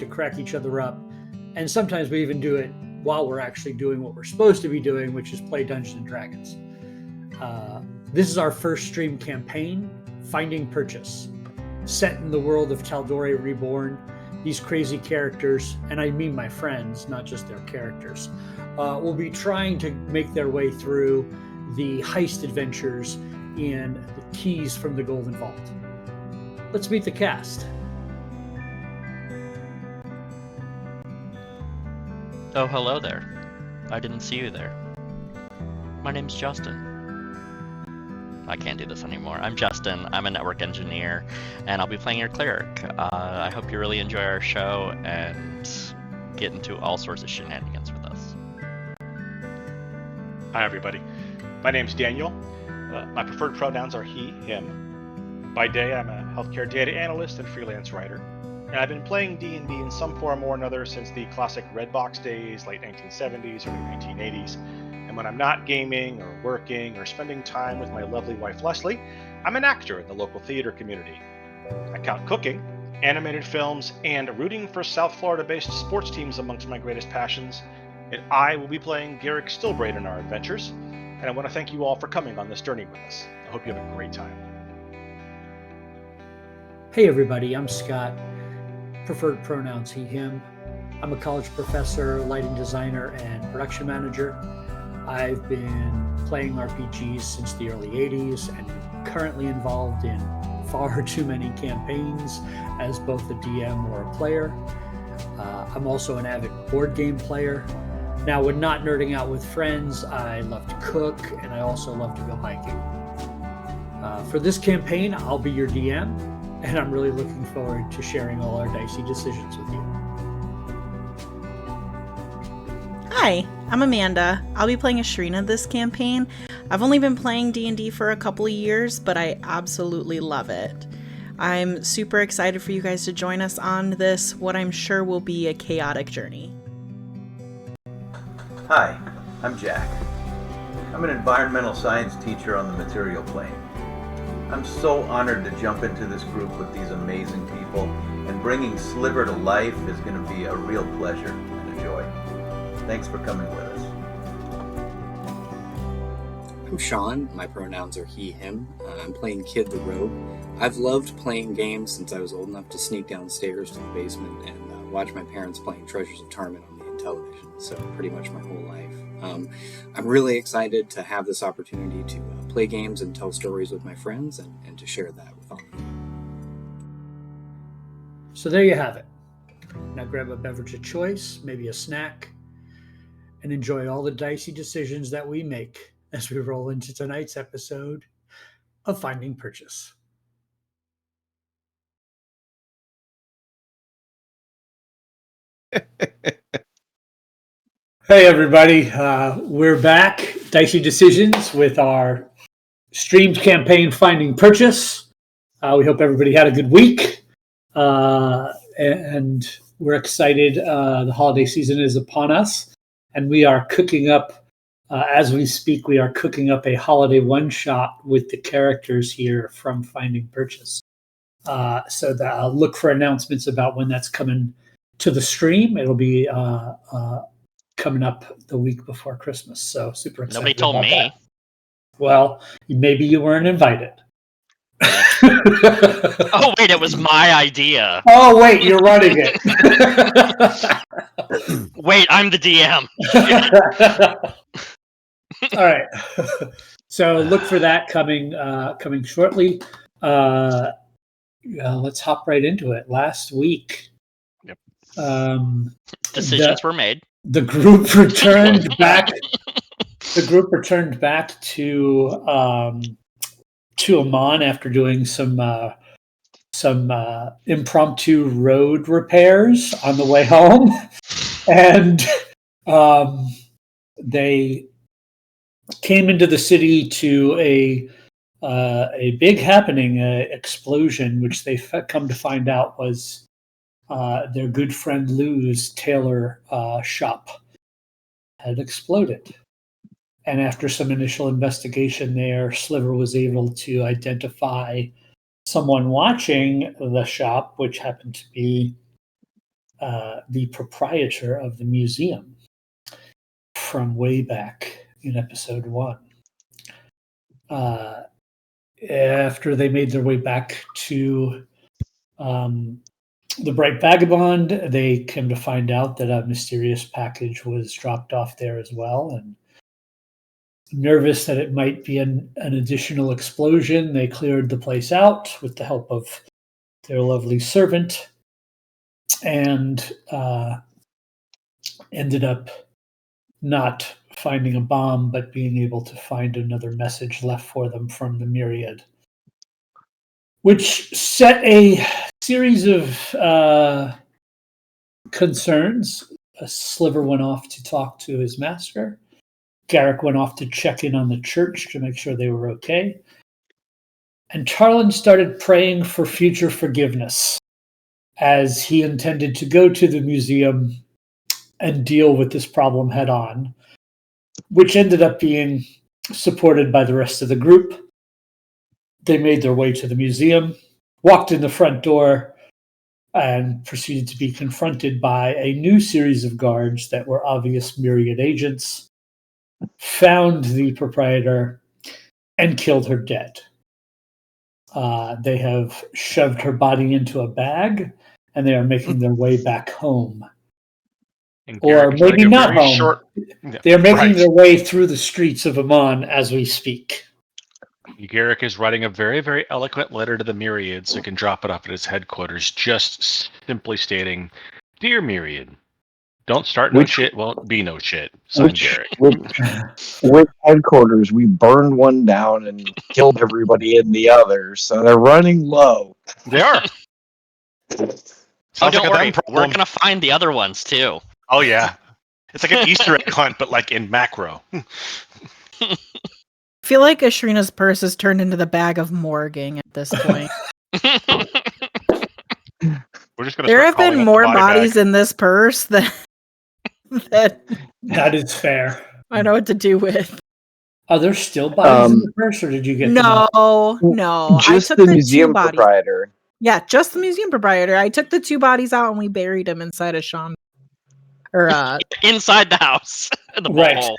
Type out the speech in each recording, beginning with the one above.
to crack each other up. And sometimes we even do it while we're actually doing what we're supposed to be doing, which is play Dungeons and Dragons. This is our first stream campaign, Finding Purchase. Set in the world of Tal'Dorei Reborn, these crazy characters, and I mean my friends, not just their characters, will be trying to make their way through the heist adventures and the keys from the Golden Vault. Let's meet the cast. Oh, hello there. I didn't see you there. My name's Justin. I can't do this anymore. I'm Justin. I'm a network engineer, and I'll be playing your cleric. I hope you really enjoy our show and get into all sorts of shenanigans with us. Hi, everybody. My name's Daniel. My preferred pronouns are he, him. By day, I'm a healthcare data analyst and freelance writer. And I've been playing D&D in some form or another since the classic Red Box days, late 1970s, early 1980s. And when I'm not gaming or working or spending time with my lovely wife Leslie, I'm an actor in the local theater community. I count cooking, animated films, and rooting for South Florida-based sports teams amongst my greatest passions. And I will be playing Garrick Stillbraid in our adventures. And I want to thank you all for coming on this journey with us. I hope you have a great time. Hey everybody, I'm Scott. Preferred pronouns he, him. I'm a college professor, lighting designer, and production manager. I've been playing RPGs since the early 80s and currently involved in far too many campaigns as both a DM or a player. I'm also an avid board game player. Now, when not nerding out with friends, I love to cook and I also love to go hiking. For this campaign, I'll be your DM, and I'm really looking forward to sharing all our dicey decisions with you. Hi, I'm Amanda. I'll be playing Ashrina this campaign. I've only been playing D&D for a couple of years, but I absolutely love it. I'm super excited for you guys to join us on this, what I'm sure will be a chaotic journey. Hi, I'm Jack. I'm an environmental science teacher on the material plane. I'm so honored to jump into this group with these amazing people, and bringing Sliver to life is going to be a real pleasure and a joy. Thanks for coming with us. I'm Sean. My pronouns are he, him. I'm playing Kid the Rogue. I've loved playing games since I was old enough to sneak downstairs to the basement and watch my parents playing Treasures of Tarman on the television, so pretty much my whole life. I'm really excited to have this opportunity to play games and tell stories with my friends and to share that with all of you. So there you have it. Now grab a beverage of choice, maybe a snack, and enjoy all the dicey decisions that we make as we roll into tonight's episode of Finding Purchase. Hey everybody, we're back, Dicey Decisions, with our streamed campaign Finding Purchase. We hope everybody had a good week, and we're excited. The holiday season is upon us, and we are cooking up, as we speak, we are cooking up a holiday one-shot with the characters here from Finding Purchase. So look for announcements about when that's coming to the stream. It'll be coming up the week before Christmas, so super excited. Nobody told me. That. Well, maybe you weren't invited. Oh, wait, it was my idea. Oh, wait, you're running it. Wait, I'm the DM. All right. So look for that coming shortly. Let's hop right into it. Last week, yep. Decisions were made. The group returned back. The group returned back to Amman after doing some impromptu road repairs on the way home, and they came into the city to a big happening, explosion, which they come to find out was their good friend Lou's tailor shop had exploded. And after some initial investigation there, Sliver was able to identify someone watching the shop, which happened to be the proprietor of the museum from way back in episode 1. After they made their way back to the Bright Vagabond, they came to find out that a mysterious package was dropped off there as well. And nervous that it might be an additional explosion, they cleared the place out with the help of their lovely servant and ended up not finding a bomb, but being able to find another message left for them from the Myriad, which set a series of concerns. A Sliver went off to talk to his master. Garrick went off to check in on the church to make sure they were okay. And Tarlin started praying for future forgiveness, as he intended to go to the museum and deal with this problem head on, which ended up being supported by the rest of the group. They made their way to the museum, walked in the front door, and proceeded to be confronted by a new series of guards that were obvious Myriad agents, found the proprietor, and killed her dead. They have shoved her body into a bag, and they are making their way back home. Or maybe not home. They are making their way through the streets of Amon as we speak. Garrick is writing a very, very eloquent letter to the Myriad so he can drop it off at his headquarters, just simply stating, "Dear Myriad, don't start no shit, won't be no shit." Signed, Garrick. With headquarters, we burned one down and killed everybody in the other, so they're running low. They are. Don't worry, we're going to find the other ones, too. Oh, yeah. It's like an Easter egg hunt, but like in macro. I feel like Ashrina's purse has turned into the bag of morguing at this point. We're just gonna there have been more bodies in this purse than that is fair. I know what to do with. Are there still bodies in the purse, or did you get no? Just the museum proprietor. Yeah, just the museum proprietor. I took the 2 bodies out and we buried them inside a Sean. Or inside the house. In the hole.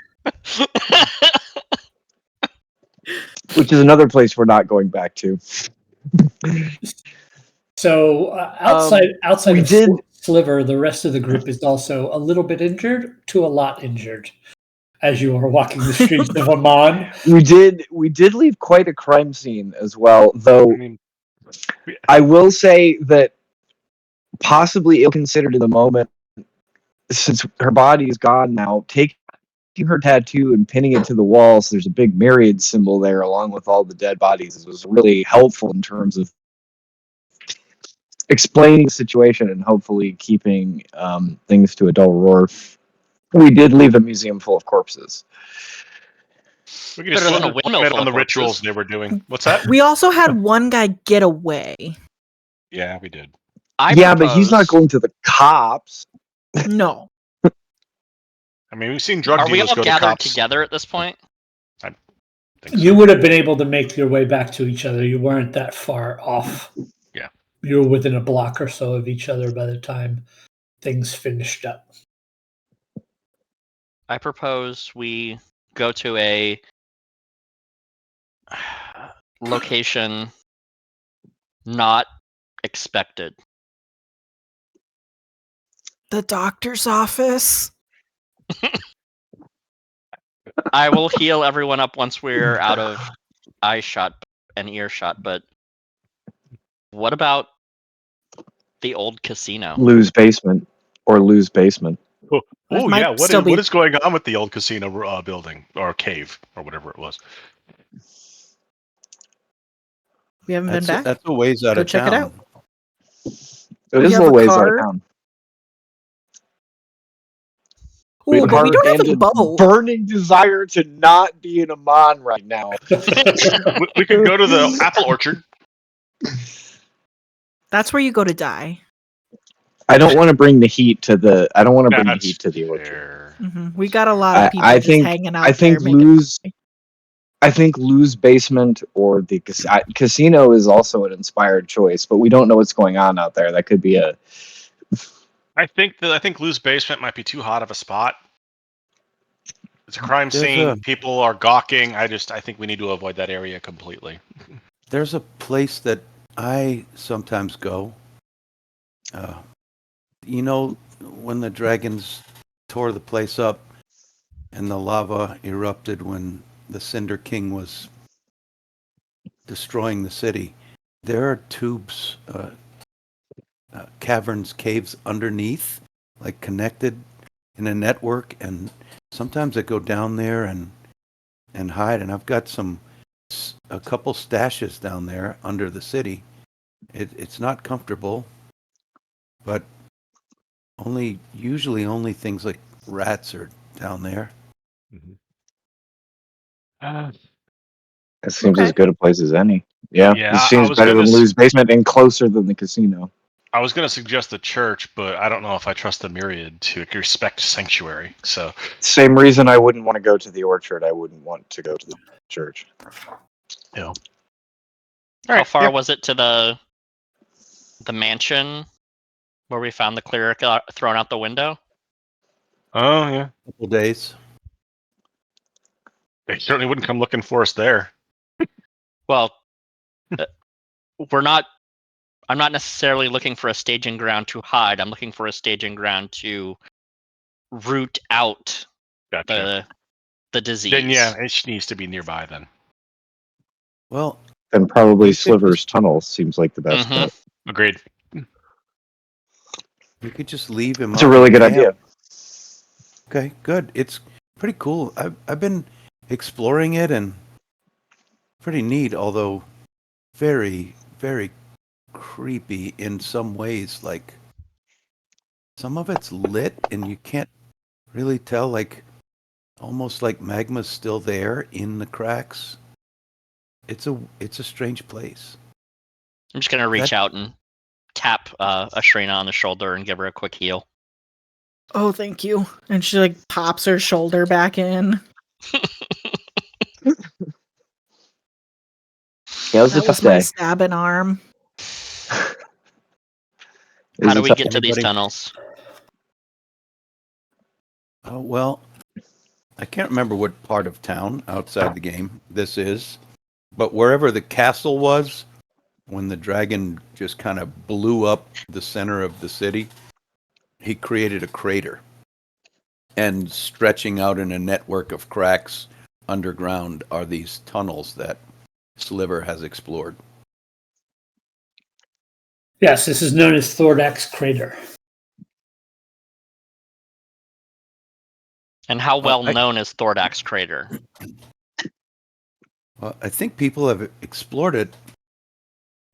Which is another place we're not going back to. So outside of Sliver, the rest of the group is also a little bit injured to a lot injured as you are walking the streets of Amon. We did leave quite a crime scene as well, though. I will say that possibly ill-considered in the moment, since her body is gone now, taking her tattoo and pinning it to the walls, there's a big Myriad symbol there along with all the dead bodies. It was really helpful in terms of explaining the situation and hopefully keeping things to a dull roar. We did leave a museum full of corpses. We can just on the rituals they were doing. What's that? We also had one guy get away. Yeah, we did. But he's not going to the cops. No. I mean, we've seen drug dealers go to cops. Are we all gathered together at this point? I think so. You would have been able to make your way back to each other. You weren't that far off. Yeah. You were within a block or so of each other by the time things finished up. I propose we go to a location not expected. The doctor's office. I will heal everyone up once we're out of eye shot and earshot, but what about the old casino? Lou's basement. Oh yeah, what is going on with the old casino building or cave or whatever it was? We haven't been back. That's a ways out of town. Check it out. It is a ways out of town. Ooh, but we don't have a boat. Burning desire to not be in Amon right now. We could go to the apple orchard. That's where you go to die. I don't want to bring the heat to the. I don't want to bring the heat to the orchard. Mm-hmm. We got a lot of people hanging out. I think Lou's basement or the casino is also an inspired choice, but we don't know what's going on out there. That could be I think Lou's basement might be too hot of a spot. It's a crime scene. People are gawking. I think we need to avoid that area completely. There's a place that I sometimes go. When the dragons tore the place up and the lava erupted when the Cinder King was destroying the city, there are tubes, caverns, caves underneath, like connected in a network, and sometimes I go down there and hide, and I've got a couple stashes down there under the city. It's not comfortable, but usually only things like rats are down there. It seems as good a place as any. Yeah, Yeah, it seems better than Lou's basement and closer than the casino. I was going to suggest the church, but I don't know if I trust the Myriad to respect sanctuary. So same reason I wouldn't want to go to the orchard. I wouldn't want to go to the church. Yeah. How far was it to the mansion where we found the cleric thrown out the window? Oh yeah, a couple days. They certainly wouldn't come looking for us there. Well, I'm not necessarily looking for a staging ground to hide. I'm looking for a staging ground to root out the disease. Then yeah, it needs to be nearby then. Well, then probably Sliver's tunnel seems like the best bet. Agreed. You could just leave him. It's a really good idea. Okay, good. It's pretty cool. I've been exploring it and pretty neat, although very, very creepy in some ways. Like some of it's lit and you can't really tell, like almost like magma's still there in the cracks. It's a strange place. I'm just gonna reach out and tap Ashrina on the shoulder and give her a quick heal. Oh, thank you. And she like pops her shoulder back in. Yeah, it was a tough my day. stabbing arm. How do we get to these tunnels? Oh, well, I can't remember what part of town outside the game this is, but wherever the castle was, when the dragon just kind of blew up the center of the city, he created a crater. And stretching out in a network of cracks underground are these tunnels that Sliver has explored. Yes, this is known as Thordak's crater. And how well known is Thordak's crater? Well, I think people have explored it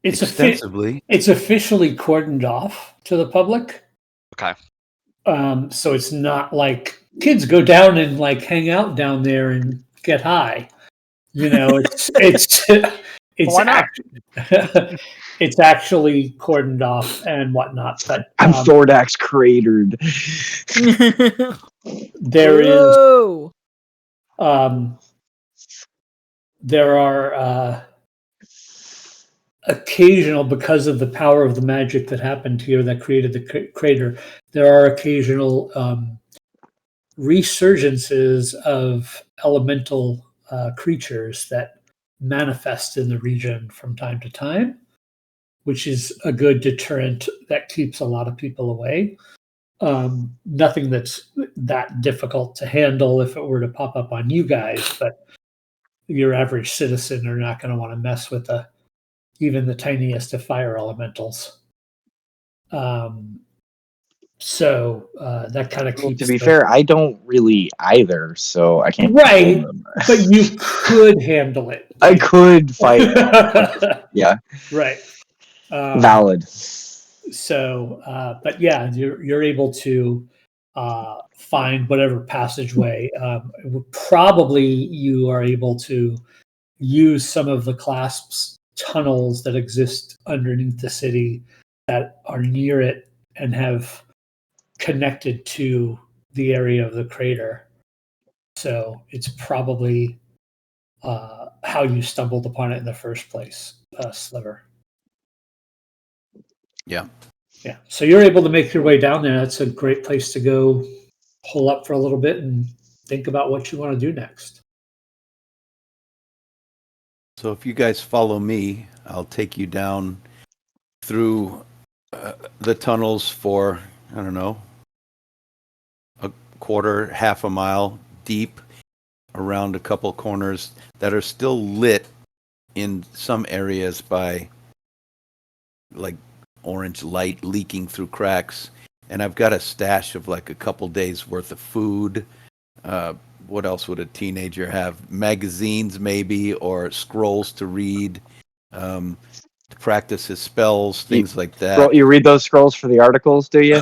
extensively. It's officially cordoned off to the public. Okay. So it's not like kids go down and like hang out down there and get high. You know, it's actually cordoned off and whatnot. But I'm Thordak's cratered. There are occasional, because of the power of the magic that happened here that created the crater, there are occasional resurgences of elemental creatures that manifest in the region from time to time, which is a good deterrent that keeps a lot of people away. Nothing that's that difficult to handle if it were to pop up on you guys, but your average citizen are not going to want to mess with even the tiniest of fire elementals. So that kind of keeps. To be fair, I don't really either, so I can't. Right, but you could handle it. I could fight. Yeah. Right. Valid. So, but yeah, you're able to find whatever passageway. Probably you are able to use some of the clasps tunnels that exist underneath the city that are near it and have connected to the area of the crater. So it's probably how you stumbled upon it in the first place, Sliver. Yeah. Yeah. So you're able to make your way down there. That's a great place to go hole up for a little bit and think about what you want to do next. So if you guys follow me, I'll take you down through the tunnels for, I don't know, a quarter, half a mile deep around a couple corners that are still lit in some areas by like orange light leaking through cracks. And I've got a stash of like a couple days worth of food. What else would a teenager have? Magazines maybe, or scrolls to read, to practice his spells, things like that. You read those scrolls for the articles, do you?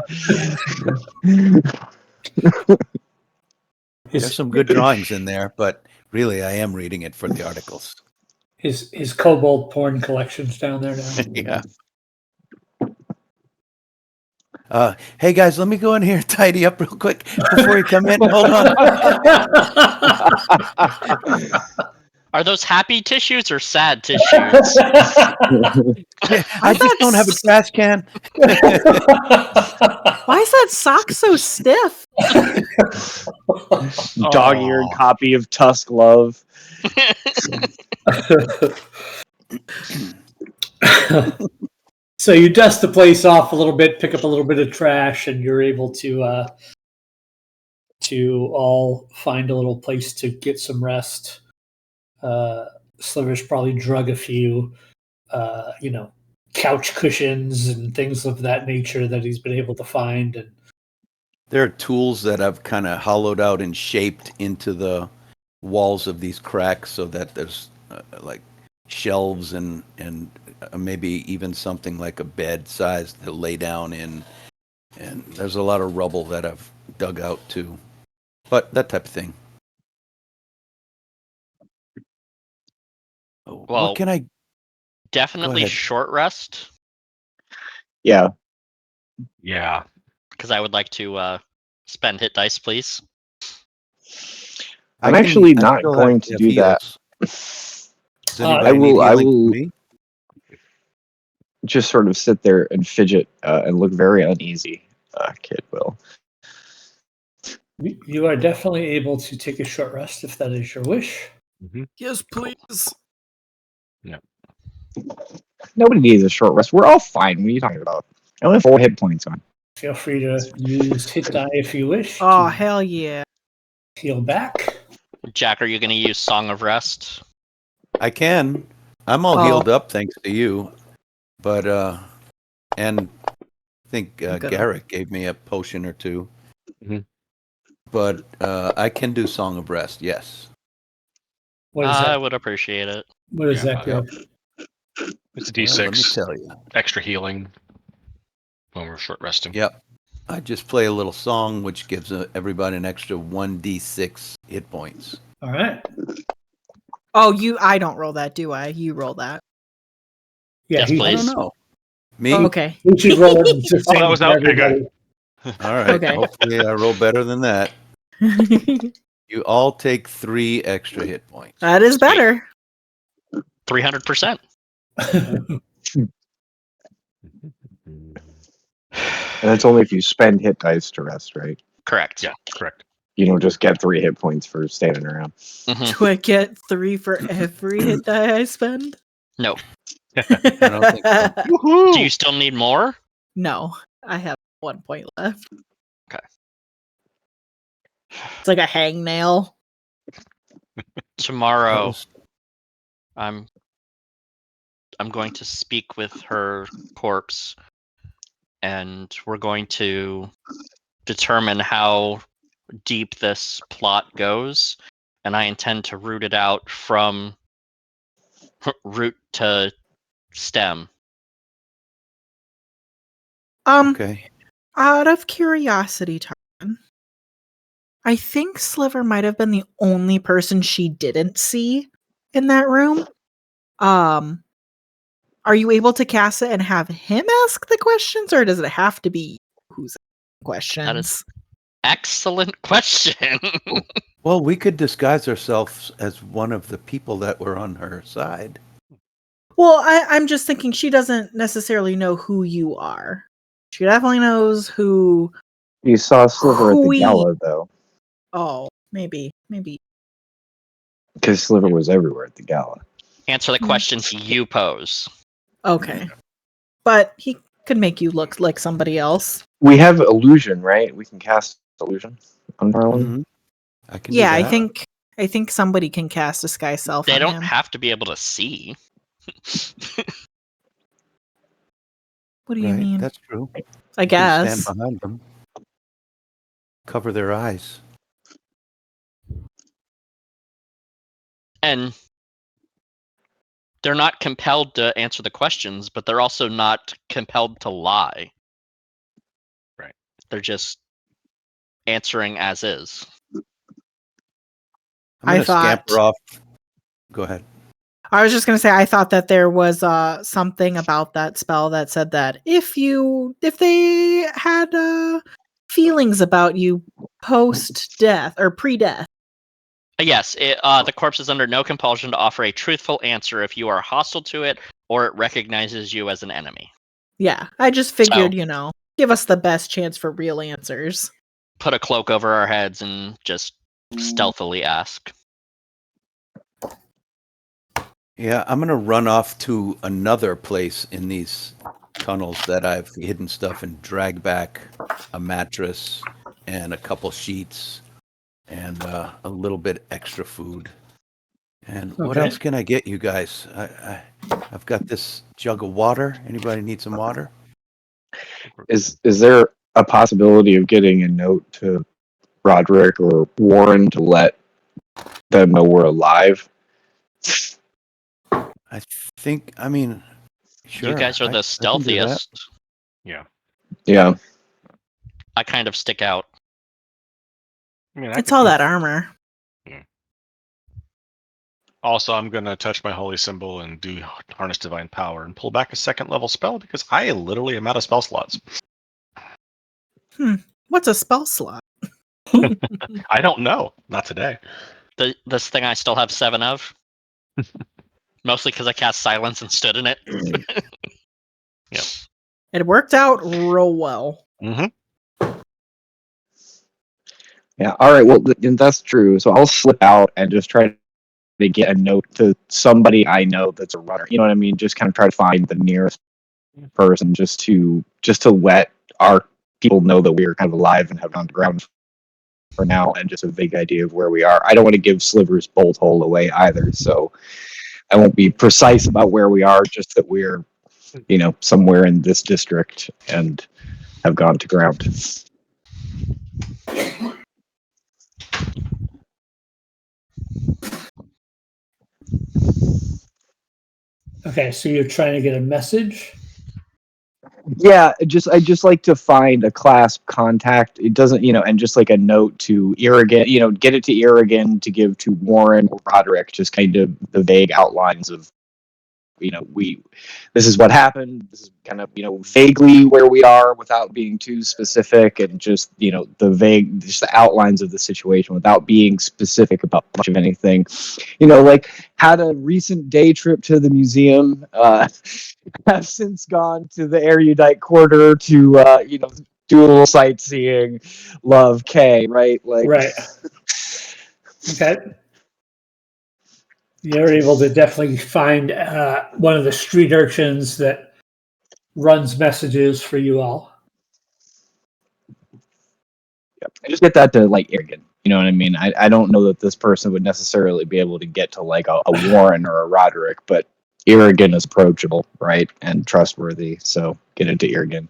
There's some good drawings in there, but really I am reading it for the articles. His kobold porn collection's down there now. Yeah. Hey guys, let me go in here and tidy up real quick before you come in. Hold on. Are those happy tissues or sad tissues? I just don't have a trash can. Why is that sock so stiff? Dog-eared copy of Tusk Love. So you dust the place off a little bit, pick up a little bit of trash, and you're able to all find a little place to get some rest. Sliver's probably drug a few, couch cushions and things of that nature that he's been able to find. And there are tools that I've kind of hollowed out and shaped into the walls of these cracks so that there's like shelves and maybe even something like a bed size to lay down in. And there's a lot of rubble that I've dug out too. But that type of thing. Well, what can I... Definitely short rest. Yeah. Yeah. Because I would like to spend hit dice, please. I'm actually not going to do that. I will just sort of sit there and fidget and look very uneasy. Kid will. You are definitely able to take a short rest if that is your wish. Mm-hmm. Yes, please. Yeah. Nobody needs a short rest. We're all fine. What are you talking about? I only have 4 hit points on. Feel free to use hit die if you wish. Oh, hell yeah. Heal back. Jack, are you going to use Song of Rest? I can. I'm all healed up thanks to you. But, and I think Garrett gave me a potion or two. Mm-hmm. But I can do Song of Rest, yes. What is that? I would appreciate it. What is that? It's a D6. Let me tell you. Extra healing when we're short resting. Yep. I just play a little song which gives everybody an extra 1d6 hit points. All right. Oh, I don't roll that, do I? You roll that. Yeah, yes, please. I don't know. Me? Oh, okay. You should roll it. Just that was okay, good. All right. Okay. Hopefully I roll better than that. You all take 3 extra hit points. That is better. 300%. And that's only if you spend hit dice to rest, right? Correct. Yeah, correct. You don't just get 3 hit points for standing around. Mm-hmm. Do I get 3 for every hit die I spend? No. I don't think so. Do you still need more? No, I have 1 point left. Okay. It's like a hangnail. Tomorrow, I'm going to speak with her corpse, and we're going to determine how deep this plot goes, and I intend to root it out from root to stem. Okay. Out of curiosity, Taryn, I think Sliver might have been the only person she didn't see in that room. Are you able to cast it and have him ask the questions, or does it have to be who's asking questions? That is excellent question. Well, we could disguise ourselves as one of the people that were on her side. Well, I'm just thinking she doesn't necessarily know who you are. She definitely knows who. You saw Sliver at the gala, though. Oh, maybe. Because Sliver was everywhere at the gala. Answer the questions you pose. Okay. But he could make you look like somebody else. We have illusion, right? We can cast illusion on Marlon. Mhm. I can. Yeah, do that. I think somebody can cast disguise self. They on don't him. have to be able to see. What do you Right, mean? that's true. I You can guess. stand behind them. Cover their eyes. And they're not compelled to answer the questions, but they're also not compelled to lie. Right. They're just answering as is. I'm going I to scamper thought- off. Go ahead. I was just gonna say I thought that there was something about that spell that said that if they had feelings about you post death or pre-death. Yes, the corpse is under no compulsion to offer a truthful answer if you are hostile to it or it recognizes you as an enemy. Yeah, I just figured, give us the best chance for real answers. Put a cloak over our heads and just stealthily ask. Yeah, I'm going to run off to another place in these tunnels that I've hidden stuff and drag back a mattress and a couple sheets and a little bit extra food. And what Okay. else can I get you guys? I've got this jug of water. Anybody need some water? Is there a possibility of getting a note to Roderick or Warren to let them know we're alive? I think, sure. You guys are I the can do that. stealthiest. Yeah. Yeah. I kind of stick out. I mean, It's all that armor. Also, I'm going to touch my holy symbol and do harness divine power and pull back a second level spell because I literally am out of spell slots. What's a spell slot? I don't know. Not today. This thing I still have 7 of. Mostly because I cast silence and stood in it. Yep. It worked out real well. Mm-hmm. Yeah. All right. Well, that's true. So I'll slip out and just try to get a note to somebody I know that's a runner. You know what I mean? Just kind of try to find the nearest person just to let our people know that we're kind of alive and have gone to ground for now, and just a vague idea of where we are. I don't want to give Sliver's bolt hole away either, so I won't be precise about where we are, just that we're, somewhere in this district and have gone to ground. Okay, so you're trying to get a message? Yeah, I just like to find a class contact. It doesn't, and just like a note to Irrigan, get it to Irrigan to give to Warren or Roderick, just kind of the vague outlines of, this is what happened. This is kind of, vaguely where we are without being too specific, and just, just the outlines of the situation without being specific about much of anything. Like had a recent day trip to the museum, have since gone to the erudite quarter to, do a little sightseeing, love K, right? Like, Right. Okay. You're able to definitely find one of the street urchins that runs messages for you all. Yep. I just get that to like Irrigan. You know what I mean? I don't know that this person would necessarily be able to get to like a Warren or a Roderick, but Irrigan is approachable, right? And trustworthy. So get it to Irrigan.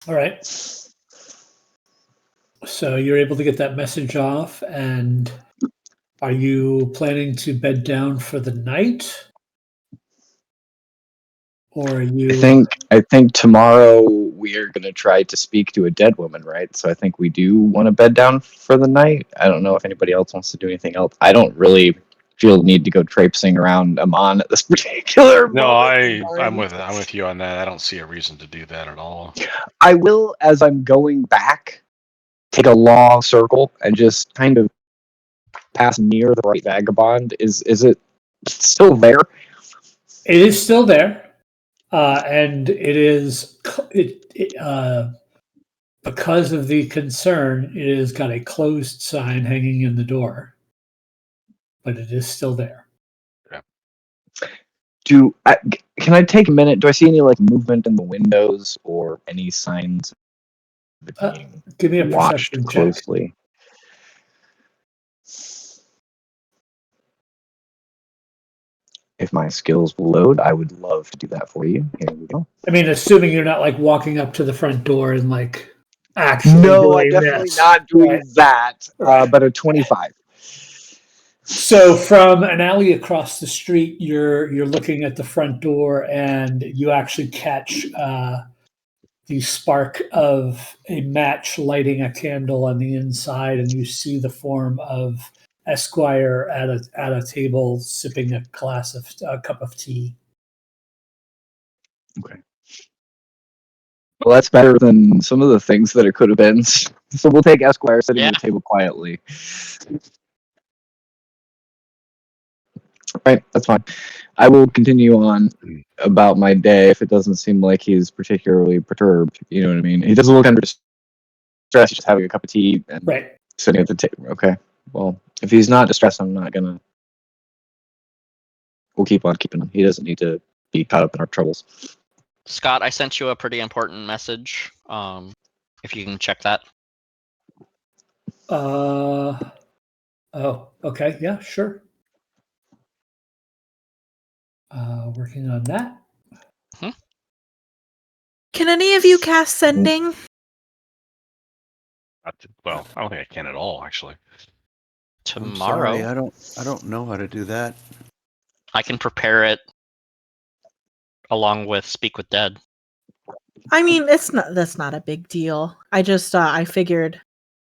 All right. So you're able to get that message off, and are you planning to bed down for the night? Or are you... I think tomorrow we are going to try to speak to a dead woman, right? So I think we do want to bed down for the night. I don't know if anybody else wants to do anything else. I don't really feel the need to go traipsing around Amon at this particular No, moment. I'm with you on that. I don't see a reason to do that at all. I will, as I'm going back, take a long circle and just kind of pass near the right vagabond. Is it still there? It is still there. And it is because of the concern, it has got a closed sign hanging in the door, but it is still there. Can I take a minute? Do I see any like movement in the windows or any signs of it being Give me a watched perception check. closely? If my skills will load, I would love to do that for you. Here we go. I mean, assuming you're not like walking up to the front door and like actually No, I'm doing definitely this. not doing Right. that. Right. But a 25. So from an alley across the street, you're looking at the front door, and you actually catch the spark of a match lighting a candle on the inside, and you see the form of Esquire at a table sipping a cup of tea. Okay. Well, that's better than some of the things that it could have been. So we'll take Esquire sitting at the table quietly. Right, that's fine. I will continue on about my day if it doesn't seem like he's particularly perturbed. You know what I mean? He doesn't look under distress. He's just having a cup of tea and sitting at the table. Okay. Well, if he's not distressed, I'm not gonna. We'll keep on keeping him. He doesn't need to be caught up in our troubles. Scott, I sent you a pretty important message. If you can check that. Oh, okay. Yeah, sure. Working on that. Can any of you cast sending? Well, I don't think I can at all, actually. Tomorrow. I'm sorry, I don't know how to do that. I can prepare it along with Speak with Dead. I mean, that's not a big deal. I just I figured,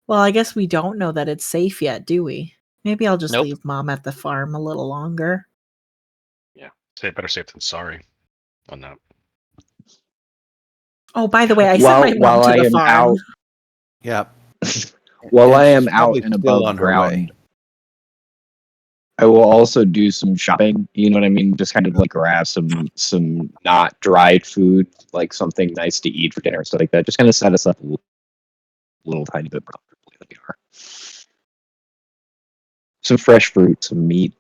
well, I guess we don't know that it's safe yet, do we? Maybe I'll just leave Mom at the farm a little longer. Yeah, say better safe than sorry on that. Oh, by the way, I sent my mom to the farm. Yeah. While And I am she's out probably and still above on her way. ground, I will also do some shopping. You know what I mean? Just kind of like grab some not dried food, like something nice to eat for dinner, stuff like that. Just kind of set us up a little tiny bit more comfortably than we are. Some fresh fruit, some meat,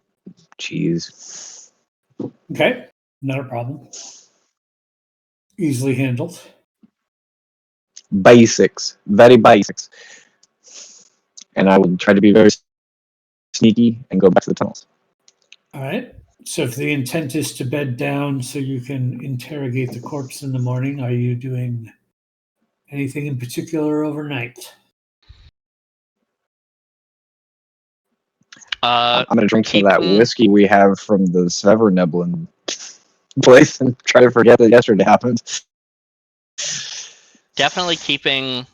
cheese. Okay, not a problem. Easily handled. Basics, very basics. And I will try to be very sneaky and go back to the tunnels. All right. So if the intent is to bed down so you can interrogate the corpse in the morning, are you doing anything in particular overnight? I'm going to drink some of that whiskey we have from the Severneblin place and try to forget that yesterday happened. Definitely keeping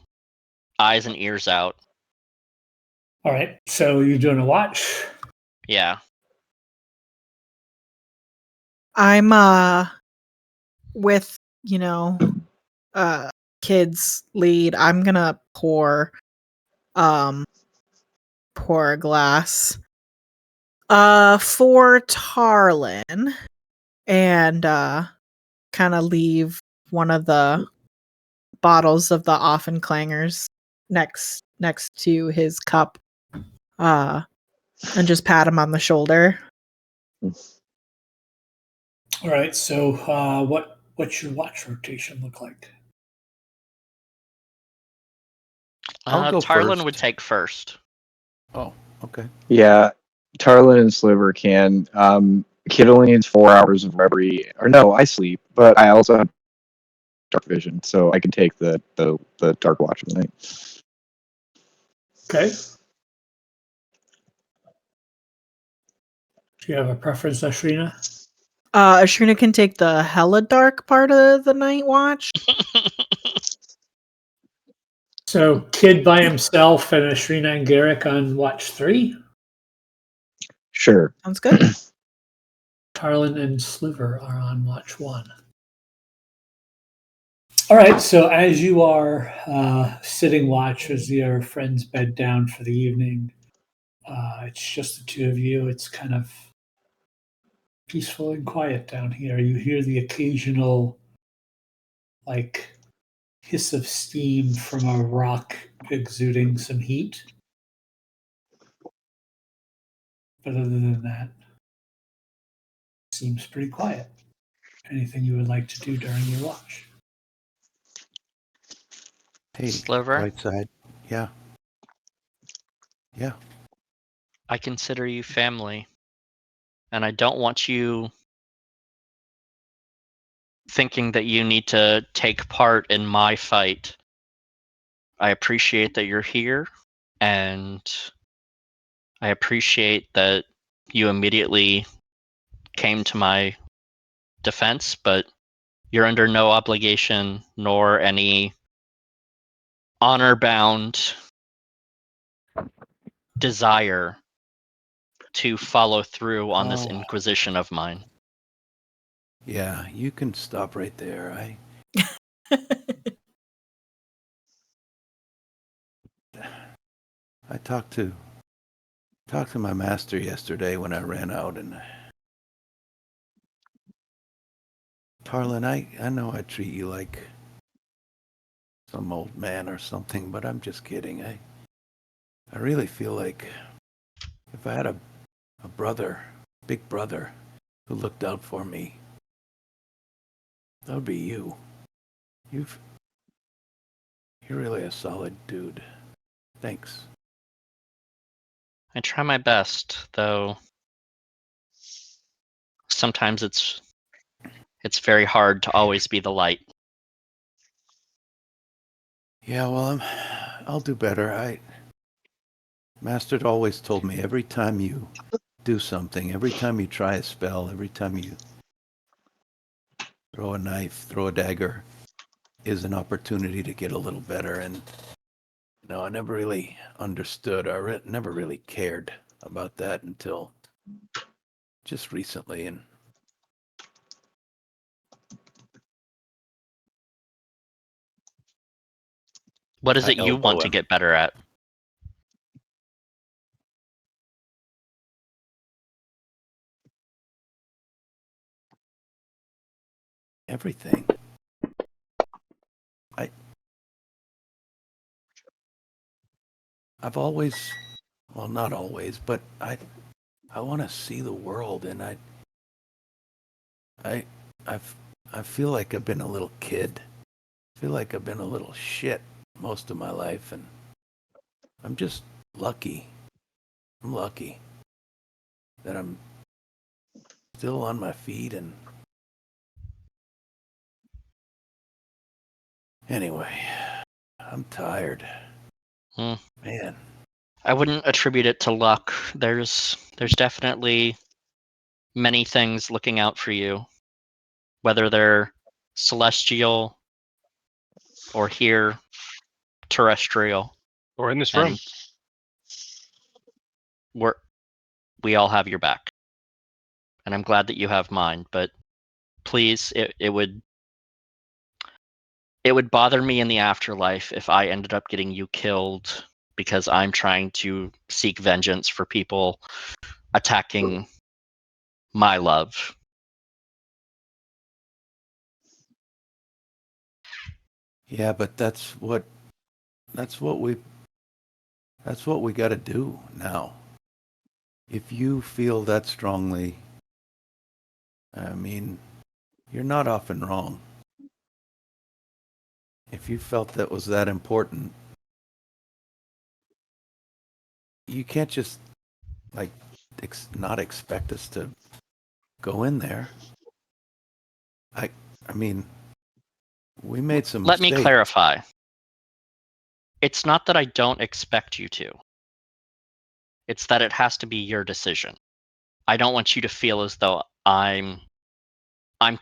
eyes and ears out. All right. So you're doing a watch? Yeah. I'm with, kids lead. I'm gonna pour a glass for Tarlin and kind of leave one of the bottles of the Offen Clangers next to his cup and just pat him on the shoulder. All right. So what's your watch rotation look like? I'll go Tarlin first. would take first. Oh, okay. Yeah, Tarlin and Sliver can. Kid only needs 4 hours of reverie. Or no, I sleep, but I also have dark vision, so I can take the dark watch of the night. Okay. Do you have a preference, Ashrina? Ashrina can take the hella dark part of the night watch. So Kid by himself and Ashrina and Garrick on watch 3? Sure. Sounds good. Tarlin and Sliver are on watch 1. All right, so as you are sitting watch as your friends bed down for the evening, it's just the two of you. It's kind of peaceful and quiet down here. You hear the occasional like hiss of steam from a rock exuding some heat. But other than that, seems pretty quiet. Anything you would like to do during your watch? Hey, Sliver, Brightside. Yeah. Yeah. I consider you family, and I don't want you thinking that you need to take part in my fight. I appreciate that you're here, and I appreciate that you immediately came to my defense, but you're under no obligation nor any honor-bound desire to follow through on this Oh. inquisition of mine. Yeah, you can stop right there. I talked to my master yesterday when I ran out, and Tarlin, I know I treat you like some old man or something, but I'm just kidding. I really feel like if I had a brother, big brother, who looked out for me, that would be you. You're really a solid dude. Thanks. I try my best, though sometimes it's very hard to always be the light. Yeah, well, I'll do better. Master always told me every time you do something, every time you try a spell, every time you throw a knife, throw a dagger, is an opportunity to get a little better. And I never really understood or never really cared about that until just recently. And What is I it you elbow want to him. get better at? Everything. I've always, well, not always, but I want to see the world, and I feel like I've been a little kid. I feel like I've been a little shit most of my life, and I'm just lucky. I'm lucky that I'm still on my feet. And anyway, I'm tired. Man. I wouldn't attribute it to luck. There's definitely many things looking out for you, whether they're celestial or here terrestrial. Or in this room. We all have your back. And I'm glad that you have mine, but please, it would bother me in the afterlife if I ended up getting you killed because I'm trying to seek vengeance for people attacking my love. Yeah, but that's what we got to do now. If you feel that strongly, I mean, you're not often wrong. If you felt that was that important, you can't just like not expect us to go in there. I mean, we made some Let mistakes. me clarify. It's not that I don't expect you to. It's that it has to be your decision. I don't want you to feel as though I'm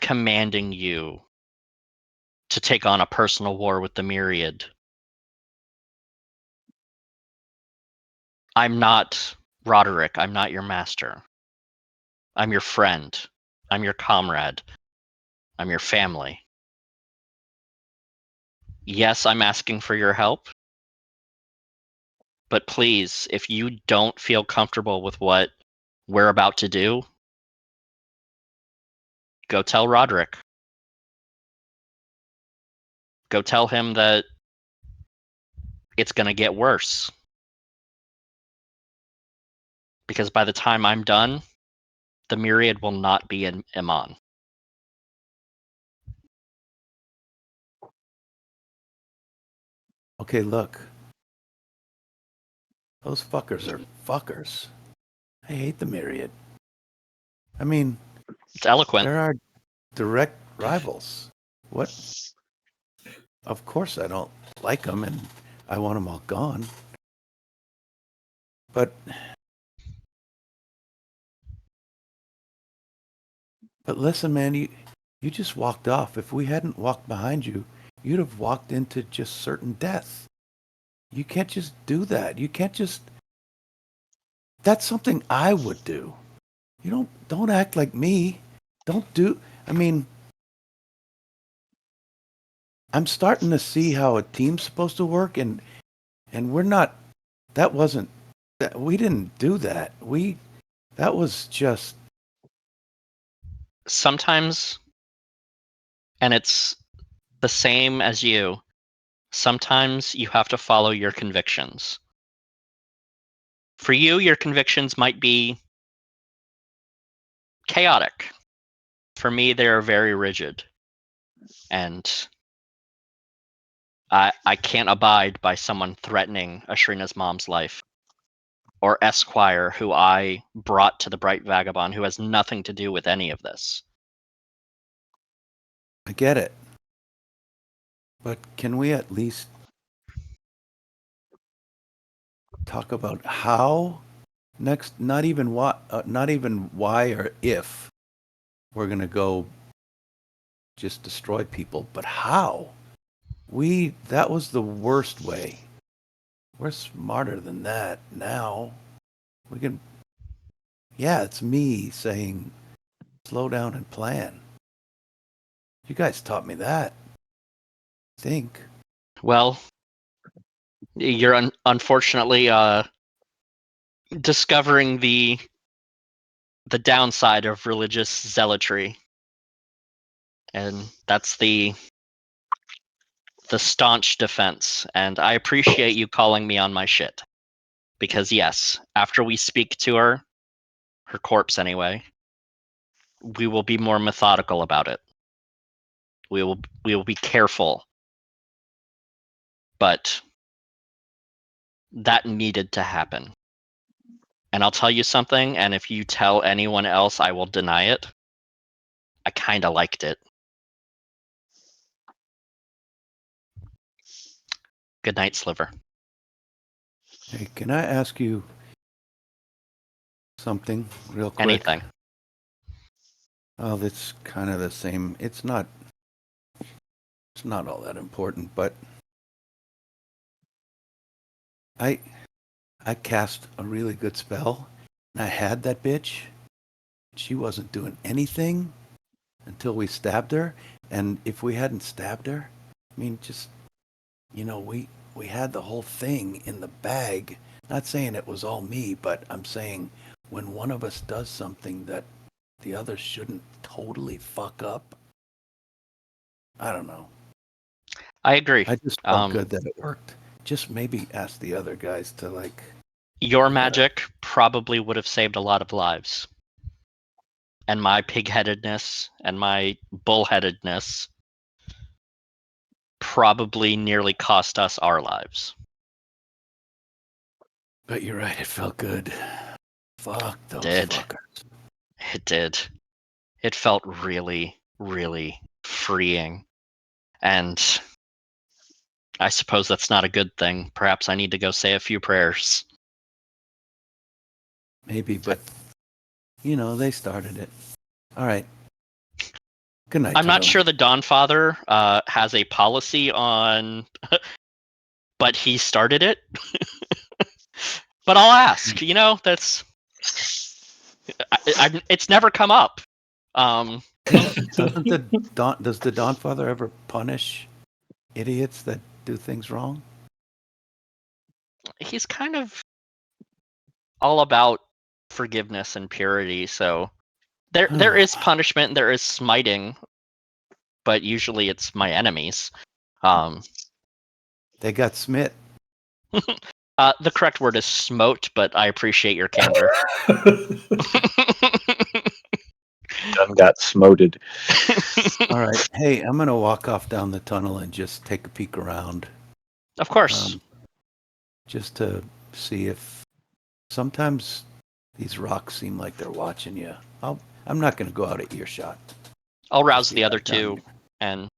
commanding you to take on a personal war with the Myriad. I'm not Roderick. I'm not your master. I'm your friend. I'm your comrade. I'm your family. Yes, I'm asking for your help. But please, if you don't feel comfortable with what we're about to do, go tell Roderick. Go tell him that it's going to get worse. Because by the time I'm done, the Myriad will not be in Iman. Okay, look. Those fuckers are fuckers. I hate the Myriad. I mean, It's eloquent. they're our direct rivals. What? Of course I don't like them and I want them all gone. But listen, man, you just walked off. If we hadn't walked behind you, you'd have walked into just certain death. You can't just do that. You can't just... That's something I would do. You don't act like me. Don't do... I mean, I'm starting to see how a team's supposed to work, and we're not... That wasn't... We didn't do that. That was just... Sometimes, and it's the same as you, sometimes you have to follow your convictions. For you, your convictions might be chaotic. For me, they are very rigid. And I can't abide by someone threatening Ashrina's mom's life. Or Esquire, who I brought to the Bright Vagabond, who has nothing to do with any of this. I get it. But can we at least talk about how next, not even why or if we're going to go just destroy people, but how? That was the worst way. We're smarter than that now. We can... Yeah, it's me saying, slow down and plan. You guys taught me that. I think. Well, you're unfortunately discovering the downside of religious zealotry. And that's the staunch defense. And I appreciate you calling me on my shit. Because yes, after we speak to her corpse anyway, we will be more methodical about it. We will be careful. But that needed to happen. And I'll tell you something, and if you tell anyone else, I will deny it. I kind of liked it. Good night, Sliver. Hey, can I ask you something real quick? Anything. Oh, that's kind of the same. It's not all that important, but I cast a really good spell, and I had that bitch. She wasn't doing anything until we stabbed her, and if we hadn't stabbed her, I mean, just, we had the whole thing in the bag. Not saying it was all me, but I'm saying when one of us does something that the other shouldn't totally fuck up. I don't know. I agree. I just felt good that it worked. Just maybe ask the other guys to Your magic probably would have saved a lot of lives. And my pig-headedness and my bullheadedness probably nearly cost us our lives. But you're right, it felt good. Fuck those fuckers. It did. It felt really, really freeing. And I suppose that's not a good thing. Perhaps I need to go say a few prayers. Maybe, but they started it. All right. Good night. I'm not sure the Dawnfather has a policy on, but he started it. But I'll ask. That's it's never come up. Does the Dawnfather ever punish idiots that do things wrong? He's kind of all about forgiveness and purity, so there is punishment, there is smiting, but usually it's my enemies. They got smit. The correct word is smote, but I appreciate your candor. Done got smoted. All right. Hey, I'm going to walk off down the tunnel and just take a peek around. Of course. Just to see if sometimes these rocks seem like they're watching you. I'm not going to go out at earshot. I'll rouse the other two and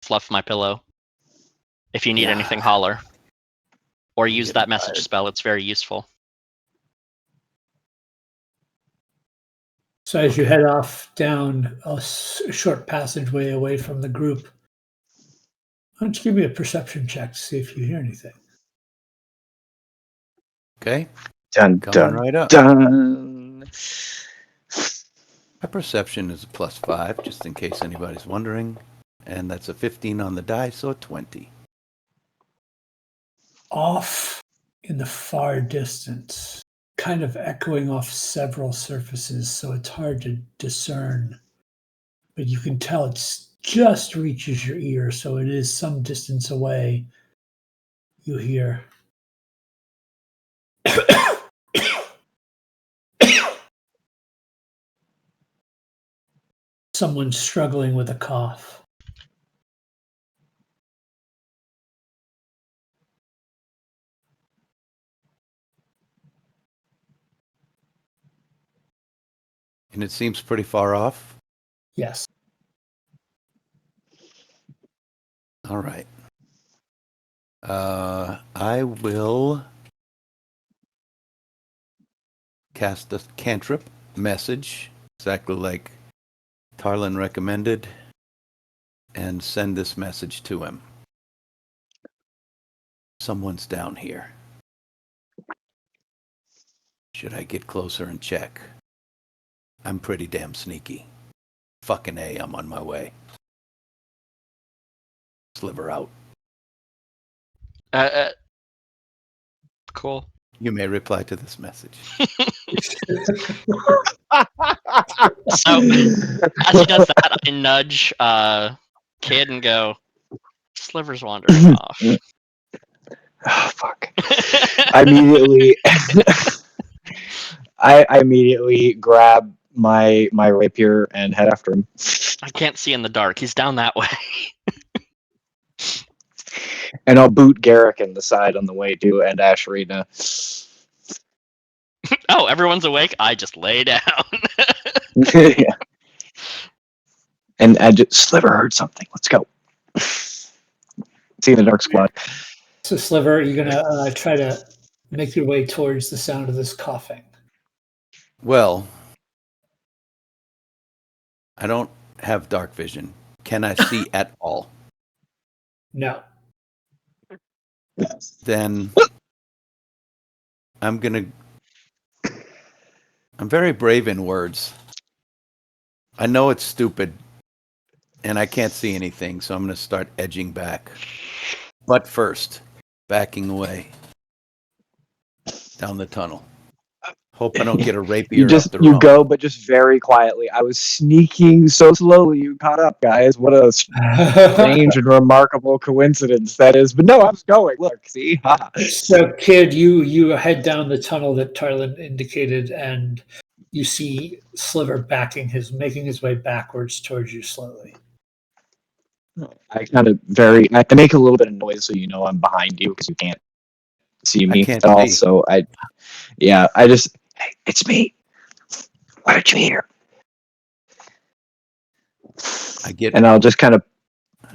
fluff my pillow. If you need anything, holler. Or use that message spell. It's very useful. So as you head off down a short passageway away from the group, why don't you give me a perception check to see if you hear anything? Okay. Dun, Coming dun, right up. dun. My perception is a +5, just in case anybody's wondering. And that's a 15 on the die, so a 20. Off in the far distance, kind of echoing off several surfaces, so it's hard to discern. But you can tell it's just reaches your ear, so it is some distance away. You hear someone struggling with a cough. And it seems pretty far off? Yes. All right. I will cast a cantrip message, exactly like Tarlin recommended, and send this message to him. Someone's down here. Should I get closer and check? I'm pretty damn sneaky. Fucking A, I'm on my way. Sliver out. Cool. You may reply to this message. So, as he does that, I nudge Kid and go, Sliver's wandering off. Oh, fuck. I immediately grab my rapier and head after him. I can't see in the dark. He's down that way. And I'll boot Garrick in the side on the way too, and Asherina. Oh, everyone's awake? I just lay down. Yeah. And I just, Sliver heard something. Let's go. See the Dark Squad. So, Sliver, are you going to try to make your way towards the sound of this coughing? Well, I don't have dark vision. Can I see at all? No. Then I'm very brave in words. I know it's stupid and I can't see anything, so I'm going to start edging back. But first, backing away down the tunnel. Hope I don't get a rapier up the You road. go, but just very quietly. I was sneaking so slowly. You caught up, guys. What a strange and remarkable coincidence that is. But no, I was going. Look, see? Ha. So, Kid, you head down the tunnel that Tarlin indicated, and you see Sliver making his way backwards towards you slowly. I make a little bit of noise so you know I'm behind you because you can't see me can't at all. see. So hey, it's me. What did you hear? And I'll just kind of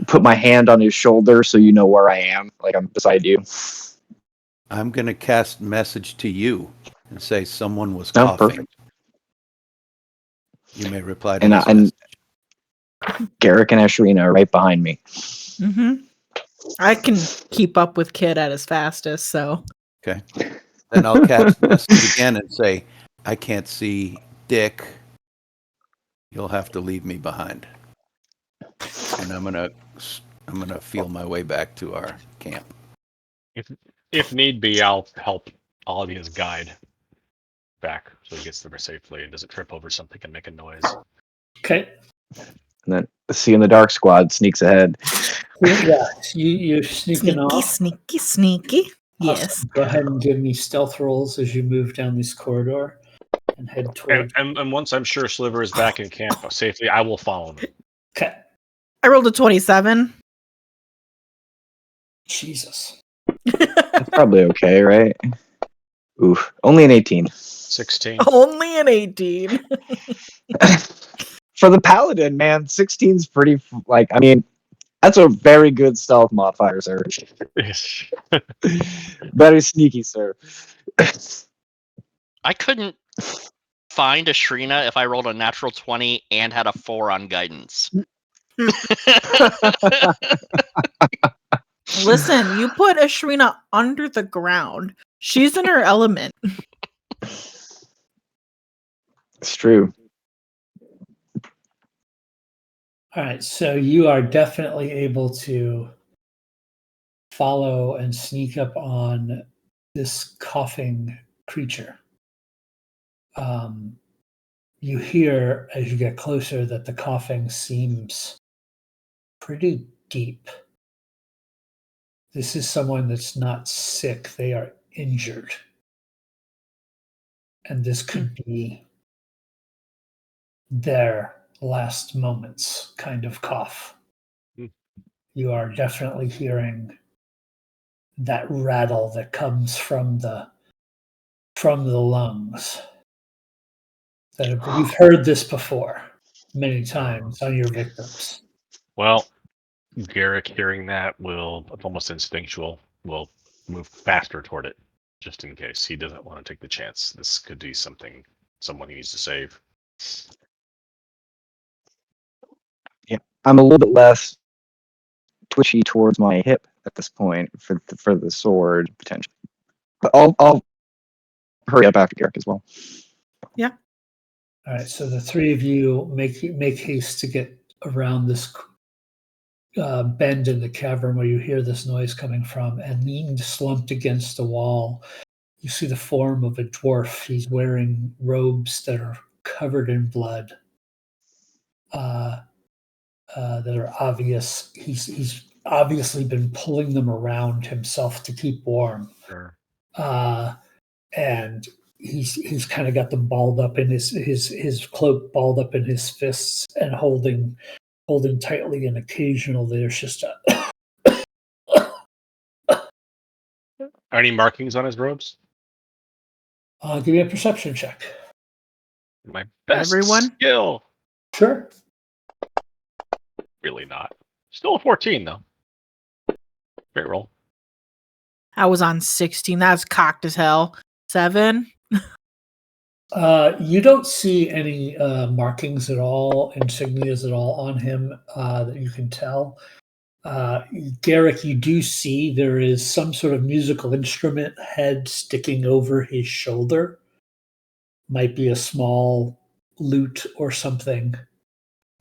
put my hand on his shoulder so you know where I am, like I'm beside you. I'm going to cast message to you and say someone was coughing. Perfect. You may reply to this and message. Garrick and Asherina are right behind me. Mm-hmm. I can keep up with Kid at his fastest, so. Okay. Then I'll cast message again and say, I can't see Dick. You'll have to leave me behind. And I'm gonna feel my way back to our camp. If need be, I'll help Olivia's guide back so he gets there safely and doesn't trip over something and make a noise. Okay. And then the See in the Dark Squad sneaks ahead. Yeah, you're sneaking Sneaky, off. sneaky, sneaky. Yes. Awesome. Go ahead and give me stealth rolls as you move down this corridor and head toward. And once I'm sure Sliver is back in camp safely, I will follow him. Okay. I rolled a 27. Jesus. That's probably okay, right? Oof. Only an 18. 16. Only an 18. For the paladin, man, 16's pretty. I mean, that's a very good stealth modifier, sir. Very sneaky, sir. I couldn't find a Shrina if I rolled a natural 20 and had a 4 on guidance. Listen, you put Ashrina under the ground. She's in her element. It's true. All right, so you are definitely able to follow and sneak up on this coughing creature. You hear as you get closer that the coughing seems pretty deep. This is someone that's not sick, they are injured. And this could be their last moments kind of cough. You are definitely hearing that rattle that comes from the lungs. You've heard this before many times on your victims. Well, Garrick, hearing that, it's almost instinctual, will move faster toward it, just in case. He doesn't want to take the chance. This could be someone he needs to save. Yeah, I'm a little bit less twitchy towards my hip at this point for the sword potentially. But I'll hurry up after Garrick as well. Yeah. All right, so the three of you make haste to get around this bend in the cavern where you hear this noise coming from, and leaned slumped against the wall, you see the form of a dwarf. He's wearing robes that are covered in blood. That are obvious. He's obviously been pulling them around himself to keep warm. Sure. And he's kind of got them balled up in his cloak balled up in his fists and holding tightly, and occasionally there's just a Are any markings on his robes? give me a perception check. My best Everyone? skill. Sure. Really not. Still a 14 though. Great roll. I was on 16. That's cocked as hell. 7. You don't see any markings at all, insignias at all on him that you can tell. Garrick, you do see there is some sort of musical instrument head sticking over his shoulder. Might be a small lute or something.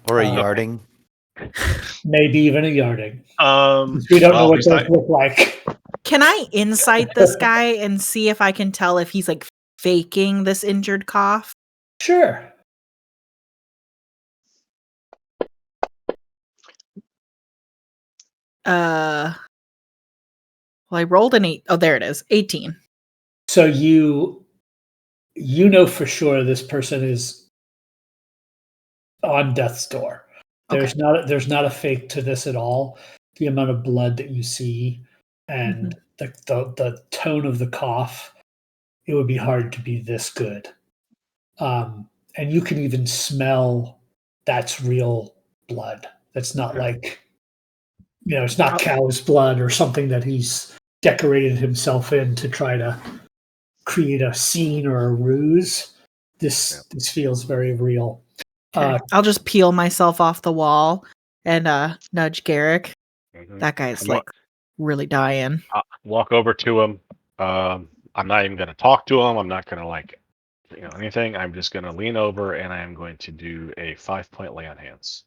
Or a yarding. Maybe even a yarding. We don't know what those look like. Can I insight this guy and see if I can tell if he's like faking this injured cough? Sure. Well, I rolled an 8. Oh, there it is. 18. So you know for sure this person is on death's door. There's not a fake to this at all. The amount of blood that you see and the tone of the cough, it would be hard to be this good. And you can even smell that's real blood. That's not like, it's not cow's blood or something that he's decorated himself in to try to create a scene or a ruse. This feels very real. I'll just peel myself off the wall and nudge Garrick. That guy's really dying. I'll walk over to him. I'm not even going to talk to him. I'm not going to anything. I'm just going to lean over and I am going to do a 5-point lay on hands.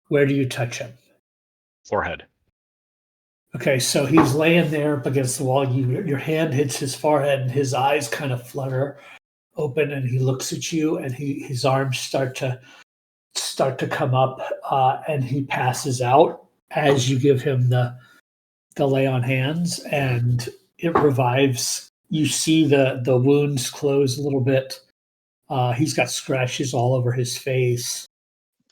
Where do you touch him? Forehead. Okay, so he's laying there up against the wall. Your hand hits his forehead, and his eyes kind of flutter open, and he looks at you, and his arms start to come up, and he passes out. as you give him the lay on hands, and it revives. You see the wounds close a little bit. He's got scratches all over his face.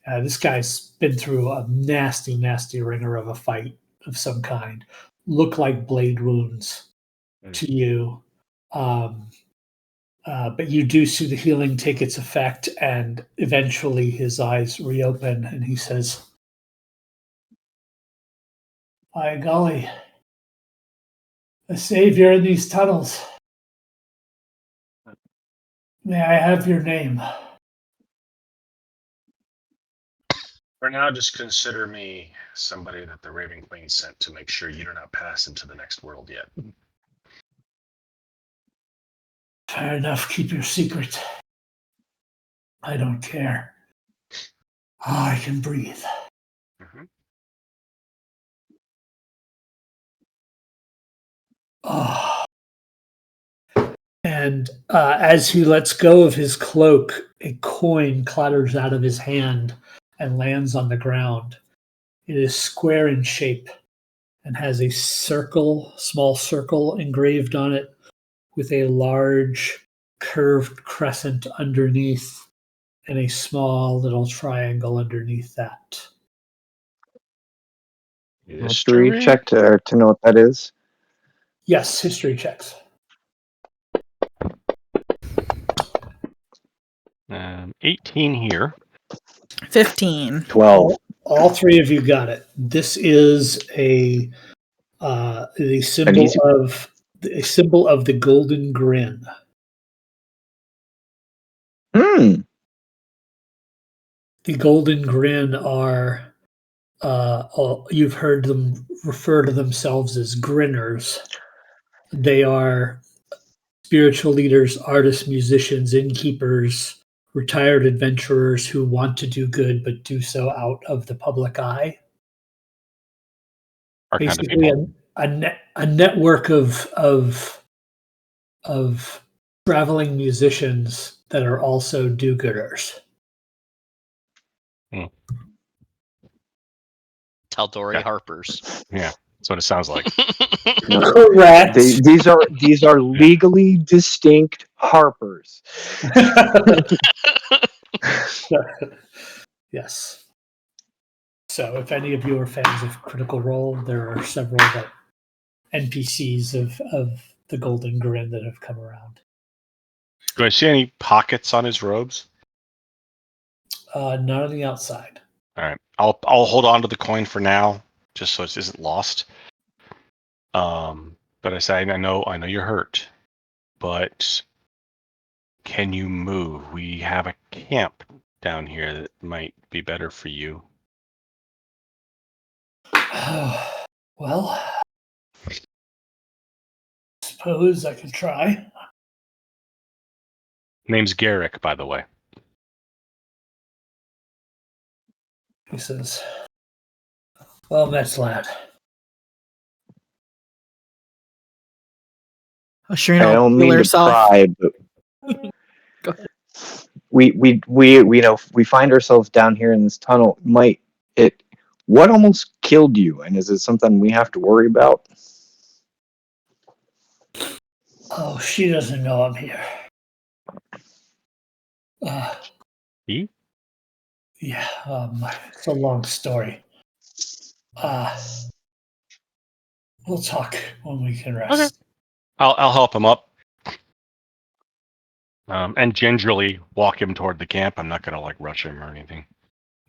This guy's been through a nasty, nasty ringer of a fight of some kind. Look like blade wounds to you. But you do see the healing take its effect, and eventually his eyes reopen, and he says, "By golly, a savior in these tunnels. May I have your name?" For now, just consider me somebody that the Raven Queen sent to make sure you do not pass into the next world yet. Fair enough. Keep your secret. I don't care. I can breathe. Mm-hmm. Oh. And as he lets go of his cloak, a coin clatters out of his hand and lands on the ground. It is square in shape and has a small circle engraved on it with a large curved crescent underneath and a small little triangle underneath that. History check to know what that is. Yes, history checks. 18 here. 15. 12. All three of you got it. This is a symbol of the golden grin. Hmm. The golden grin are you've heard them refer to themselves as grinners. They are spiritual leaders, artists, musicians, innkeepers, retired adventurers who want to do good but do so out of the public eye. Our Basically, kind of a network of traveling musicians that are also do-gooders. Tal'Dorei Harpers. Yeah, that's what it sounds like. Correct. These are legally distinct harpers. Yes. So if any of you are fans of Critical Role, there are several NPCs of the Golden Grin that have come around. Do I see any pockets on his robes? Not on the outside. All right, I'll hold on to the coin for now, just so it isn't lost. But I say I know you're hurt, but can you move? We have a camp down here that might be better for you. Well, suppose I can try. Name's Garrick, by the way. He says, "Well, that's lad." Shrina I don't will mean heal to herself. pry, but Go ahead. we find ourselves down here in this tunnel. What almost killed you, and is it something we have to worry about? Oh, she doesn't know I'm here. He? Yeah, it's a long story. We'll talk when we can rest. Okay. I'll help him up. And gingerly walk him toward the camp. I'm not gonna rush him or anything.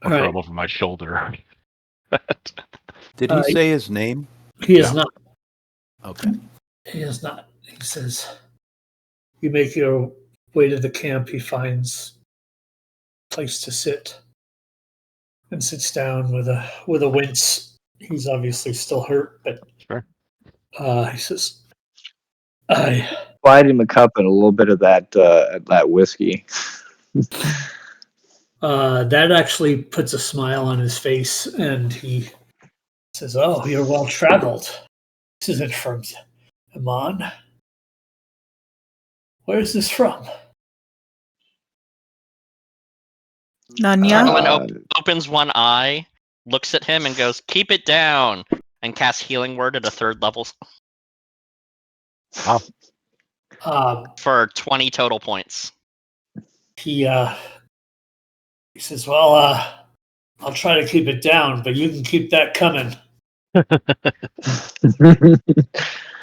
Or throw him over my shoulder. Did he say his name? He is not. Okay. He is not. He says, "You make your way to the camp." He finds a place to sit and sits down with a wince. He's obviously still hurt, but sure. He says, "I Slide him a cup and a little bit of that whiskey." That actually puts a smile on his face, and he says, "Oh, you're well traveled. This isn't from Amon. Where is this from?" Nanya? Owen opens one eye looks at him and goes, "Keep it down," and casts Healing Word at a 3rd level for 20 total points. He says, "Well, I'll try to keep it down, but you can keep that coming."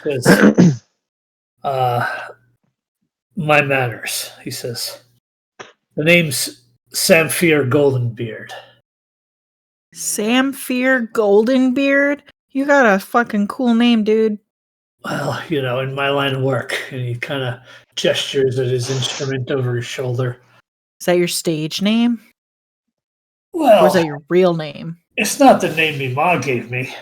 Says, my manners, he says. The name's Samphir Goldenbeard. Samphir Goldenbeard? You got a fucking cool name, dude. Well, in my line of work, and he kind of gestures at his instrument over his shoulder. Is that your stage name? Well, or is that your real name? It's not the name me ma gave me.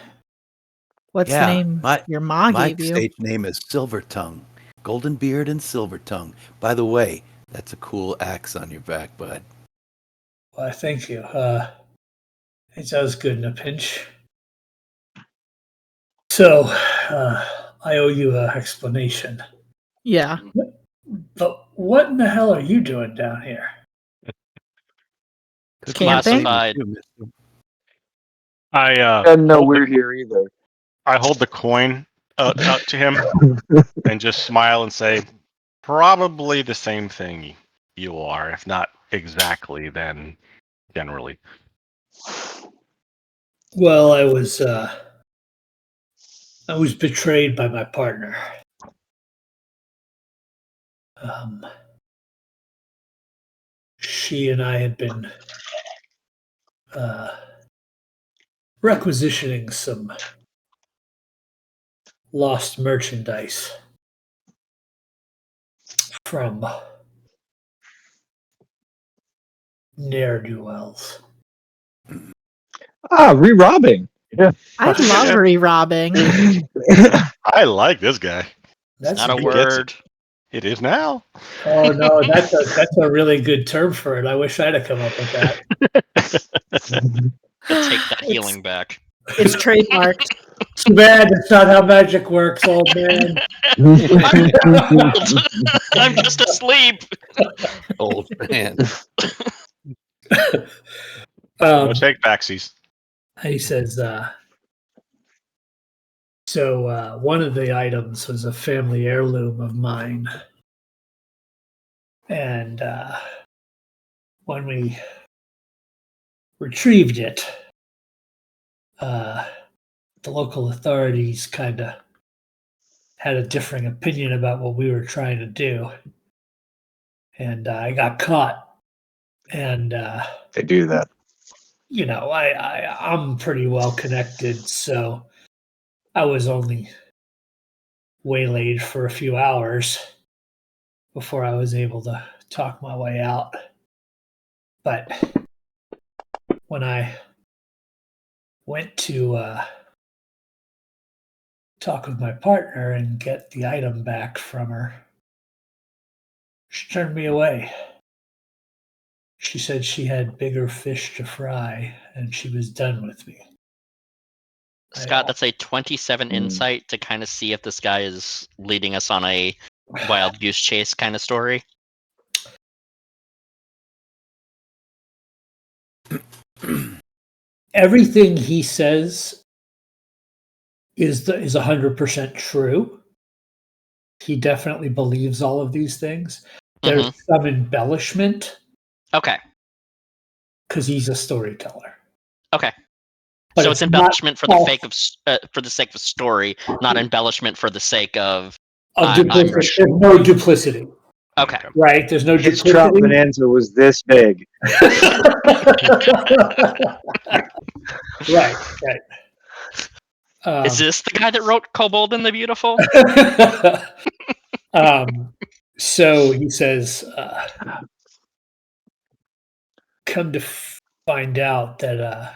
What's the name your ma gave you? My stage name is Silvertongue. Golden Beard and Silvertongue. By the way, that's a cool axe on your back, bud. Why, thank you. It does good in a pinch. So, I owe you an explanation. Yeah. But what in the hell are you doing down here? Camping? Classified. I Doesn't know we're here either. I hold the coin out to him and just smile and say, "Probably the same thing you are, if not exactly, then generally." Well, I was betrayed by my partner. She and I had been requisitioning some lost merchandise from ne'er-do-wells. Re-robbing. Yeah. I love re-robbing. I like this guy. That's Not a He gets word. It is now. Oh no, that's a really good term for it. I wish I'd have come up with that. Take that healing back. It's trademarked. Too bad that's not how magic works, old man. I'm just asleep. Old man. No take backsies. He says, so one of the items was a family heirloom of mine. And when we retrieved it, the local authorities kind of had a differing opinion about what we were trying to do. And I got caught. And they do that. I'm pretty well connected, so I was only waylaid for a few hours before I was able to talk my way out. But when I went to talk with my partner and get the item back from her, she turned me away. She said she had bigger fish to fry and she was done with me. Scott, that's a 27 insight to kind of see if this guy is leading us on a wild goose chase kind of story. Everything he says is 100% true. He definitely believes all of these things. There's some embellishment. Okay. Because he's a storyteller. Okay. But so it's embellishment for the sake of story, not embellishment for the sake of duplicity. There's no duplicity. Okay. Right? There's no His duplicity. trout bonanza was this big. Right. Is this the guy that wrote Kobold and the Beautiful? So he says, come to find out that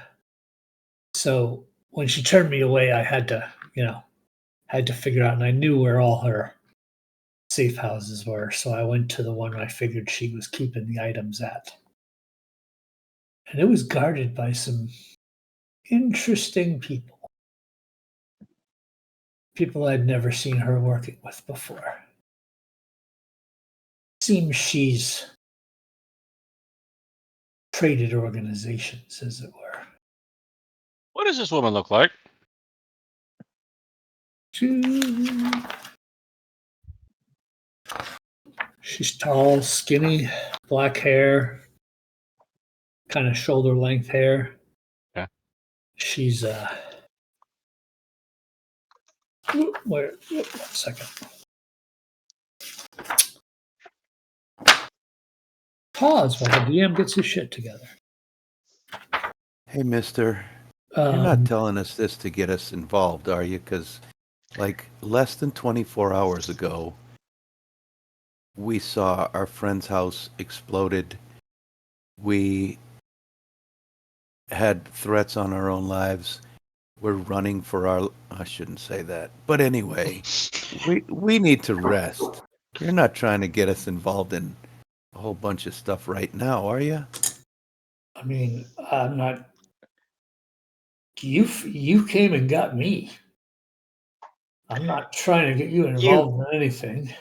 so when she turned me away, I had to figure out, and I knew where all her safe houses were, so I went to the one I figured she was keeping the items at. And it was guarded by some interesting people. People I'd never seen her working with before. Seems she's traded organizations, as it were. What does this woman look like? She's tall, skinny, black hair, kind of shoulder length hair. Yeah. She's wait, 1 second. Pause while the DM gets his shit together. Hey, mister. You're not telling us this to get us involved, are you? Because, like, less than 24 hours ago, we saw our friend's house exploded. We had threats on our own lives. We're running for our... I shouldn't say that. But anyway, we need to rest. You're not trying to get us involved in a whole bunch of stuff right now, are you? I mean, I'm not. You came and got me. I'm not trying to get you involved in anything.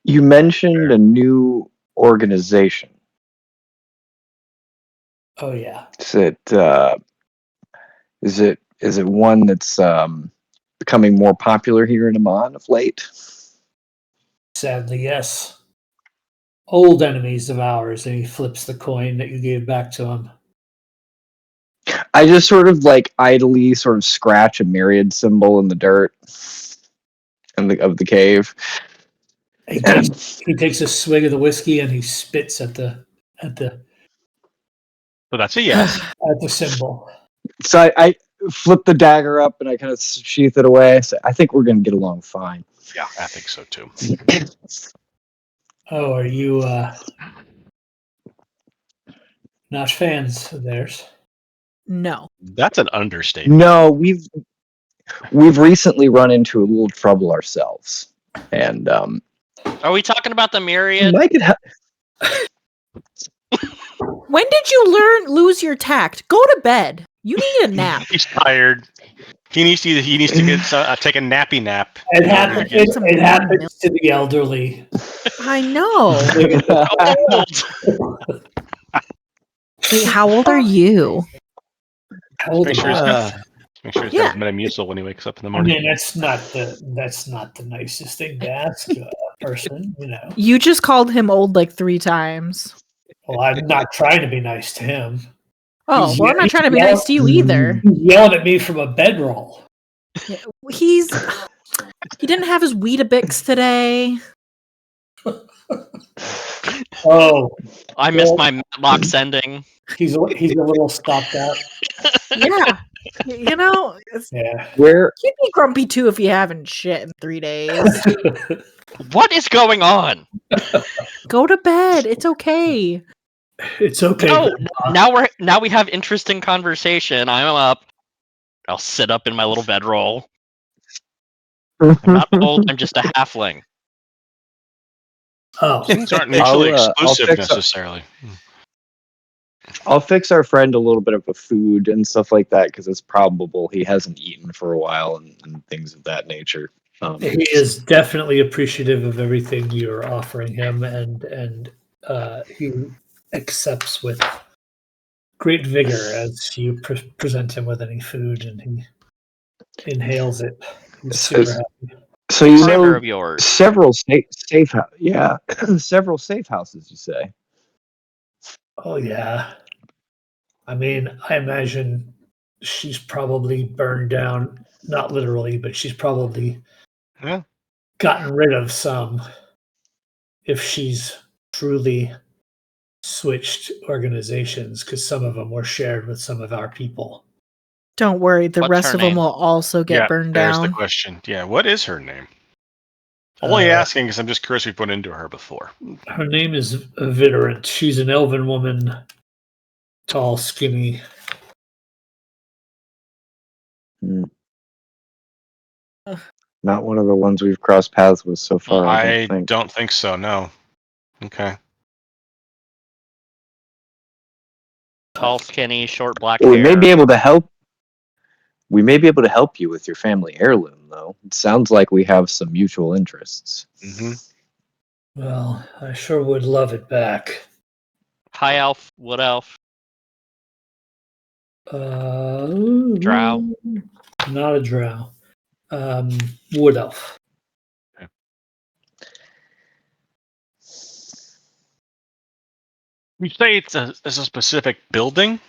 You mentioned a new organization. Oh yeah. Is it one that's becoming more popular here in Amman of late? Sadly, yes. Old enemies of ours, and he flips the coin that you gave back to him. I just sort of like idly sort of scratch a myriad symbol in the dirt of the cave. He takes a swig of the whiskey and he spits at the So that's a yes. at the symbol. So I flip the dagger up and I kind of sheath it away. I say, I think we're going to get along fine. Yeah, I think so too. Oh, are you not fans of theirs? No. That's an understatement. No, we've recently run into a little trouble ourselves, and Are we talking about the myriad? Mike had When did you lose your tact? Go to bed. You need a nap. He's tired. He needs to get take a nappy nap. It happens to the elderly. I know. Wait, how old are you? How old Make sure he's got his Metamucil when he wakes up in the I morning. mean, that's not the nicest thing to ask a person, you know. You just called him old like 3 times. Well, I'm not trying to be nice to him. Oh, well, I'm not trying to be nice to you either. He's yelling at me from a bedroll. Yeah, he didn't have his Weetabix today. Oh, I missed my Matlock ending. he's a little stopped out. Yeah. You know, Yeah. you'd be grumpy too if you haven't shit in 3 days. What is going on? Go to bed. It's okay. It's okay. No, now we have interesting conversation. I'm up. I'll sit up in my little bedroll. I'm not old. I'm just a halfling. Oh, Things aren't mutually I'll exclusive fix necessarily. I'll fix our friend a little bit of a food and stuff like that because it's probable he hasn't eaten for a while and things of that nature. he is definitely appreciative of everything you're offering him, and he accepts with great vigor as you present him with any food, and he inhales it. He's super happy. So you Partner know of yours. several safe house, yeah, several safe houses. You say? Oh yeah. I mean, I imagine she's probably burned down, not literally, but she's probably gotten rid of some if she's truly switched organizations, because some of them were shared with some of our people. Don't worry, the What's rest her of them name? will also get burned There's down. the question. Yeah, what is her name? Only asking because I'm just curious if we've run into her before. Her name is Viderant. She's an elven woman, tall, skinny. Not one of the ones we've crossed paths with so far. I don't think so. No. Okay. Tall, skinny, short black We hair. may be able to help. We may be able to help you with your family heirloom, though. It sounds like we have some mutual interests. Mm-hmm. Well, I sure would love it back. High elf, wood elf. Drow? Not a drow. Wood elf. You say it's a specific building?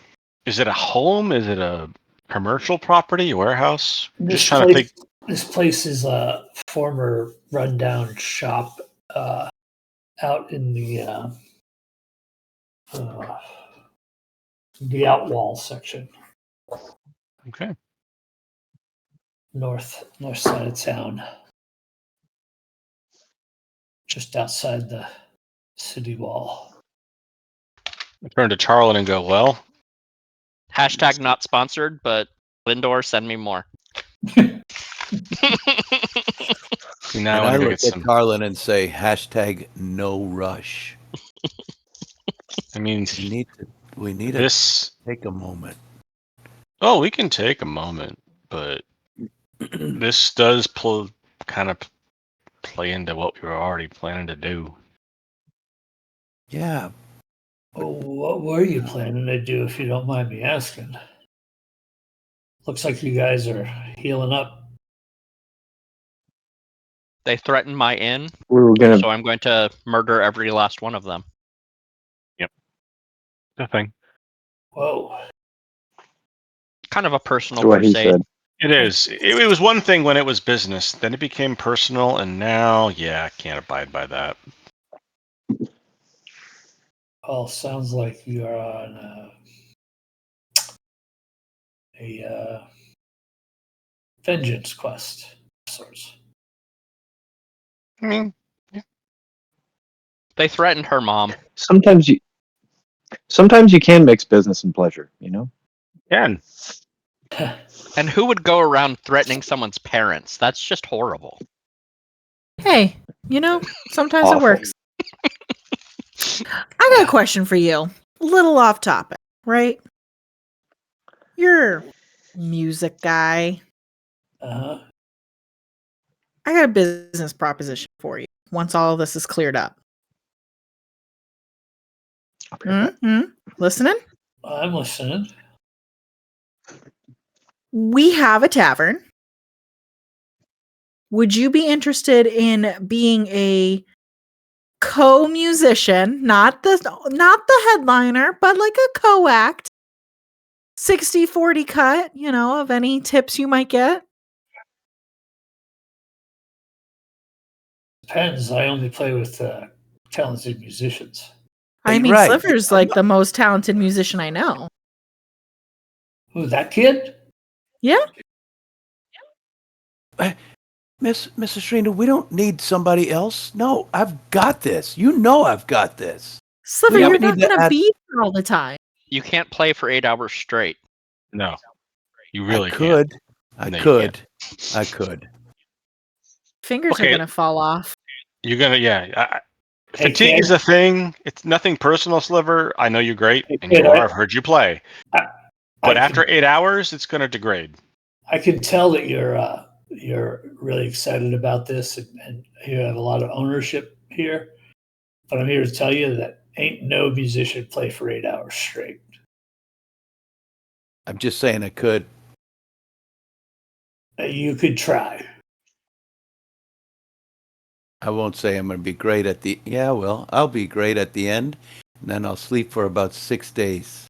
Is it a home? Is it a commercial property, a warehouse? Just trying to think. This place is a former rundown shop out in the outwall section, Okay. north side of town, just outside the city wall. I turn to Charlin and go, well, Hashtag not sponsored, but Lindor, send me more. now And I I want to go look get at some. Carlin and say, hashtag no rush. I mean, We need this. to take a moment. Oh, we can take a moment, but this does kind of play into what we were already planning to do. Yeah. Oh, what were you planning to do, if you don't mind me asking? Looks like you guys are healing up. They threatened my inn, We were gonna. so I'm going to murder every last one of them. Yep. Nothing. Whoa. Kind of a personal What he crusade. said. It is. It was one thing when it was business, then it became personal, and now, yeah, I can't abide by that. Well, sounds like you are on a vengeance quest of sorts. I mean, They threatened her mom. Sometimes you can mix business and pleasure. You know. can. And who would go around threatening someone's parents? That's just horrible. Hey, sometimes it Awful. works. I got a question for you. A little off topic, right? You're a music guy. Uh-huh. I got a business proposition for you once all of this is cleared up. Listening? I'm listening. We have a tavern. Would you be interested in being a co-musician, not the headliner, but like a co-act? 60-40 cut, of any tips you might get? Depends. I only play with talented musicians. I mean, Right. Sliver's like the most talented musician I know. Who, that kid? Yeah. Miss Ashrina, we don't need somebody else. No, I've got this. You know I've got this. Sliver, We you're don't not need to going to add- be here all the time. You can't play for 8 hours straight. No. You really I could. can't. I No, you could. I could. Fingers are Okay. going to fall off. You're gonna, yeah. Hey, Fatigue kid. is a thing. It's nothing personal, Sliver. I know you're great, Hey, and kid, you are. I've heard you play. But I after can, 8 hours, it's gonna degrade. I can tell that you're really excited about this and you have a lot of ownership here. But I'm here to tell you that ain't no musician play for 8 hours straight. I'm just saying I could. You could try. I won't say I'm going to be great at the. Yeah, well, I'll be great at the end, and then I'll sleep for about 6 days.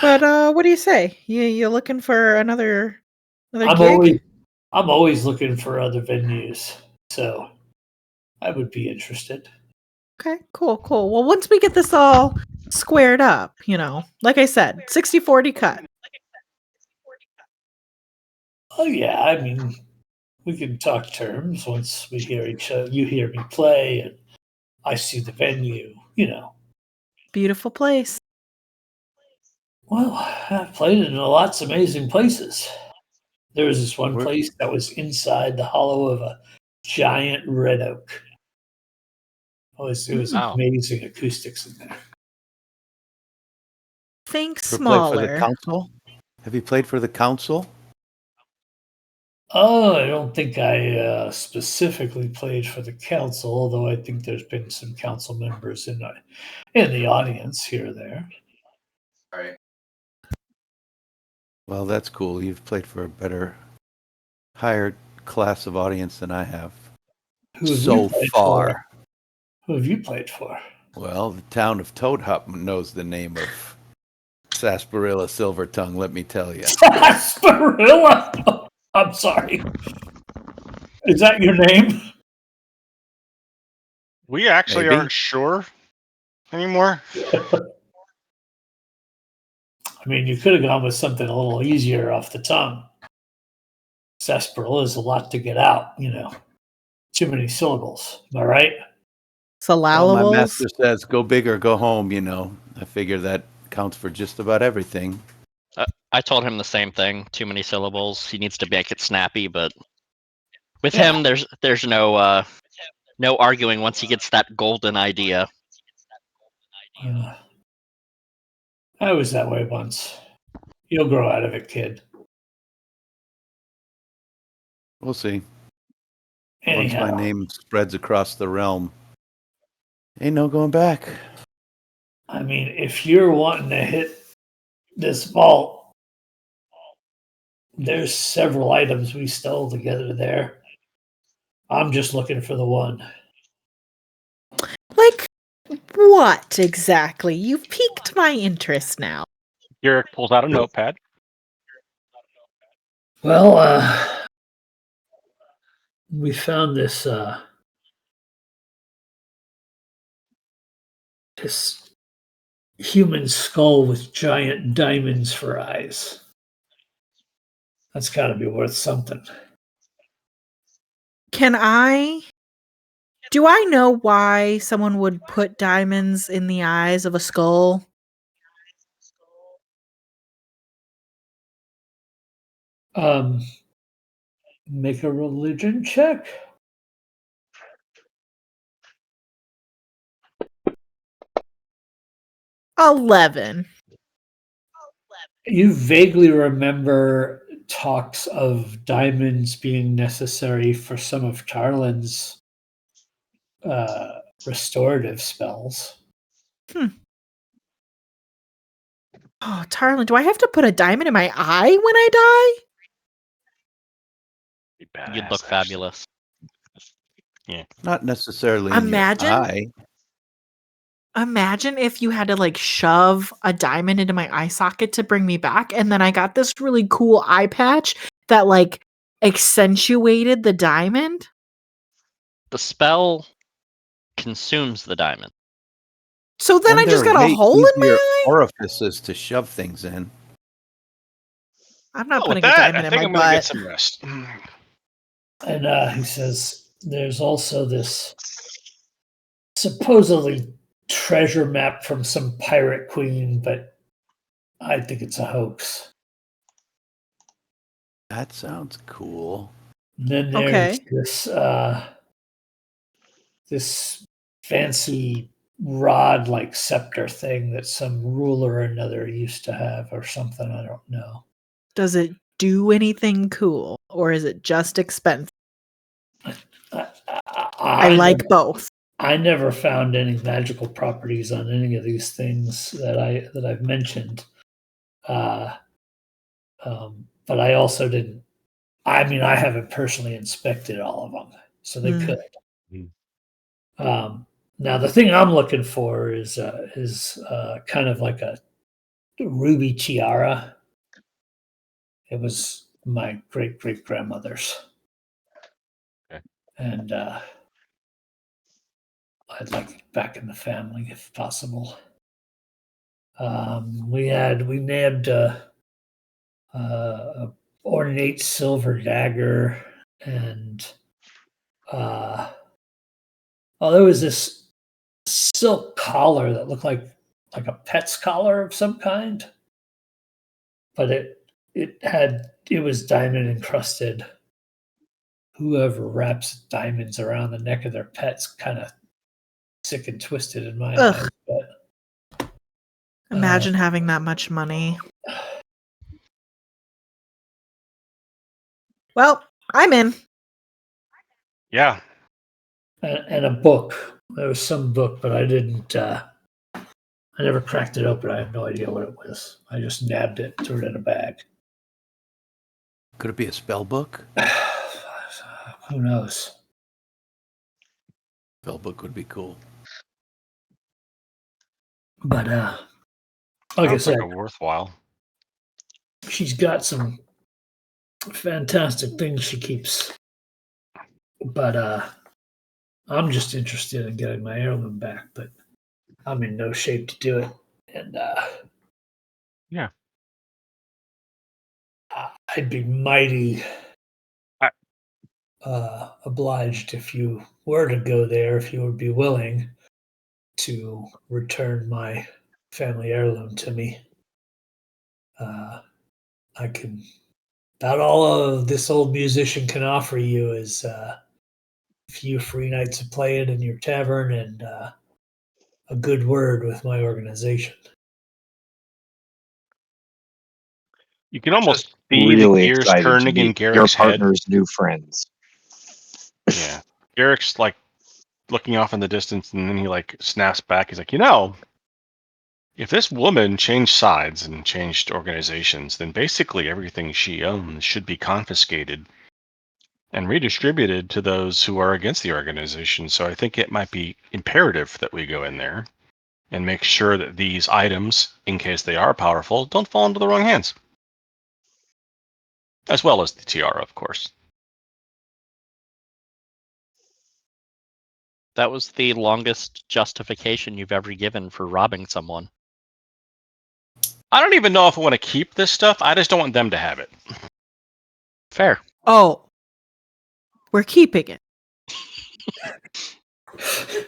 But what do you say? You looking for another gig? I'm always looking for other venues, so I would be interested. Okay, cool. Well, once we get this all squared up, like I said, 60-40 cut. Oh yeah, I mean, we can talk terms once we hear each other. You hear me play, and I see the venue. Beautiful place. Well, I've played in lots of amazing places. There was this one Where- place that was inside the hollow of a giant red oak. It was Wow. amazing acoustics in there. Think Ever played for the smaller. council? Have you played for the council? Oh, I don't think I specifically played for the council, although I think there's been some council members in the audience here or there. Well, that's cool. You've played for a better, higher class of audience than I have. Who have So you played far. for? Who have you played for? Well, the town of Toad Hop knows the name of Sarsaparilla Silvertongue, let me tell you. Sarsaparilla? I'm sorry. Is that your name? We actually Maybe. aren't sure anymore. I mean, you could have gone with something a little easier off the tongue. Sarsaparilla is a lot to get out, Too many syllables. Am I right? Well, my Syllables. master says, go big or go home, I figure that counts for just about everything. I told him the same thing. Too many syllables. He needs to make it snappy, but with Yeah. him, there's no arguing once he gets that golden idea. I was that way once. You'll grow out of it, kid. We'll see. Anyhow, Once my name spreads across the realm, ain't no going back. I mean, if you're wanting to hit this vault, there's several items we stole together there. I'm just looking for the one. Like what exactly? You've piqued my interest now. Garrick pulls out a notepad. Well, we found this this human skull with giant diamonds for eyes. That's got to be worth something. Do I know why someone would put diamonds in the eyes of a skull? Make a religion check. $11. You vaguely remember talks of diamonds being necessary for some of Tarlin's restorative spells. Oh, Tarlin, do I have to put a diamond in my eye when I Badass, You'd look fabulous. Yeah. Not necessarily Imagine- in your eye. Imagine if you had to like shove a diamond into my eye socket to bring me back, and then I got this really cool eye patch that like accentuated the diamond. The spell consumes the diamond. So then I just they're got a way hole in my easier eye? orifices to shove things in. I'm not Well, putting with a that, diamond I in think my I'm gonna get butt. some rest. And he says there's also this supposedly treasure map from some pirate queen, but I think it's a hoax. That sounds cool. And then there's this fancy rod like scepter thing that some ruler or another used to have or something. I don't know. Does it do anything cool, or is it just expensive? I like both. I never found any magical properties on any of these things that I've mentioned. But I also didn't. I mean, I haven't personally inspected all of them, so they could. Now, the thing I'm looking for is kind of like a ruby tiara. It was my great grandmother's, and I'd like it back in the family if possible. We nabbed a ornate silver dagger, and there was this silk collar that looked like a pet's collar of some kind, but it was diamond encrusted. Whoever wraps diamonds around the neck of their pets kind of sick and twisted in my eyes. But Imagine having that much money. Well, I'm in. Yeah. And a book. There was some book, but I didn't. I never cracked it open. I have no idea what it was. I just nabbed it, threw it in a bag. Could it be a spell book? Who knows? Spell book would be cool. But like I Sounds said, like a worthwhile. she's got some fantastic things she keeps. But I'm just interested in getting my heirloom back, but I'm in no shape to do it. And Yeah. I'd be mighty obliged if you were to go there, if you would be willing to return my family heirloom to me. I can. About all of this old musician can offer you is a few free nights of playing in your tavern and a good word with my organization. You can almost Just see the really gears excited to turning in meet your Garrick's head. partner's new friends. Yeah. Garrick's like looking off in the distance, and then he like snaps back. He's like, you know, if this woman changed sides and changed organizations, then basically everything she owns should be confiscated and redistributed to those who are against the organization. So I think it might be imperative that we go in there and make sure that these items, in case they are powerful, don't fall into the wrong hands. As well as the tiara, of course. That was the longest justification you've ever given for robbing someone. I don't even know if I want to keep this stuff. I just don't want them to have it. Fair. Oh, we're keeping it.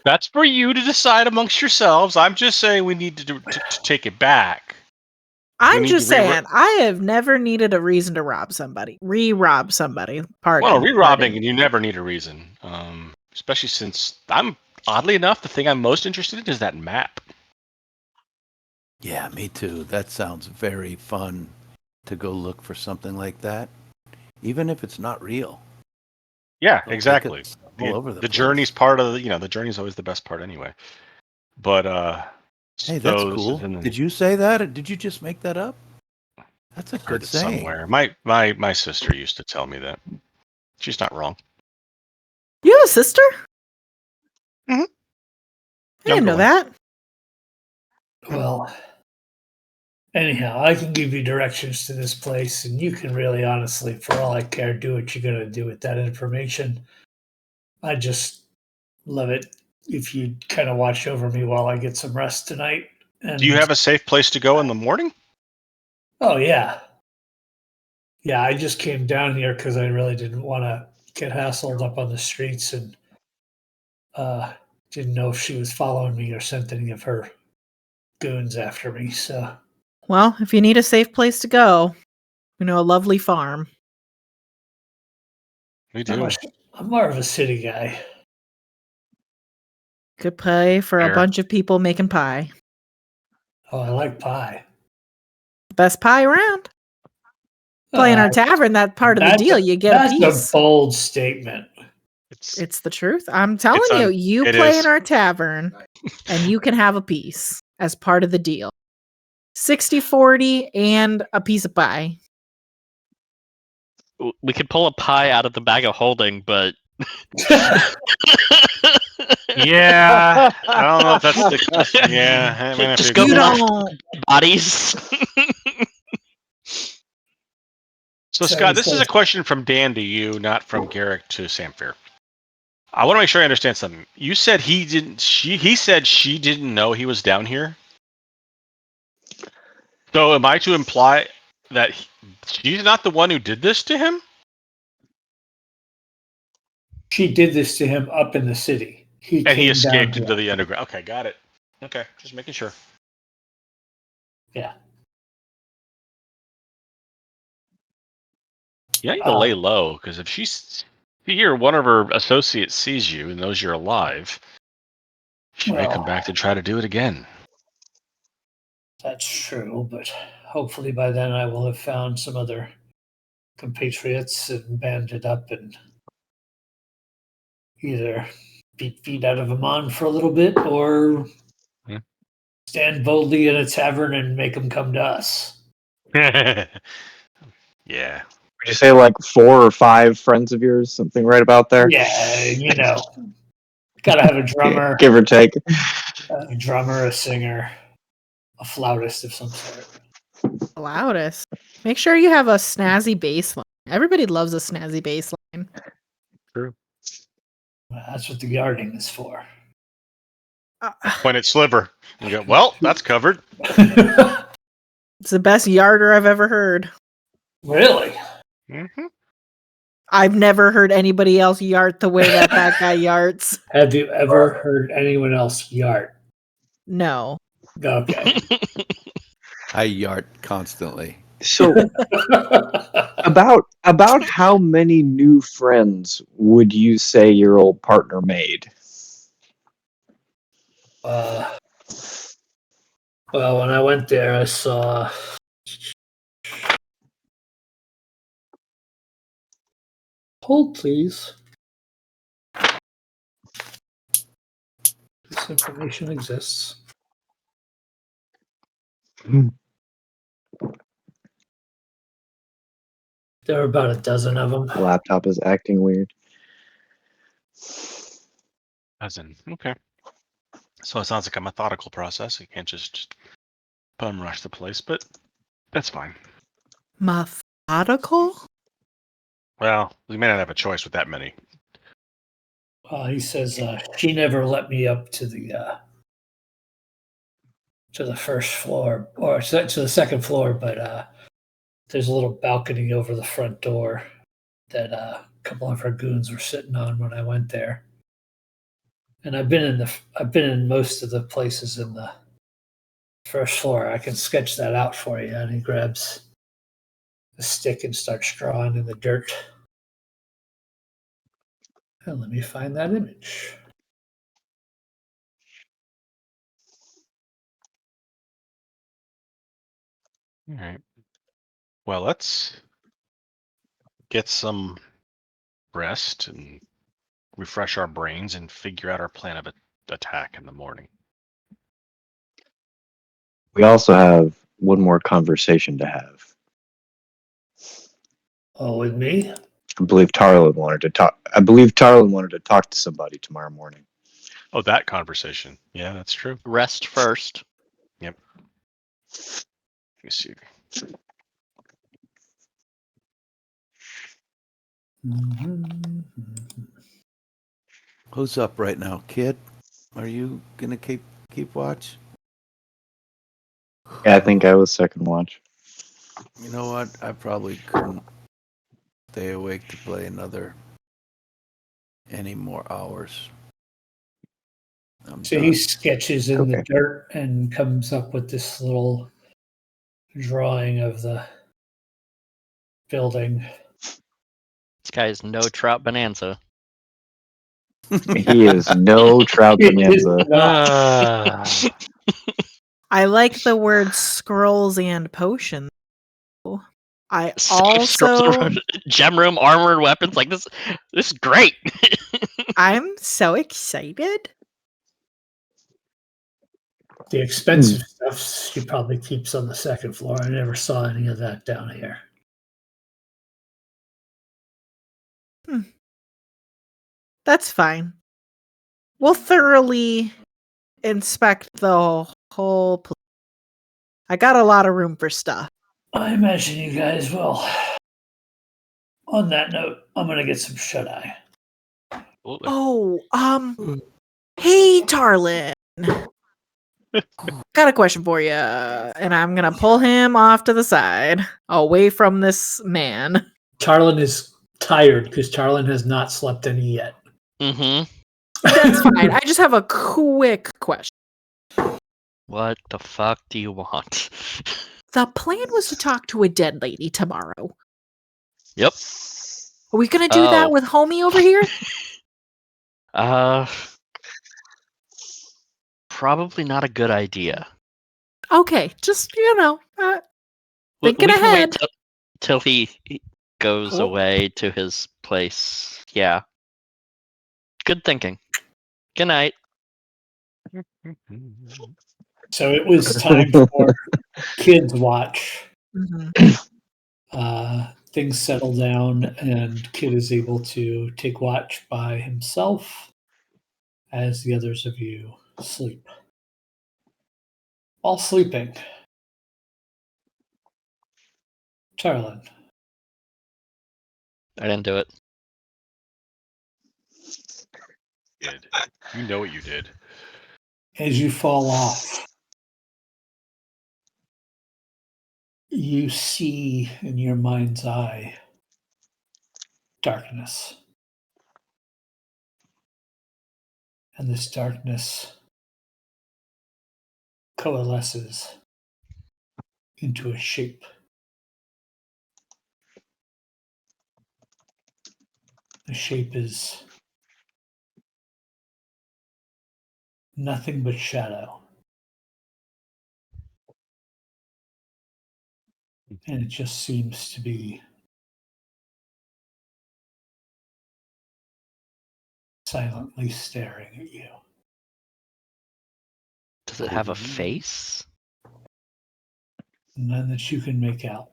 That's for you to decide amongst yourselves. I'm just saying we need to take it back. I'm just saying, I have never needed a reason to rob somebody. Re-rob somebody. Pardon. Well, re-robbing, and you never need a reason. Especially since oddly enough, the thing I'm most interested in is that map. Yeah, me too. That sounds very fun to go look for something like that, even if it's not real. Yeah, exactly. All over the place. Journey's part of the journey's always the best part anyway. But hey, that's cool. Did you say that, or did you just make that up? That's a good saying. Somewhere. My sister used to tell me that. She's not wrong. You have a sister? Mm-hmm. I didn't know that. Well, anyhow, I can give you directions to this place, and you can really, honestly, for all I care, do what you're going to do with that information. I just love it if you kind of watch over me while I get some rest tonight. And do you have a safe place to go in the morning? Oh, yeah. Yeah, I just came down here because I really didn't want to get hassled up on the streets and didn't know if she was following me or sent any of her goons after me. So, well, if you need a safe place to go, we know a lovely farm. We do. I'm more of a city guy. Could pay for a bunch of people making pie. Oh, I like pie. Best pie around. Playing our tavern, that part of the deal. You get a piece. That's a bold statement. It's the truth. I'm telling you, you play in our tavern and you can have a piece as part of the deal. 60-40 and a piece of pie. We could pull a pie out of the bag of holding, but yeah, I don't know if that's the yeah. Just go bodies. So Scott, this is a question from Dan to you, not from Garrick to Samphire. I want to make sure I understand something. You said he said she didn't know he was down here. So am I to imply that she's not the one who did this to him? She did this to him up in the city. He escaped into the underground. Okay, got it. Okay, just making sure. Yeah. Yeah, you need to lay low, because if one of her associates sees you and knows you're alive, she may come back to try to do it again. That's true, but hopefully by then I will have found some other compatriots and banded up and either beat feet out of them on for a little bit or stand boldly in a tavern and make them come to us. Yeah. Would you say like 4 or 5 friends of yours, something right about there? Yeah, gotta have a drummer, Give or take. a singer, a flautist of some sort. Loudest. Make sure you have a snazzy bass line. Everybody loves a snazzy bass line. True. Well, that's what the yarding is for. Point at Sliver. And go, well, that's covered. It's the best yarder I've ever heard. Really? Mm-hmm. I've never heard anybody else yart the way that guy yarts. Have you ever heard anyone else yart? No. Okay. I yart constantly. So about how many new friends would you say your old partner made? Well, when I went there, I saw. Hold, please. This information exists. There were about a dozen of them. The laptop is acting weird. As in, okay. So it sounds like a methodical process. You can't just bum rush the place, but that's fine. Methodical? Well, we may not have a choice with that many. He says she never let me up to the first floor or to the second floor, but there's a little balcony over the front door that a couple of her goons were sitting on when I went there. And I've been in most of the places in the first floor. I can sketch that out for you. And he grabs a stick and starts drawing in the dirt. And let me find that image. All right. Well, let's get some rest and refresh our brains and figure out our plan of attack in the morning. We also have one more conversation to have. Oh, with me? I believe Tarlin wanted to talk to somebody tomorrow morning. Oh, that conversation. Yeah, that's true. Rest first. Yep. Let me see. Who's up right now, kid? Are you gonna keep watch? Yeah, I think I was second watch. You know what? I probably couldn't stay awake to play any more hours. So he sketches in the dirt and comes up with this little drawing of the building. This guy is no Trout Bonanza. He is no Trout Bonanza. I like the words scrolls and potions. I also gem room, armored weapons, like this is great. I'm so excited. The expensive stuff she probably keeps on the second floor. I never saw any of that down here. That's fine. We'll thoroughly inspect the whole place. I got a lot of room for stuff. I imagine you guys will. On that note, I'm gonna get some shut-eye. Oh, hey, Tarlin. Got a question for you, and I'm gonna pull him off to the side, away from this man. Tarlin is tired because Tarlin has not slept any yet. Mm-hmm. That's fine. I just have a quick question. What the fuck do you want? The plan was to talk to a dead lady tomorrow. Yep. Are we gonna do that with homie over here? Probably not a good idea. Okay, just thinking We can ahead. wait till he goes away to his place. Yeah. Good thinking. Good night. So it was time for kids watch. Mm-hmm. things settle down and Kid is able to take watch by himself as the others of you sleep. While sleeping, Charlin, I didn't do it. Did. You know what you did. as you fall off, you see in your mind's eye darkness. And this darkness coalesces into a shape. The shape is nothing but shadow. And it just seems to be silently staring at you. Does it have a face? None that you can make out.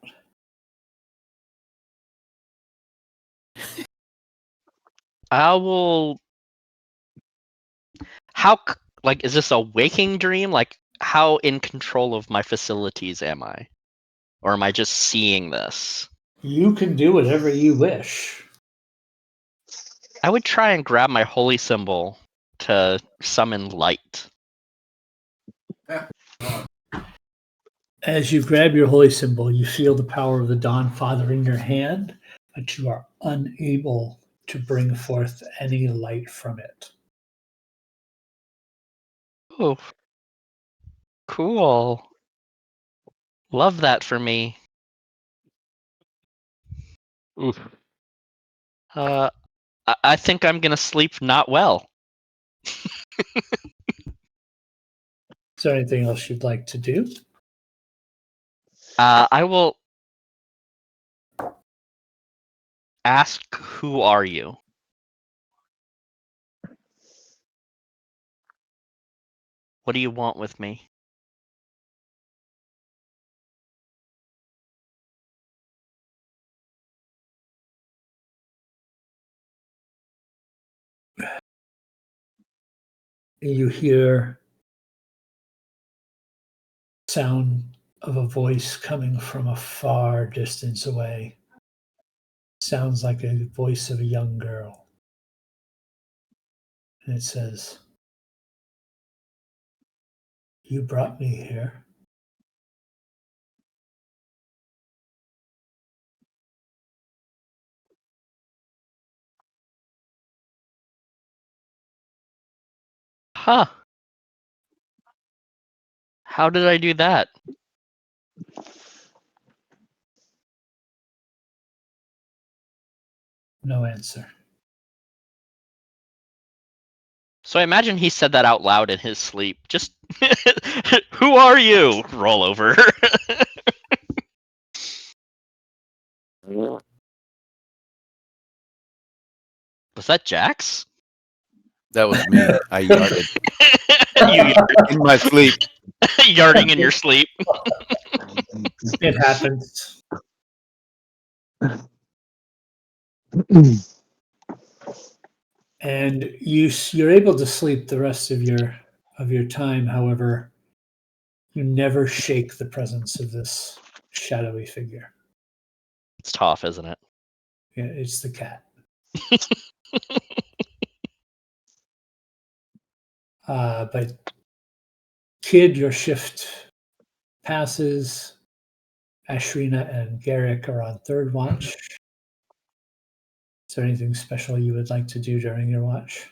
I will. Like, is this a waking dream? Like, how in control of my facilities am I? Or am I just seeing this? You can do whatever you wish. I would try and grab my holy symbol to summon light. As you grab your holy symbol, you feel the power of the Dawn Father in your hand, but you are unable to bring forth any light from it. Oh, cool. Love that for me. Oof. I think I'm gonna sleep not well. Is there anything else you'd like to do? I will ask, who are you? What do you want with me? You hear sound of a voice coming from a far distance away. Sounds like a voice of a young girl. And it says, "You brought me here." Huh. How did I do that? No answer. So I imagine he said that out loud in his sleep. Just, who are you? Roll over. Was that Jax? That was me. I yarded You in my sleep. yarding in your sleep. It happens. And you're able to sleep the rest of your time. However, you never shake the presence of this shadowy figure. It's tough, isn't it? Yeah, it's the cat. But Kid, your shift passes. Ashrina and Garrick are on third watch. Is there anything special you would like to do during your watch?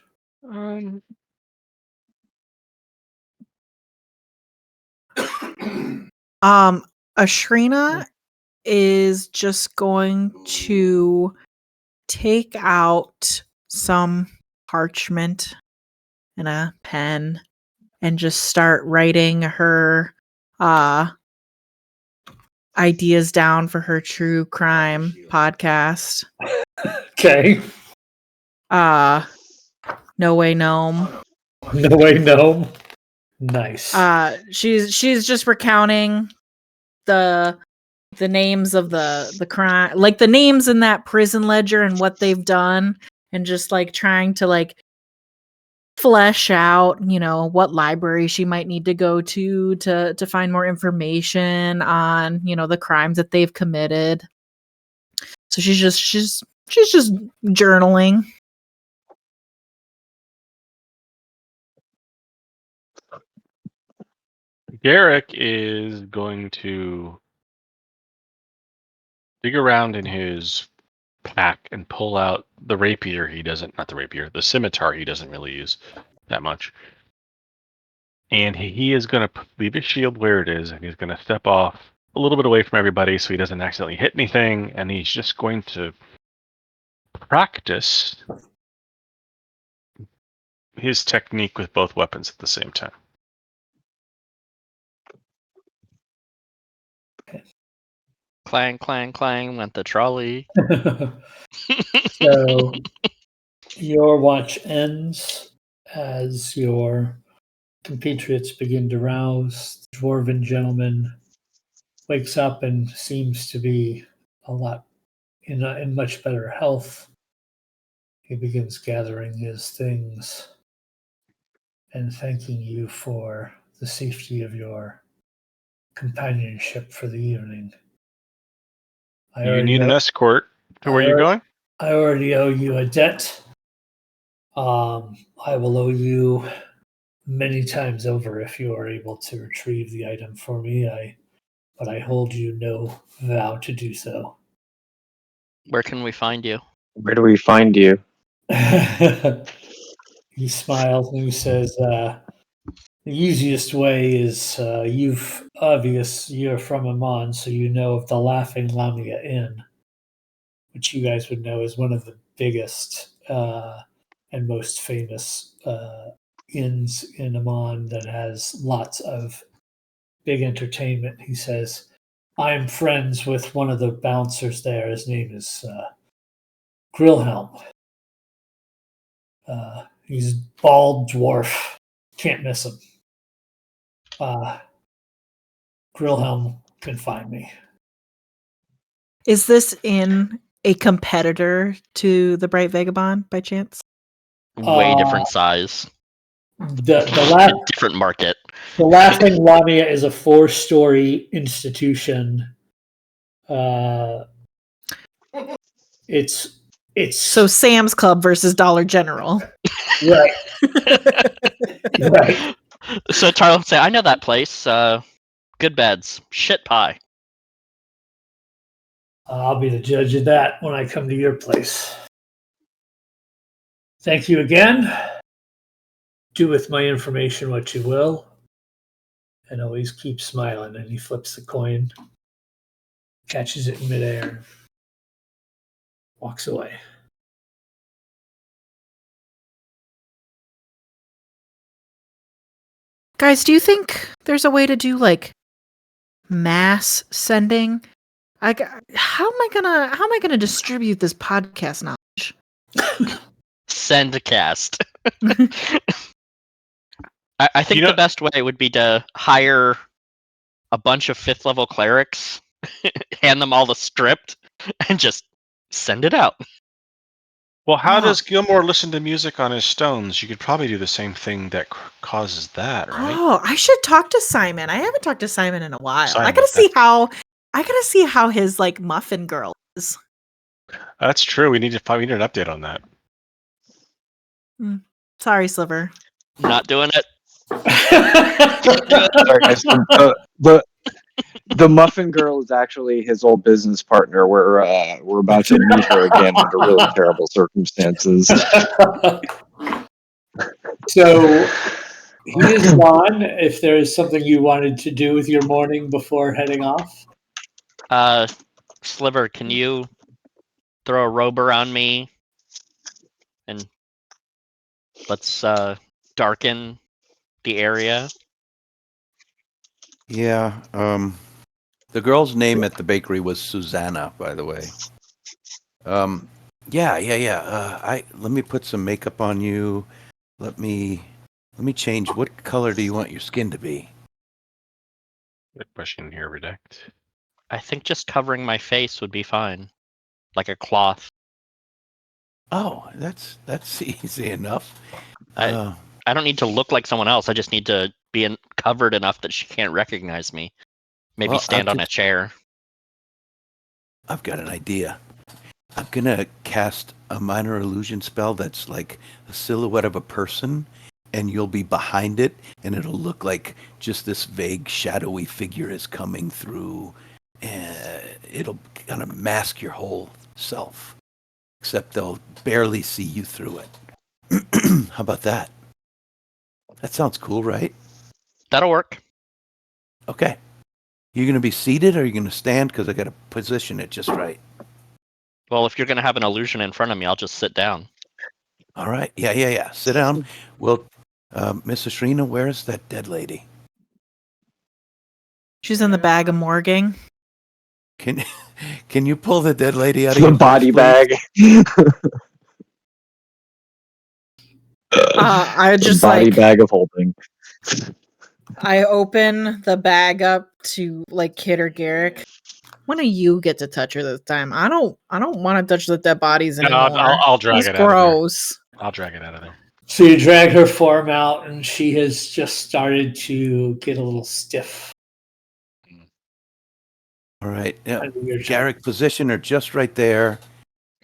Ashrina is just going to take out some parchment and a pen and just start writing her ideas down for her true crime podcast. Okay. No Way Gnome. No Way Gnome. Nice. She's just recounting the the names of the crime, like the names in that prison ledger and what they've done, and just like trying to like flesh out, what library she might need to go to find more information on, the crimes that they've committed. So she's just journaling. Garrick is going to dig around in his pack and pull out the rapier the scimitar he doesn't really use that much. And he is going to leave his shield where it is, and he's going to step off a little bit away from everybody so he doesn't accidentally hit anything, and he's just going to practice his technique with both weapons at the same time. Clang, clang, clang went the trolley. So your watch ends as your compatriots begin to rouse. The dwarven gentleman wakes up and seems to be a lot in much better health. He begins gathering his things and thanking you for the safety of your companionship for the evening. You need an escort to where you're going? I already owe you a debt. I will owe you many times over if you are able to retrieve the item for me. But I hold you no vow to do so. Where can we find you? Where do we find you? He smiles and he says, the easiest way is you're from Amman, so you know of the Laughing Lamia Inn, which you guys would know is one of the biggest and most famous inns in Amman that has lots of big entertainment. He says, I'm friends with one of the bouncers there. His name is Grillhelm. He's a bald dwarf. Can't miss him. Grillhelm can find me. Is this in a competitor to the Bright Vagabond by chance? Way different size. Different market. The Laughing Lamia is a 4-story institution. It's so Sam's Club versus Dollar General. Right. Right. So Tarl would say, I know that place. Good beds. Shit pie. I'll be the judge of that when I come to your place. Thank you again. Do with my information what you will. And always keep smiling. And he flips the coin, catches it in midair, walks away. Guys, do you think there's a way to do like mass sending? How am I gonna distribute this podcast knowledge? Send a cast. I think the best way would be to hire a bunch of 5th level clerics, hand them all the script, and just send it out. Well, how does Gilmore listen to music on his stones? You could probably do the same thing that causes that, right? Oh, I should talk to Simon. I haven't talked to Simon in a while. Simon, I gotta see how his like muffin girl is. That's true. We need an update on that. Sorry, Sliver. Not doing it. Sorry, guys. The Muffin Girl is actually his old business partner. We're about to meet her again under really terrible circumstances. So he is gone. If there is something you wanted to do with your morning before heading off. Sliver, can you throw a robe around me and let's darken the area? Yeah. The girl's name at the bakery was Susanna, by the way. Yeah. Let me put some makeup on you. Let me change. What color do you want your skin to be? Good question here, Redact. I think just covering my face would be fine. Like a cloth. Oh, that's easy enough. I don't need to look like someone else. I just need to be covered enough that she can't recognize me. Maybe Well, stand on a chair. I've got an idea. I'm gonna cast a minor illusion spell that's like a silhouette of a person, and you'll be behind it, and it'll look like just this vague, shadowy figure is coming through, and it'll kind of mask your whole self, except they'll barely see you through it. How about that? That sounds cool, right? That'll work. Okay. You gonna be seated, or are you gonna stand? Because I gotta position it just right. Well, if you're going to have an illusion in front of me, I'll just sit down. All right. Yeah. Sit down. Well, Miss Ashrina, where's that dead lady? She's in the bag of morguing. Can you pull the dead lady out of The your body purse, please? bag. I just the body like bag of holding. I open the bag up to like Kid or Garrick. When do you get to touch her this time? I don't want to touch the dead bodies No, anymore. I'll drag It's it out of there. gross. I'll drag it out of there. So you drag her form out, and she has just started to get a little stiff. All right. Yeah. Kind of weird. Garrick, position her just right there.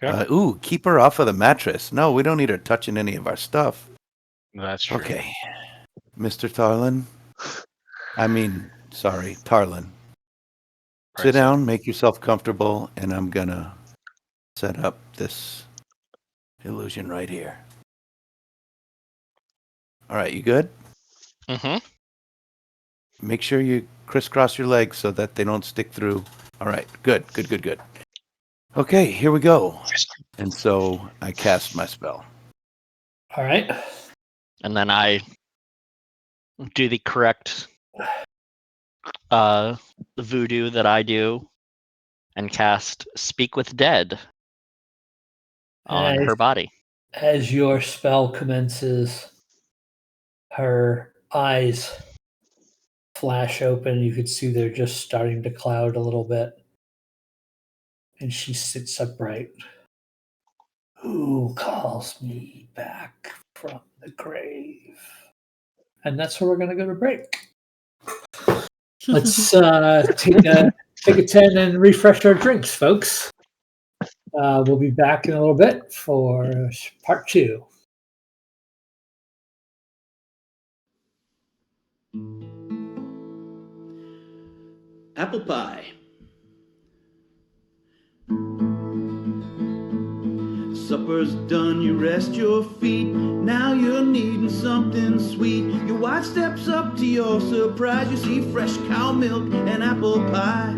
Okay. Keep her off of the mattress. No, we don't need her touching any of our stuff. That's true. Okay. Mr. Tarlin. Tarlin. Sit down, make yourself comfortable, and I'm gonna set up this illusion right here. All right, you good? Mm-hmm. Make sure you crisscross your legs so that they don't stick through. All right, good. Okay, here we go. And so I cast my spell. All right. And then I do the correct voodoo that I do and cast Speak with Dead on her body. As your spell commences, her eyes flash open. You could see they're just starting to cloud a little bit. And she sits upright. Who calls me back from the grave? And that's where we're going to go to break. Let's take a 10 and refresh our drinks, folks. We'll be back in a little bit for part 2. Apple pie. Supper's done, you rest your feet. Now you're needing something sweet. Your wife steps up to your surprise. You see fresh cow milk and apple pie.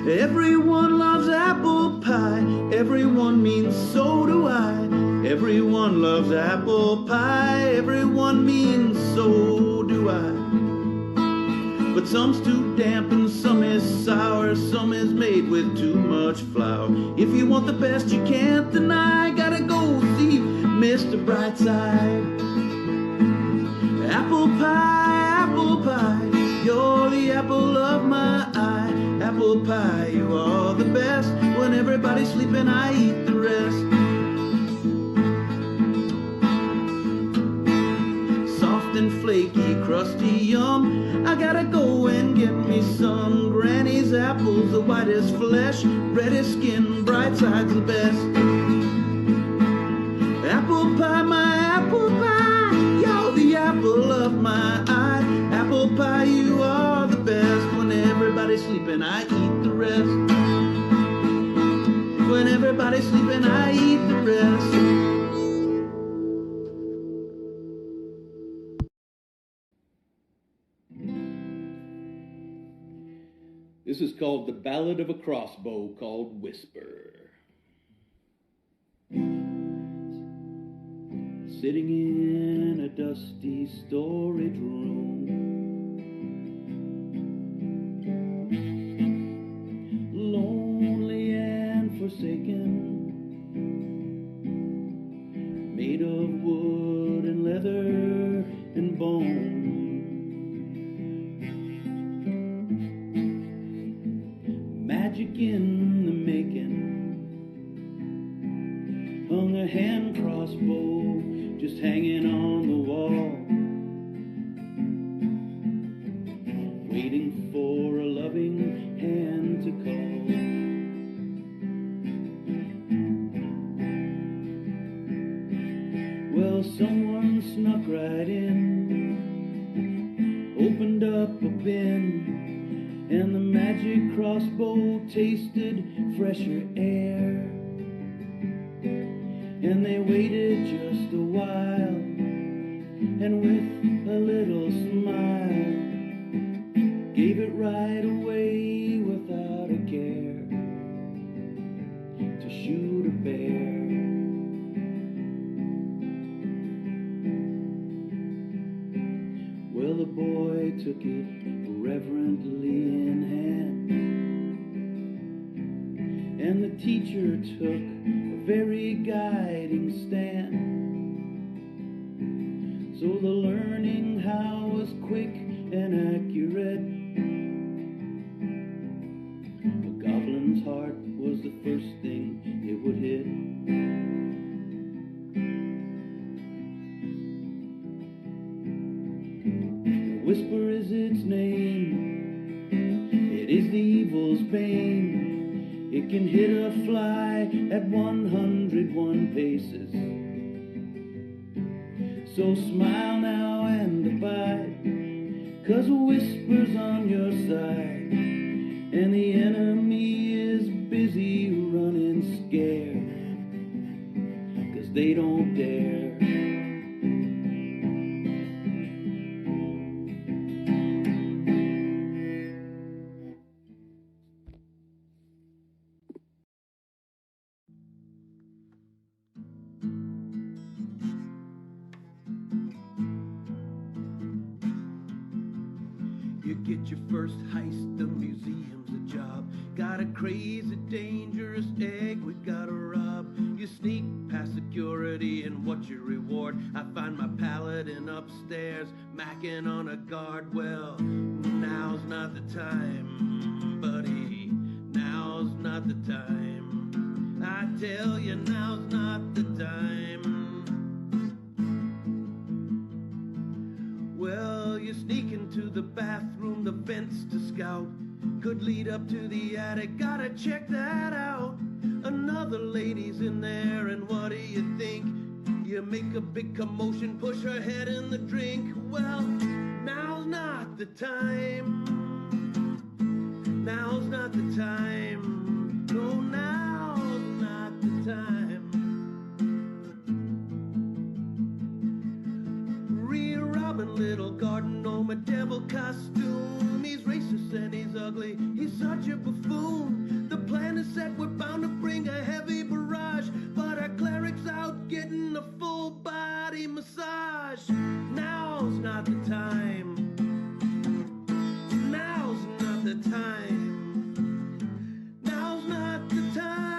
Everyone loves apple pie. Everyone means so do I. Everyone loves apple pie. Everyone means so do I. But some's too damp and some is sour. Some is made with too much flour. If you want the best you can't deny, gotta go see Mr. Brightside. Apple pie, you're the apple of my eye. Apple pie, you are the best. When everybody's sleeping, I eat the rest. Soft and flaky, crusty, yum. I gotta go and get me some. Granny's apples, the whitest flesh, reddest skin, bright side's the best. Apple pie, my apple pie, you're the apple of my eye. Apple pie, you are the best. When everybody's sleeping, I eat the rest. When everybody's sleeping, I eat the rest. This is called the Ballad of a Crossbow called Whisper. Sitting in a dusty storage room, lonely and forsaken, made of wood and leather and bone. magic in the making. Hung a hand crossbow just hanging on the wall, waiting for a loving hand to call. Well, someone snuck right in, opened up a bin, and the magic crossbow tasted fresher air. And they waited just a while, and with a little smile, gave it right away without a care to shoot a bear. Well, the boy took it reverently in hand, and the teacher took a very guiding stand. So the learning how was quick and accurate. A goblin's heart was the first thing it would hit. The whisper is its name, it is the evil's bane. It can hit a fly at 101 paces. So smile now and abide, 'cause a whisper's on your side, and the enemy is busy running scared, 'cause they don't dare. You get your first heist, the museum's a job. Got a crazy, dangerous egg we gotta rob. You sneak past security, and what's your reward? I find my paladin upstairs, macking on a guard. Well, now's not the time, buddy. Now's not the time. I tell you, now's not the time. Well, you sneak into the bathroom, the vents to scout. Could lead up to the attic, gotta check that out. Another lady's in there, and what do you think? You make a big commotion, push her head in the drink. Well, now's not the time. Now's not the time. No, now's not the time. Robin, little garden gnome, a devil costume. He's racist and he's ugly, he's such a buffoon. The plan is set, we're bound to bring a heavy barrage, but our cleric's out getting a full body massage. Now's not the time. Now's not the time. Now's not the time.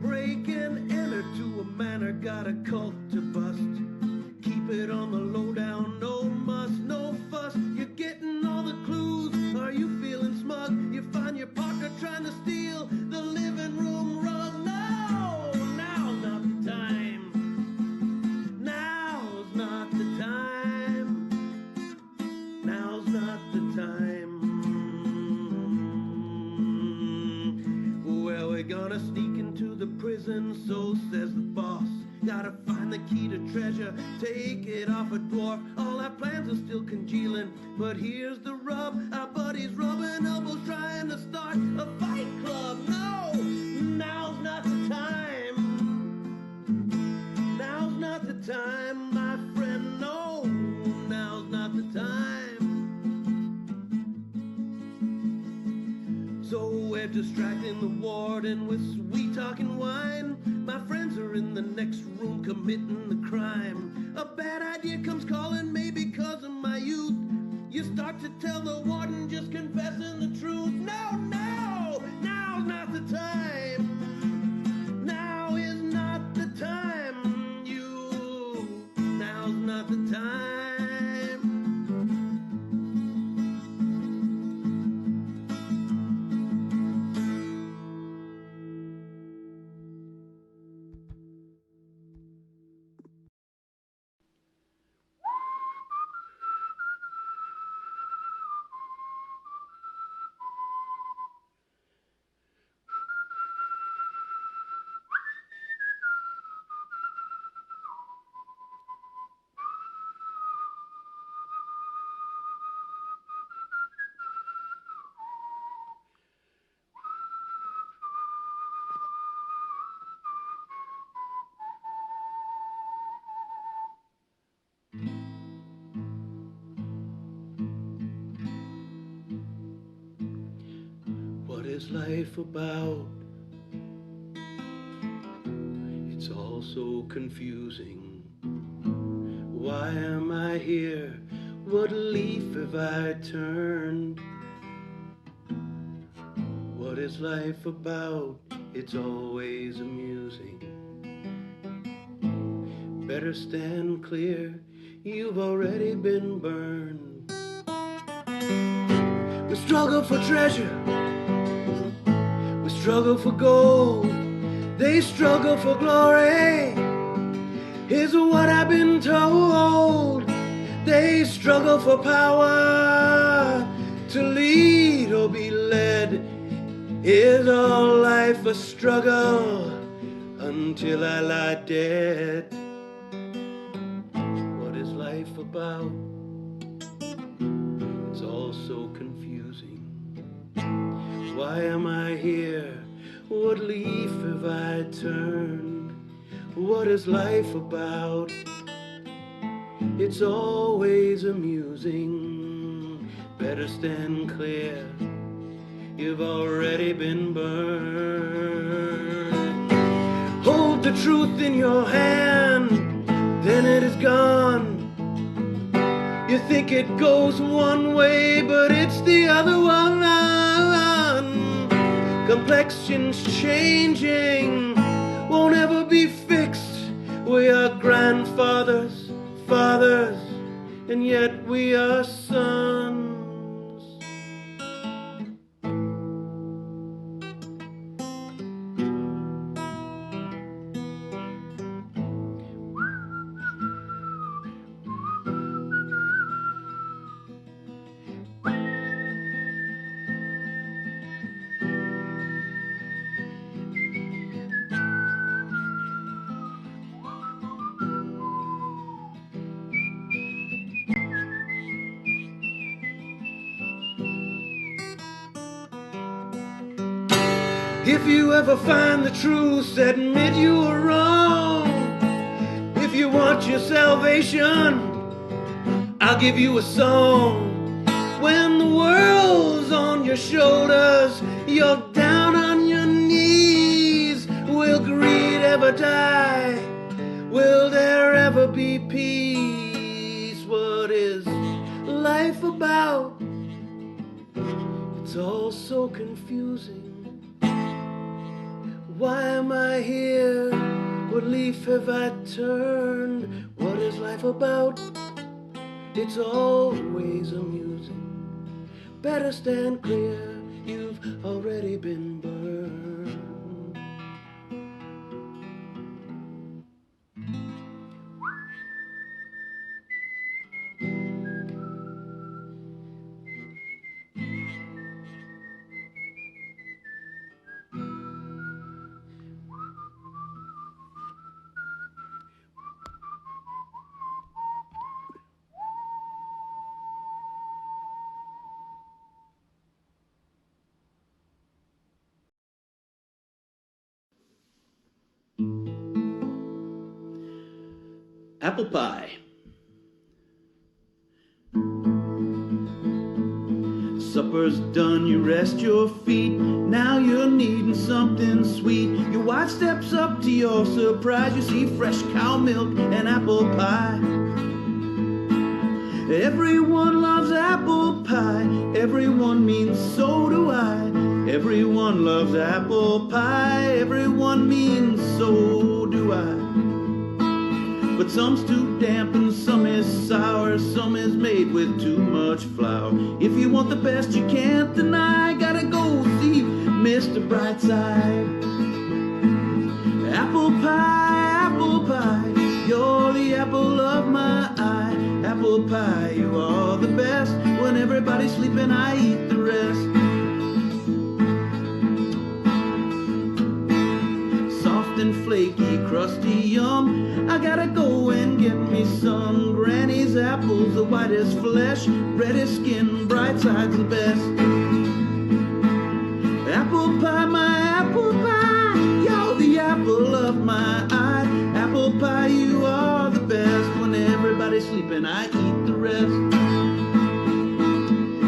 Break and enter to a manor, got a cult to bust. Keep it on the lowdown, no muss, no fuss. You're getting all the clues, are you feeling smug? You find your partner trying to steal the living room rug. No, now's not the time. Now's not the time. Now's not the time. Well, we're gonna sneak into the prison, so says the boss. Gotta find the key to treasure, take it off a dwarf. All our plans are still congealing, but here's the rub. Our buddies rubbing elbows trying to start a fight club. No, now's not the time. Now's not the time, my friend. No, now's not the time. So we're distracting the warden with sweet talking wine. My friends are in the next room committing the crime. A bad idea comes calling, maybe because of my youth. You start to tell the warden, just confessing the truth. No, no, now's not the time. Now is not the time. Now's not the time. What is life about? It's all so confusing. Why am I here? What leaf have I turned? What is life about? It's always amusing. Better stand clear, you've already been burned. We struggle for treasure, we struggle for gold, they struggle for glory. Here's what I've been told, they struggle for power, to lead or be led. Is all life a struggle until I lie dead? What is life about? It's all so confusing. Why am I here? What leaf have I turned? What is life about? It's always amusing. Better stand clear, you've already been burned. Hold the truth in your hand, then it is gone. You think it goes one way, but it's the other one. Complexion's changing, won't ever be fixed. We are grandfathers, fathers, and yet we are sons. If you ever find the truth, admit you were wrong. If you want your salvation, I'll give you a song. When the world's on your shoulders, you're down on your knees. Will greed ever die? Will there ever be peace? What is life about? It's all so confusing. Why am I here? What leaf have I turned? What is life about? It's always amusing. Better stand clear, you've already been burned. Apple pie. Supper's done, you rest your feet. Now you're needing something sweet. Your wife steps up to your surprise. You see fresh cow milk and apple pie. Everyone loves apple pie. Everyone means so do I. Everyone loves apple pie. Everyone means so do I. But some's too damp and some is sour. Some is made with too much flour. If you want the best you can't deny, gotta go see Mr. Brightside. Apple pie, you're the apple of my eye. Apple pie, you are the best. When everybody's sleeping, I eat the rest. Soft and flaky, crusty, yum. I gotta go and get me some. Granny's apples, the whitest flesh, reddest skin, bright side's the best. Apple pie, my apple pie, you're the apple of my eye. Apple pie, you are the best. Whenever everybody's sleeping, I eat the rest.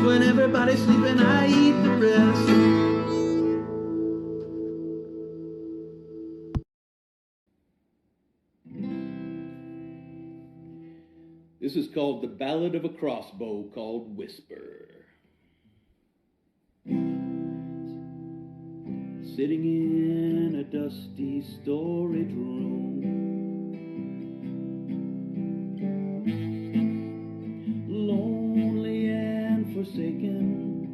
When everybody's sleeping, I eat the rest. This is called the Ballad of a Crossbow called Whisper. Sitting in a dusty storage room, lonely and forsaken,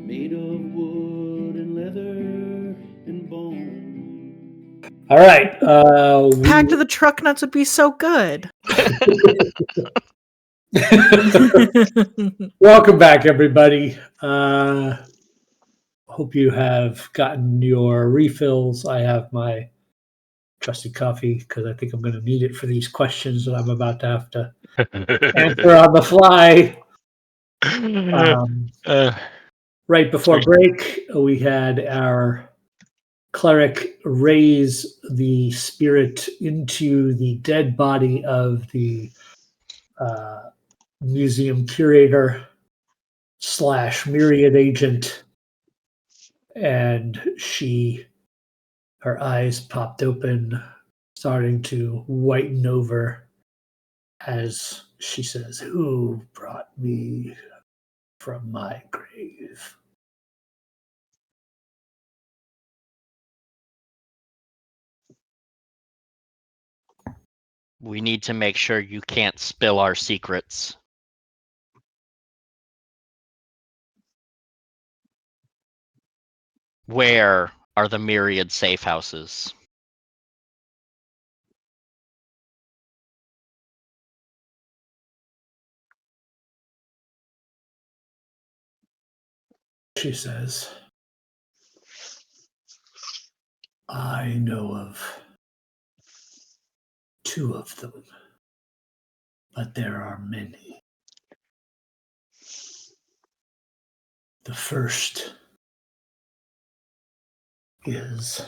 made of wood and leather and bone. All right. Packed of the truck nuts would be so good. Welcome back, everybody. Hope you have gotten your refills. I have my trusty coffee because I think I'm going to need it for these questions that I'm about to have to answer on the fly. Right before break, we had our cleric raise the spirit into the dead body of the museum curator / myriad agent, and her eyes popped open, starting to whiten over as she says, "Who brought me from my grave?" We need to make sure you can't spill our secrets. Where are the myriad safe houses? She says, "I know of 2 of them, but there are many. The first is..."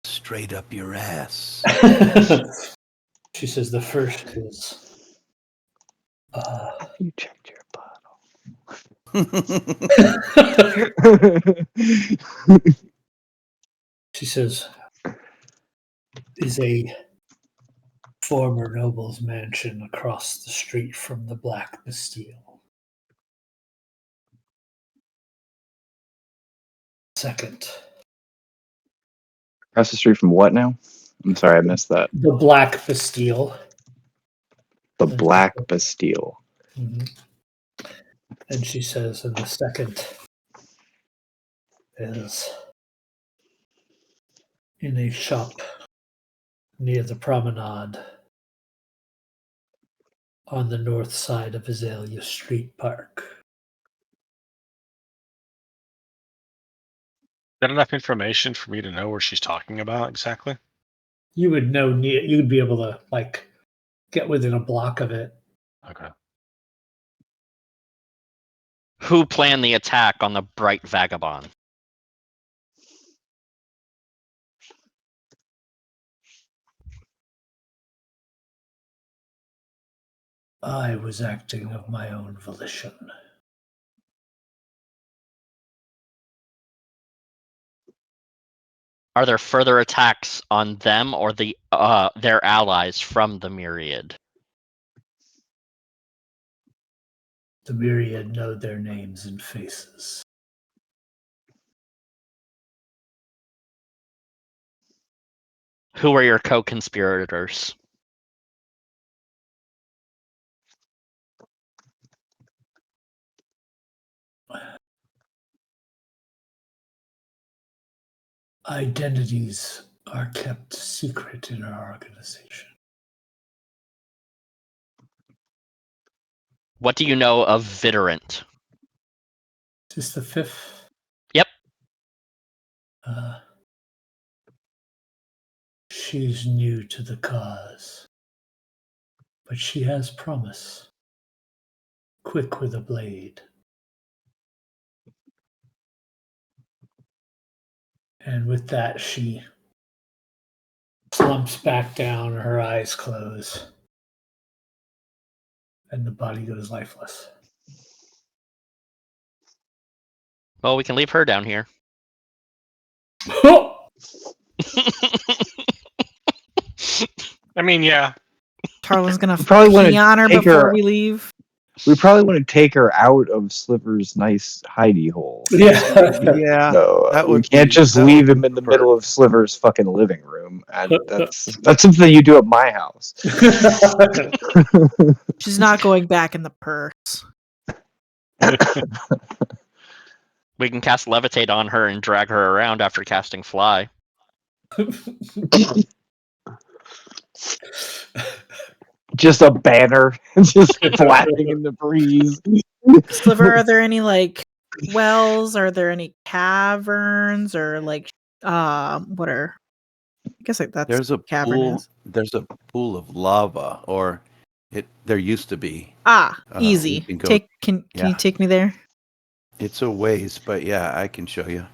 Straight up your ass. She says, "The first is You checked your bottle. she says, is a former noble's mansion across the street from the Black Bastille. Second, Across the street from what now? I'm sorry, I missed that. the Black Bastille." The Black Bastille. Mhm. And she says, "And the second is in a shop near the promenade on the north side of Azalea Street Park." Is that enough information for me to know where she's talking about exactly? You would know, you'd be able to get within a block of it. Okay. Who planned the attack on the Bright Vagabond? I was acting of my own volition. Are there further attacks on them or their allies from the Myriad? The myriad know their names and faces. Who are your co-conspirators? Identities are kept secret in our organization. What do you know of Vidorant? Is this the 5th? Yep. She's new to the cause, but she has promise. Quick with a blade. And with that, she slumps back down, her eyes close, and the body goes lifeless. Well, we can leave her down here. I mean, yeah. Tarlin's gonna probably want pee on her to take before her. we leave. We probably want to take her out of Sliver's nice hidey hole. Yeah. Yeah, So that we would can't be- just that would leave be him in the preferred. middle of Sliver's fucking living room, and that's something you do at my house. She's not going back in the purse. We can cast Levitate on her and drag her around after casting Fly. Just a banner, just flapping in the breeze. Sliver, are there any like wells? Are there any caverns or like what are? I guess like that's There's a cavern pool. is. There's a pool of lava, or there used to be. Easy. You can go- Can yeah. you take me there? It's a ways, but yeah, I can show you.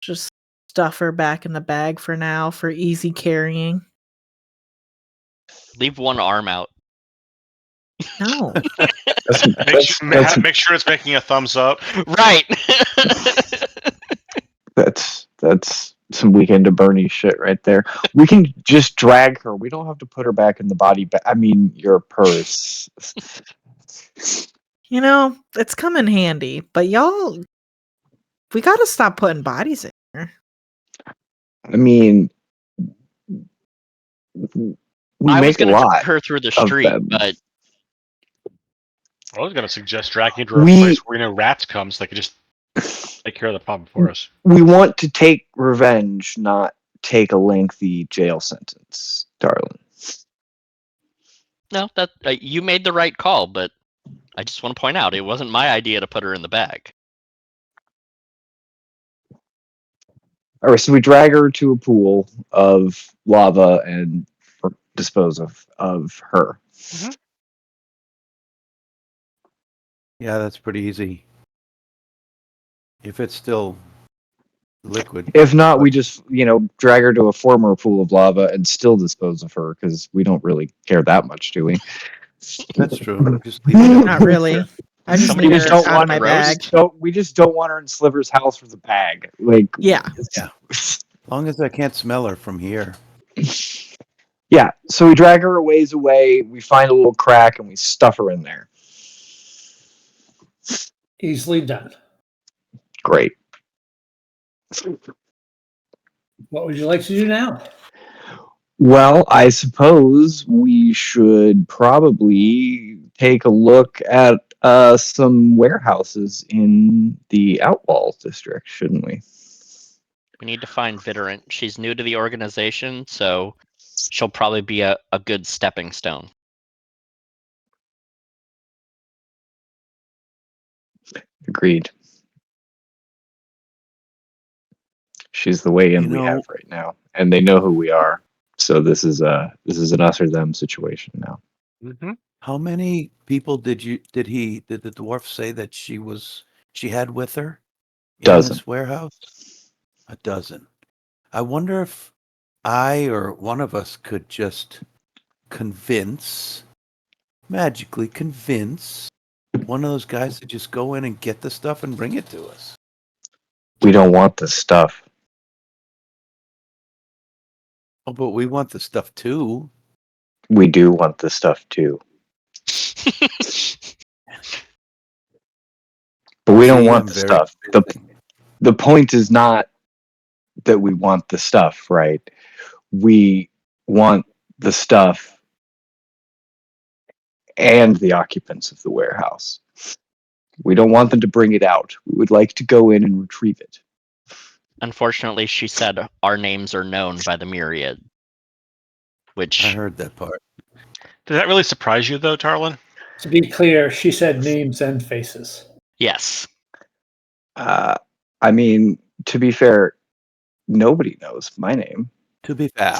Just stuff her back in the bag for now for easy carrying. Leave one arm out. No. Make sure it's making a thumbs up. Right. That's some Weekend at Bernie's shit right there. We can just drag her. We don't have to put her back in the body bag. I mean, your purse. You know, it's come in handy, but y'all, we gotta stop putting bodies in here. I mean, we I was make a going to lot drag her through the of street, them. but I was going to suggest dragging her to a We- place where rats come so they could just take care of the problem for us. We want to take revenge, not take a lengthy jail sentence, darling. no, that you made the right call. But I just want to point out it wasn't my idea to put her in the bag. All right, so we drag her to a pool of lava and dispose of her. Yeah, that's pretty easy. If it's still liquid. If not, we just, drag her to a former pool of lava and still dispose of her because we don't really care that much, do we? That's true. Just leave it Not really. I just Somebody need just her don't out want of my to bag. roast? We just don't want her in Sliver's house with a bag. Like, Yeah. Yeah. As long as I can't smell her from here. Yeah, so we drag her a ways away, we find a little crack, and we stuff her in there. Easily done. Great. What would you like to do now? Well, I suppose we should probably take a look at some warehouses in the Outwalls district, shouldn't we? We need to find Viderant. She's new to the organization, so she'll probably be a good stepping stone. Agreed. She's the way in we have right now, and they know who we are. So this is an us or them situation now. Mm-hmm. How many people did the dwarf say that she had with her? Dozen. In this warehouse? A dozen. I wonder if I or one of us could just magically convince one of those guys to just go in and get the stuff and bring it to us. We don't want the stuff. Oh, but we want the stuff too. We do want the stuff too. But we don't want the stuff. The point is not that we want the stuff, right? We want the stuff and the occupants of the warehouse. We don't want them to bring it out. We would like to go in and retrieve it. Unfortunately, she said our names are known by the Myriad. Which I heard that part. Did that really surprise you, though, Tarlin? To be clear, she said names and faces. Yes. I mean, to be fair, nobody knows my name. To be fair.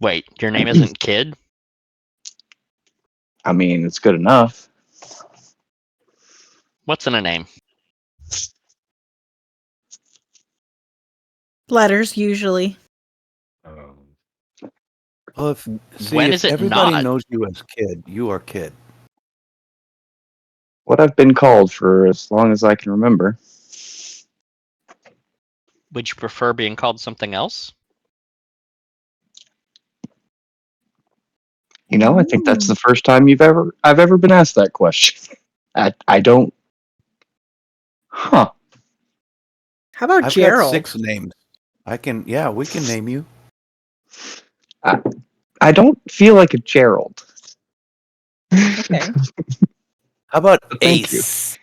Wait, your name isn't Kid? I mean, it's good enough. What's in a name? Letters, usually. Well, When if is it everybody not? knows you as Kid, you are Kid. What I've been called for as long as I can remember. Would you prefer being called something else? You know, I think that's the first time I've ever been asked that question. I don't. Huh. How about I've Gerald? got 6 names. We can name you. I don't feel like a Gerald. Okay. How about Thank you. Ace?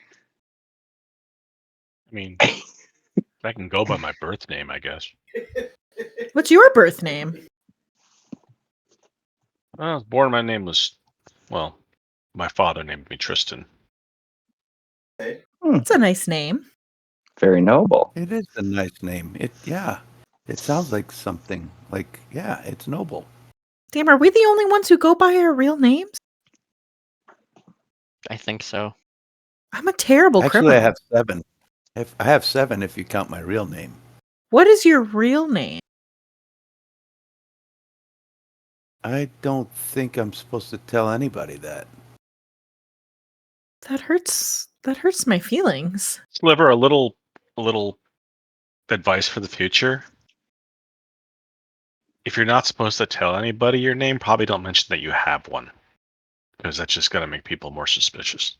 I mean, I can go by my birth name, I guess. What's your birth name? When I was born, my name was, well, my father named me Tristan. It's a nice name. Very noble. It is a nice name. It sounds like something. Like, yeah, it's noble. Damn, are we the only ones who go by our real names? I think so. I'm a terrible Actually, criminal. I have 7. I have 7 if you count my real name. What is your real name? I don't think I'm supposed to tell anybody that. That hurts. That hurts my feelings. Sliver, a little advice for the future. If you're not supposed to tell anybody your name, probably don't mention that you have one, because that's just gonna make people more suspicious.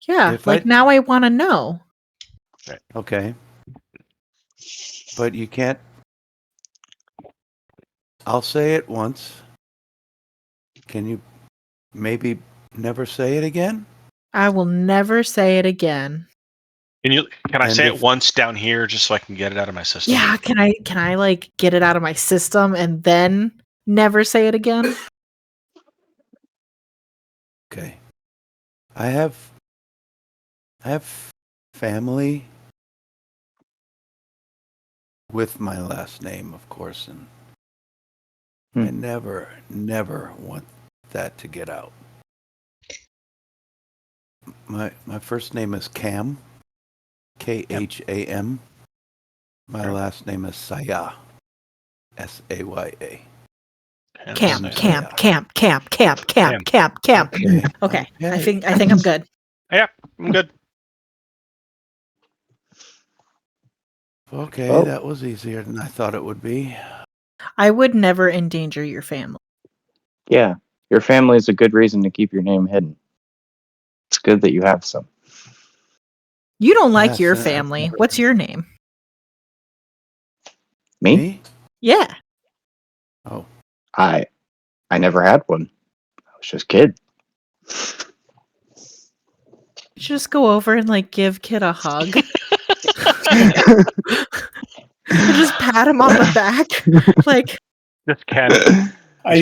Yeah, now I want to know. Okay. But you can't. I'll say it once. Can you maybe never say it again? I will never say it again. Can I say it once down here just so I can get it out of my system? Yeah, can I like get it out of my system and then never say it again? Okay. I have family with my last name, of course, and I never want that to get out. My first name is Cam, Kham. My last name is Saya, Saya. Camp. Okay, I think I'm good. Yeah, I'm good. Okay, Well, that was easier than I thought it would be. I would never endanger your family. Yeah, your family is a good reason to keep your name hidden. It's good that you have some. You don't like Yes, your I've family. never- What's your name? Me? Yeah. Oh, I never had one. I was just Kid. You should just go over and like give Kid a hug. And just pat him on the back. Like just can't. I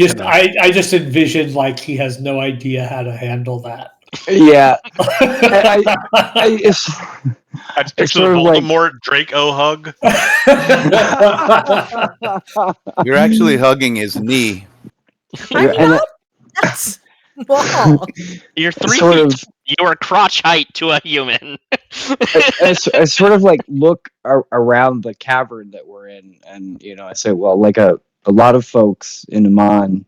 just envisioned like he has no idea how to handle that. Yeah. It's picture sort the of like- Voldemort Draco hug. you're actually hugging his knee. I'm not. That's wrong. You're 3 Sort feet. of- You are crotch height to a human. I sort of like look around the cavern that we're in, and I say, well, like a lot of folks in Amman,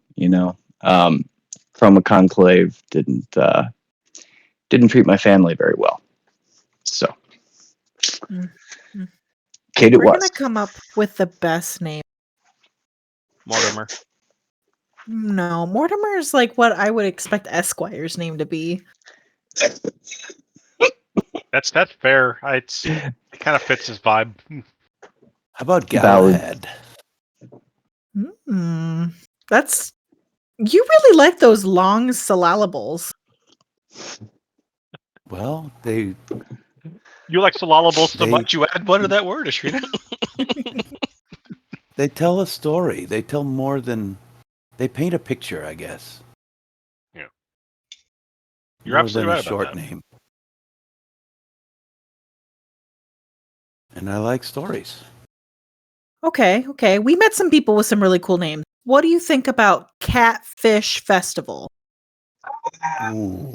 from a conclave didn't treat my family very well. So, Kid, We're gonna come up with the best name. Mortimer. No, Mortimer is like what I would expect Esquire's name to be. That's fair. It kind of fits his vibe. How about Ballad? Galahad? That's you really like those long syllables. Well, they. You like syllables so much you add one to that word, Ashrina. They tell a story. They tell more than. They paint a picture, I guess. Yeah. You're more absolutely than right a short about that. name. And I like stories. Okay. We met some people with some really cool names. What do you think about Catfish Festival? Ooh.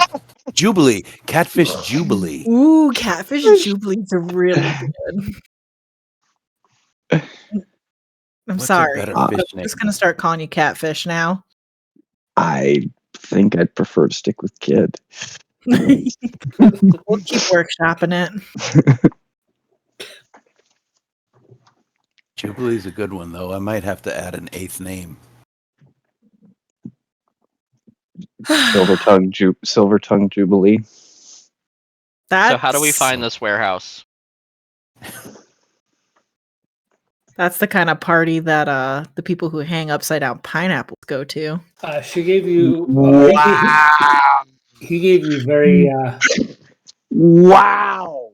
Jubilee. Catfish Jubilee. Ooh, Catfish Jubilees are really good. I'm What's a sorry. better I'm fish just name? gonna start calling you Catfish now. I think I'd prefer to stick with Kid. We'll keep workshopping it. Jubilee's a good one, though. I might have to add an 8th name. Silver Tongue Jubilee. So how do we find this warehouse? That's the kind of party that the people who hang upside down pineapples go to. She gave you. Wow! He gave you very. Wow!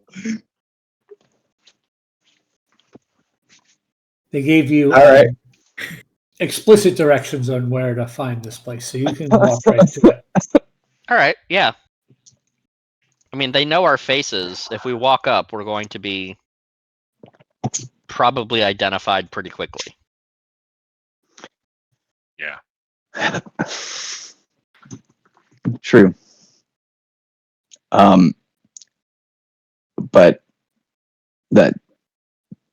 They gave you All right. explicit directions on where to find this place, so you can walk right to it. All right, yeah. I mean, they know our faces. If we walk up, we're going to be probably identified pretty quickly. Yeah. True. But that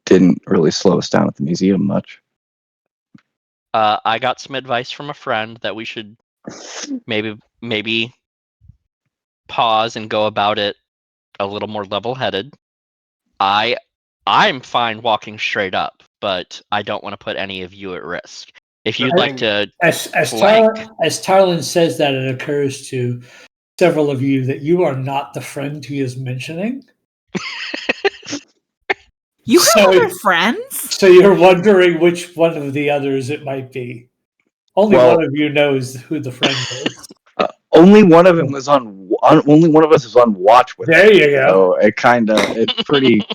didn't really slow us down at the museum much. I got some advice from a friend that we should maybe pause and go about it a little more level-headed. I'm fine walking straight up, but I don't want to put any of you at risk. If you'd like to as flank, Tarlin says that, it occurs to several of you that you are not the friend he is mentioning. You have other friends? So you're wondering which one of the others it might be. Only one of you knows who the friend is. Only one of them was only one of us is on watch with. There you go. So it's pretty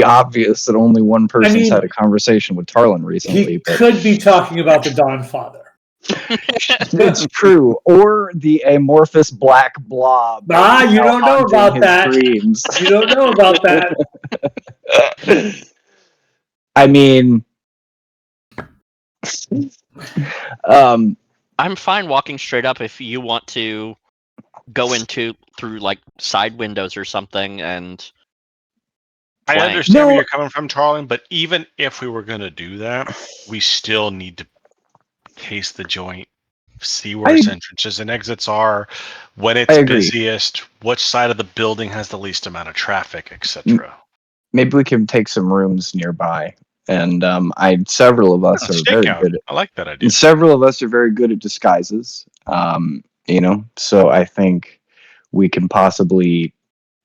obvious that only one person's had a conversation with Tarlin recently. He could be talking about the Dawn Father. It's true, or the amorphous black blob. You don't know about that. Dreams. You don't know about that. I mean, I'm fine walking straight up if you want to go through like side windows or something and I flank. understand where you're coming from, Tarlin, but even if we were going to do that, we still need to case the joint, see where its entrances and exits are, when it's busiest, which side of the building has the least amount of traffic, etc. Maybe we can take some rooms nearby. And several of us are very good. I like that idea. Several of us are very good at disguises. So I think we can possibly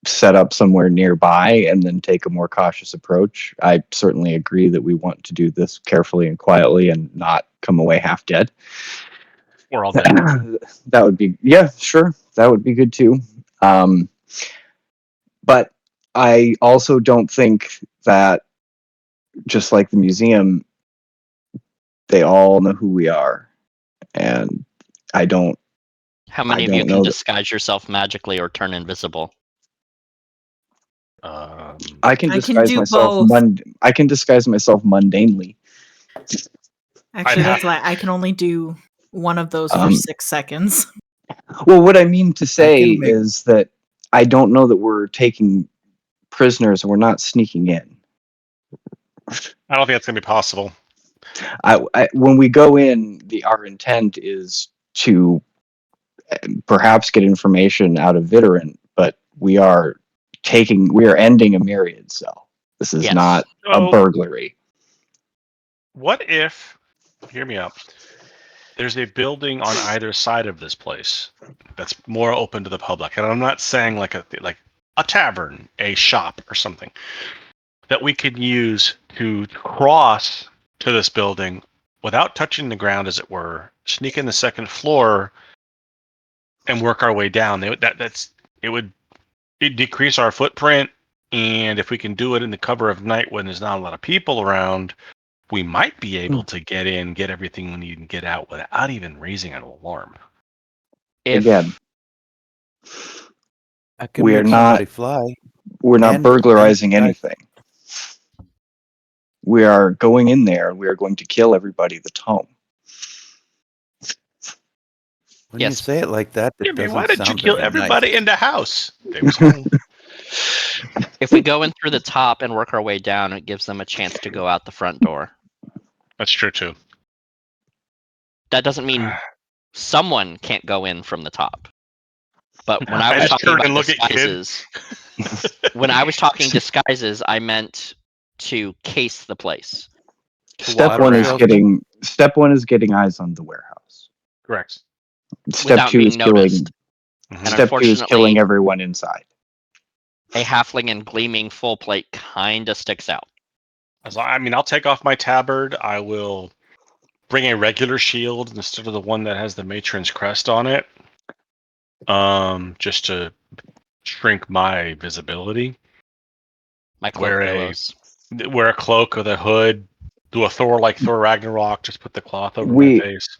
set up somewhere nearby and then take a more cautious approach. I certainly agree that we want to do this carefully and quietly and not come away half dead. We're all dead. That would be, sure. That would be good too. But I also don't think that, just like the museum, they all know who we are. And I don't. How many of you can disguise yourself magically or turn invisible? I can disguise myself. I can disguise myself mundanely. Actually, that's why I can only do one of those for 6 seconds. Well, what I mean to say is that I don't know that we're taking prisoners and we're not sneaking in. I don't think that's going to be possible. When we go in, our intent is to perhaps get information out of Vitorant, but we are ending a myriad cell. This is not a burglary. What if, hear me out, there's a building on either side of this place that's more open to the public, and I'm not saying like a tavern, a shop, or something that we could use to cross to this building without touching the ground, as it were, sneak in the second floor, and work our way down. It would decrease our footprint, and if we can do it in the cover of night when there's not a lot of people around, we might be able to get in, get everything we need, and get out without even raising an alarm. Again, we're not burglarizing anything. We are going in there. We are going to kill everybody that's home. When you say it like that, why did you kill everybody in the house? They was home. If we go in through the top and work our way down, it gives them a chance to go out the front door. That's true too. That doesn't mean someone can't go in from the top. But when I I was just talking turn about and look at Kid. disguises, when I was talking disguises, I meant to case the place. Step walk one around. is getting eyes on the warehouse. Correct. Step Without two being is killing. noticed. Mhm. And Step two is unfortunately, killing everyone inside. a halfling in gleaming full plate kinda sticks out. I'll take off my tabard. I will bring a regular shield instead of the one that has the matron's crest on it. Just to shrink my visibility. My cloak billows. Wear a cloak with a hood. Do a Thor like Thor Ragnarok. Just put the cloth over my We face.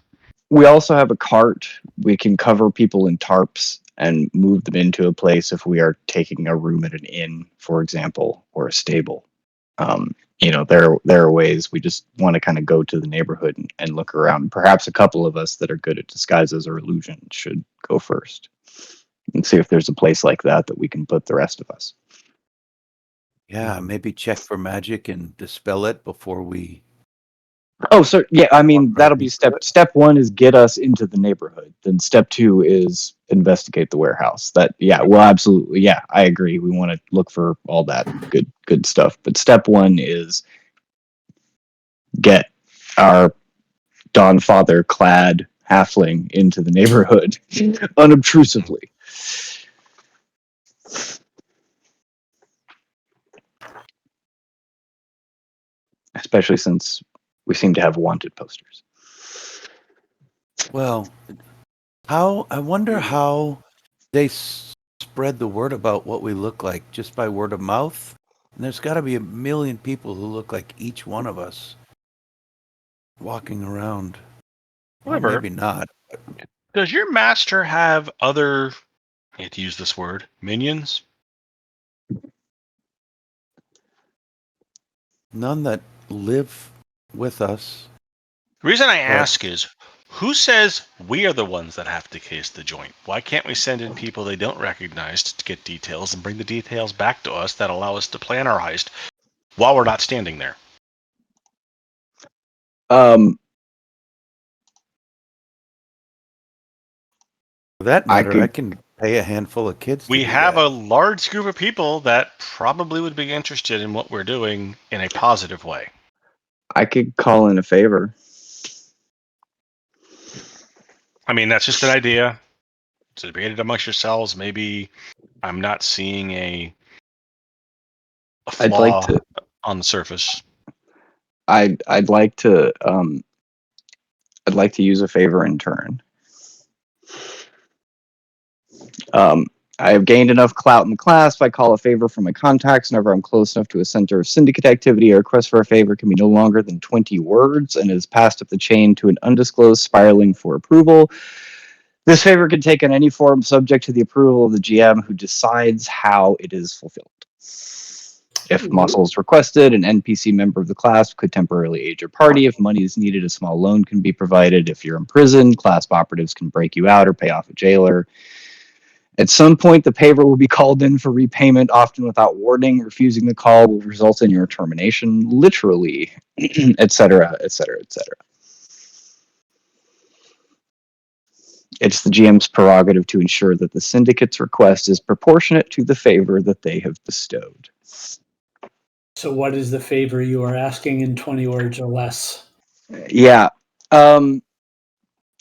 we also have a cart. We can cover people in tarps and move them into a place if we are taking a room at an inn, for example, or a stable. There are ways. We just want to kind of go to the neighborhood and look around. Perhaps a couple of us that are good at disguises or illusion should go first and see if there's a place like that we can put the rest of us. Yeah, maybe check for magic and dispel it before we. Oh, so yeah, I mean that'll be step one is get us into the neighborhood. Then step two is investigate the warehouse. Well, absolutely, yeah, I agree. We want to look for all that good stuff. But step one is get our Dawn Father clad halfling into the neighborhood unobtrusively. Especially since we seem to have wanted posters. Well, I wonder how they spread the word about what we look like just by word of mouth. And there's got to be a million people who look like each one of us walking around. Whatever. Or maybe not. Does your master have other, I hate to use this word, minions? None that live with us. The reason I ask is, who says we are the ones that have to case the joint? Why can't we send in people they don't recognize to get details and bring the details back to us that allow us to plan our heist while we're not standing there? For that matter, I can pay a handful of kids. We have a large group of people that probably would be interested in what we're doing in a positive way. I could call in a favor. I mean, that's just an idea. To debate it amongst yourselves. Maybe I'm not seeing a flaw on the surface. I'd like to use a favor in turn. I have gained enough clout in the class. If I call a favor from my contacts whenever I'm close enough to a center of syndicate activity, a request for a favor can be no longer than 20 words and is passed up the chain to an undisclosed spiraling for approval. This favor can take on any form subject to the approval of the GM who decides how it is fulfilled. If muscle is requested, an NPC member of the class could temporarily aid your party. If money is needed, a small loan can be provided. If you're in prison, class operatives can break you out or pay off a jailer. At some point, the paver will be called in for repayment, often without warning. Refusing the call will result in your termination, literally, etc., etc., etc. It's the GM's prerogative to ensure that the syndicate's request is proportionate to the favor that they have bestowed. So what is the favor you are asking in 20 words or less? Yeah. Well,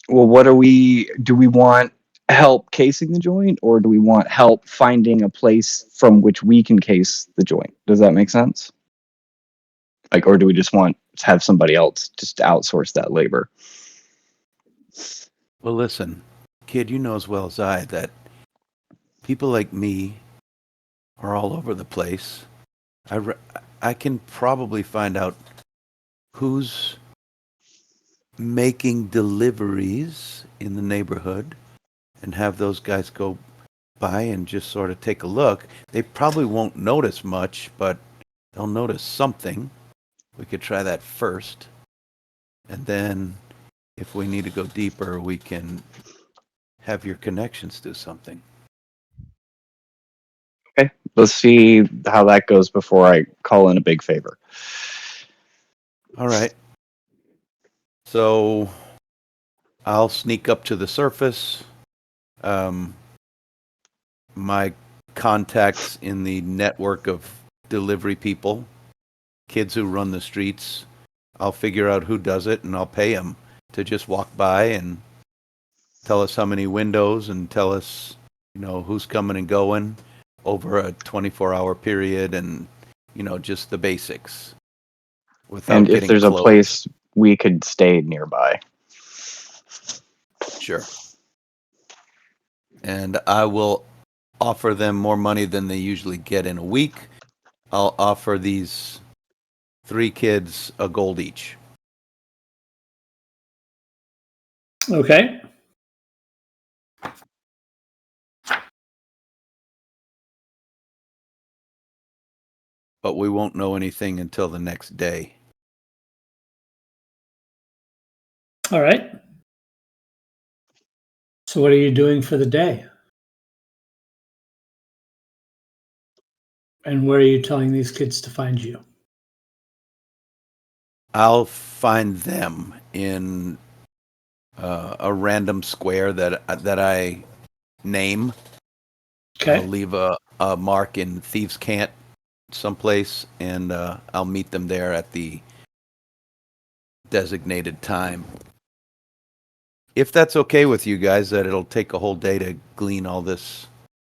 do we want help casing the joint, or do we want help finding a place from which we can case the joint? Does that make sense? Or do we just want to have somebody else just outsource that labor? Well, listen, kid, you know as well as I that people like me are all over the place. I can probably find out who's making deliveries in the neighborhood and have those guys go by and just sort of take a look. They probably won't notice much, but they'll notice something. We could try that first. And then if we need to go deeper, we can have your connections do something. Okay, let's see how that goes before I call in a big favor. All right. So I'll sneak up to the surface. My contacts in the network of delivery people, kids who run the streets, I'll figure out who does it, and I'll pay them to just walk by and tell us how many windows and tell us, who's coming and going over a 24-hour period, and just the basics. Without And if getting there's a close. place we could stay nearby. Sure. And I will offer them more money than they usually get in a week. I'll offer these 3 kids a gold each. Okay. But we won't know anything until the next day. All right. So what are you doing for the day? And where are you telling these kids to find you? I'll find them in a random square that I name. Okay. I'll leave a mark in Thieves' Cant someplace, and I'll meet them there at the designated time. If that's okay with you guys, that it'll take a whole day to glean all this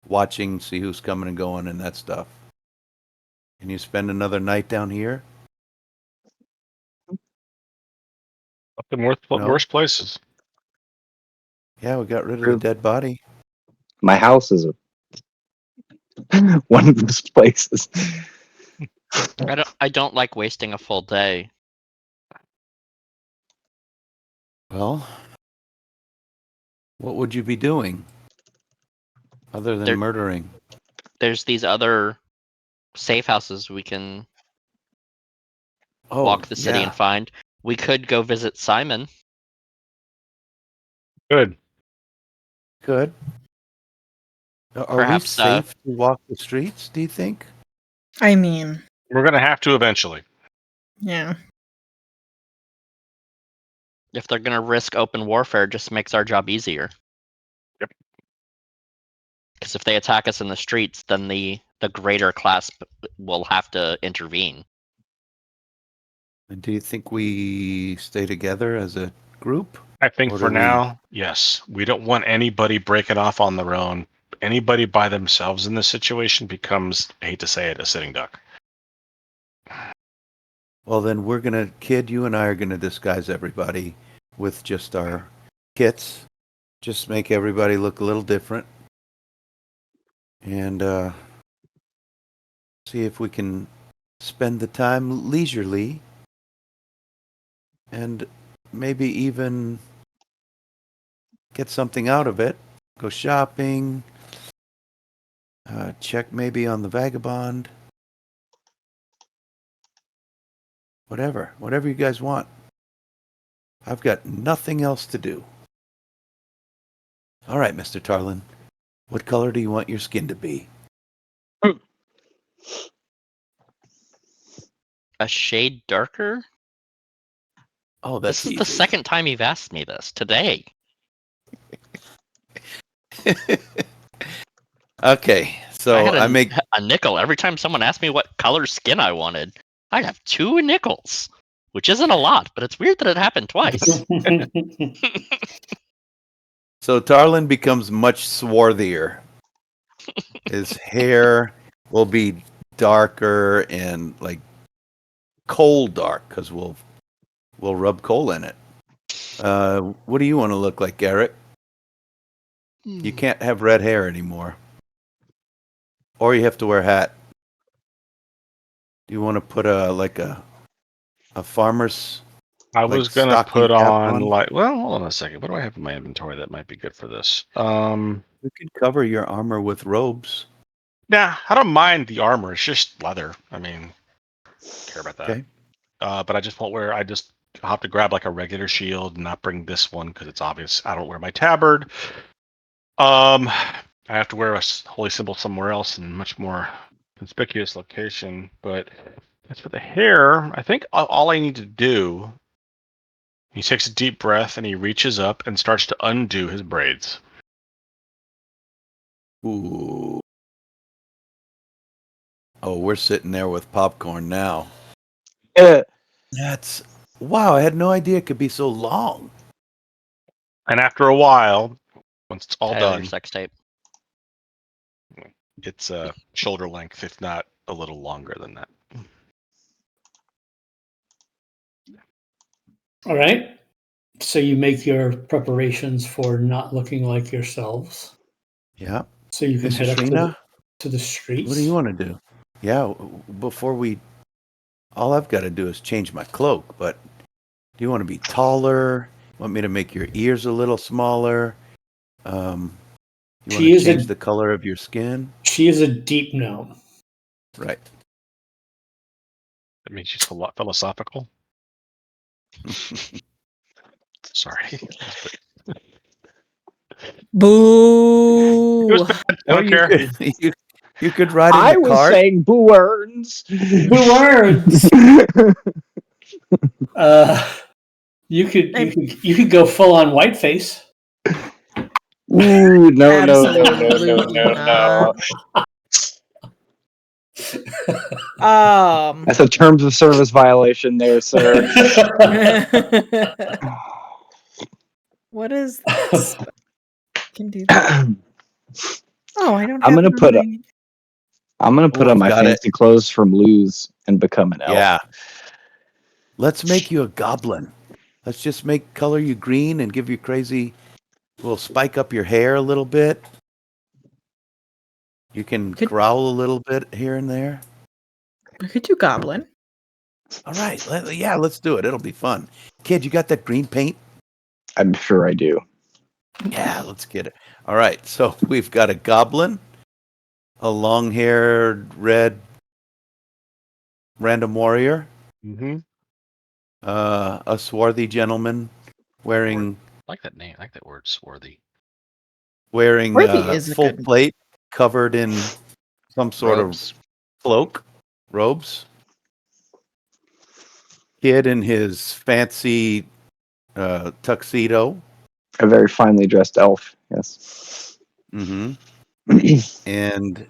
watching, see who's coming and going and that stuff. Can you spend another night down here? Up in worse places. Yeah, we got rid of True. the dead body. My house is one of those places. I don't like wasting a full day. Well, what would you be doing other than There- murdering? There's these other safe houses we can Oh, walk the city yeah. and find. We could go visit Simon. Good. Good. Are we Perhaps, safe to walk the streets, do you think? I mean, We're going to have to eventually. yeah. If they're going to risk open warfare, it just makes our job easier. Yep. Because if they attack us in the streets, then the greater class will have to intervene. And do you think we stay together as a group? I think Or for do we- now, yes. We don't want anybody breaking off on their own. Anybody by themselves in this situation becomes, I hate to say it, a sitting duck. Well, then we're going to, Kid, you and I are going to disguise everybody with just our kits. Just make everybody look a little different. And see if we can spend the time leisurely. And maybe even get something out of it. Go shopping. Check maybe on the vagabond. Whatever you guys want. I've got nothing else to do. All right, Mr. Tarlin. What color do you want your skin to be? A shade darker? Oh, that's This is the second time you've asked me this today. Okay, so I had I make a nickel every time someone asked me what color skin I wanted. I'd have 2 nickels, which isn't a lot, but it's weird that it happened twice. So Tarlin becomes much swarthier. His hair will be darker and like coal dark because we'll rub coal in it. What do you want to look like, Garrett? You can't have red hair anymore, or you have to wear a hat. Do you want to put a farmer's? I was like gonna stocking put cap on well, hold on a second. What do I have in my inventory that might be good for this? You could cover your armor with robes. Nah, I don't mind the armor. It's just leather. I mean, care about that. Okay. But I just won't wear. I'll have to grab like a regular shield and not bring this one because it's obvious I don't wear my tabard. I have to wear a holy symbol somewhere else in a much more conspicuous location. But as for the hair, I think all I need to do. He takes a deep breath and he reaches up and starts to undo his braids. Ooh. Oh, we're sitting there with popcorn now. That's wow! I had no idea it could be so long. And after a while, once it's all Tyler, done, sex tape. it's shoulder length, if not a little longer than that. All right. So you make your preparations for not looking like yourselves. Yeah. So you can Mrs. head up Shrina, to the streets. what do you want to do? Yeah, before all I've got to do is change my cloak, but do you want to be taller? Want me to make your ears a little smaller? You want to change the color of your skin? She is a deep gnome. Right. That means she's philosophical. Sorry. Boo! I don't care. You could ride in I the was cart. saying boo earns. Boo earns. You could go full on whiteface. Ooh, no. Absolutely not. That's a terms of service violation there, sir. What is this? Can do that. Oh, I don't. I'm gonna put up I've my got fancy clothes from Luz and become an elf. Yeah. Let's make you a goblin. Let's just color you green and give you crazy. We'll spike up your hair a little bit. You can growl a little bit here and there. I could do goblin. All right. Let's do it. It'll be fun. Kid, you got that green paint? I'm sure I do. Yeah, let's get it. All right. So we've got a goblin, a long-haired red random warrior, Mm-hmm. A swarthy gentleman wearing I like that name. I like that word, swarthy. Wearing is full plate, covered in some sort Robes. of cloak, robes. Kid in his fancy tuxedo. A very finely dressed elf, yes. Mm-hmm. And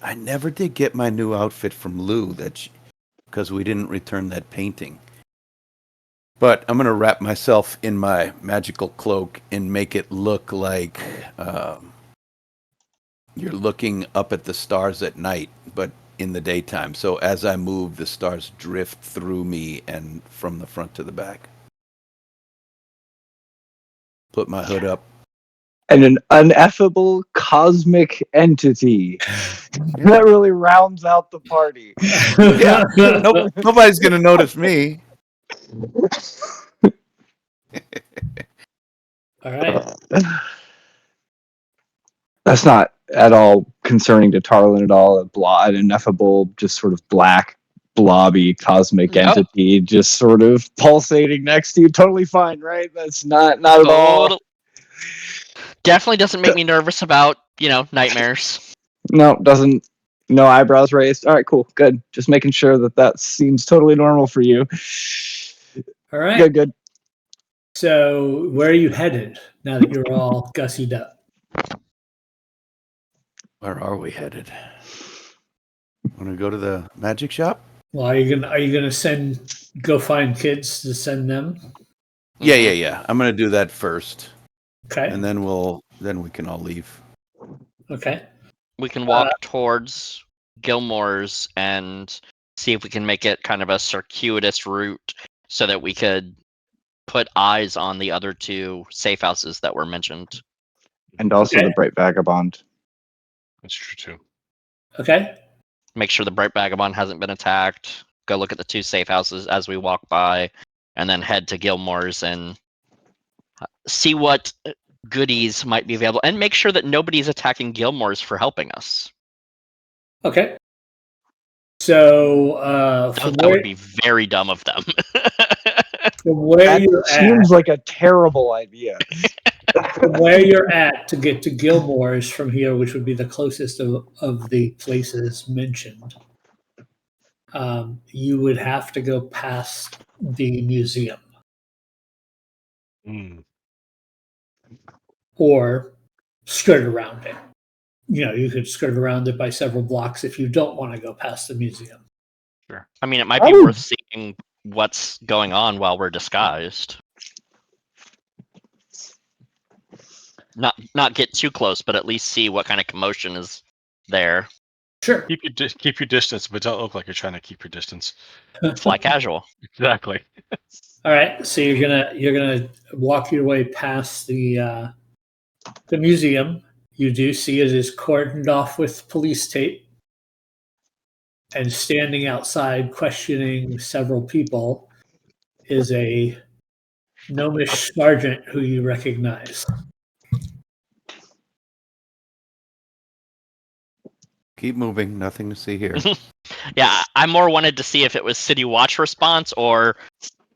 I never did get my new outfit from Lou because we didn't return that painting. But I'm going to wrap myself in my magical cloak and make it look like you're looking up at the stars at night, but in the daytime. So as I move, the stars drift through me and from the front to the back. Put my hood up. And an ineffable cosmic entity. That really rounds out the party. Yeah, nobody's going to notice me. All right. That's not at all concerning to Tarlin at all. An ineffable, just sort of black, blobby cosmic entity just sort of pulsating next to you. Totally fine, right? That's not at all. Definitely doesn't make me nervous about, nightmares. No, doesn't. No eyebrows raised. All right, cool. Good. Just making sure that seems totally normal for you. All right. Good. So where are you headed now that you're all gussied up? Where are we headed? Want to go to the magic shop? Well, are you gonna go find kids to send them? Yeah. I'm gonna do that first. Okay. And then we can all leave. Okay. We can walk towards Gilmore's and see if we can make it kind of a circuitous route so that we could put eyes on the other two safe houses that were mentioned. And also the Bright Vagabond. That's true too. Okay. Make sure the Bright Vagabond hasn't been attacked. Go look at the two safe houses as we walk by, and then head to Gilmore's and see what goodies might be available, and make sure that nobody's attacking Gilmore's for helping us. Okay. So that would be very dumb of them. From where that you're seems at, like a terrible idea. from where you're at to get to Gilmore's from here, which would be the closest of the places mentioned, you would have to go past the museum or skirt around it. You could skirt around it by several blocks if you don't want to go past the museum. Sure. I mean, it might be worth seeing what's going on while we're disguised. Not get too close, but at least see what kind of commotion is there. Sure. Keep your distance, but don't look like you're trying to keep your distance. Fly casual. Exactly. All right. So you're gonna walk your way past the museum. You do see it is cordoned off with police tape, and standing outside questioning several people is a gnomish sergeant who you recognize. Keep moving. Nothing to see here. Yeah, I more wanted to see if it was City Watch response or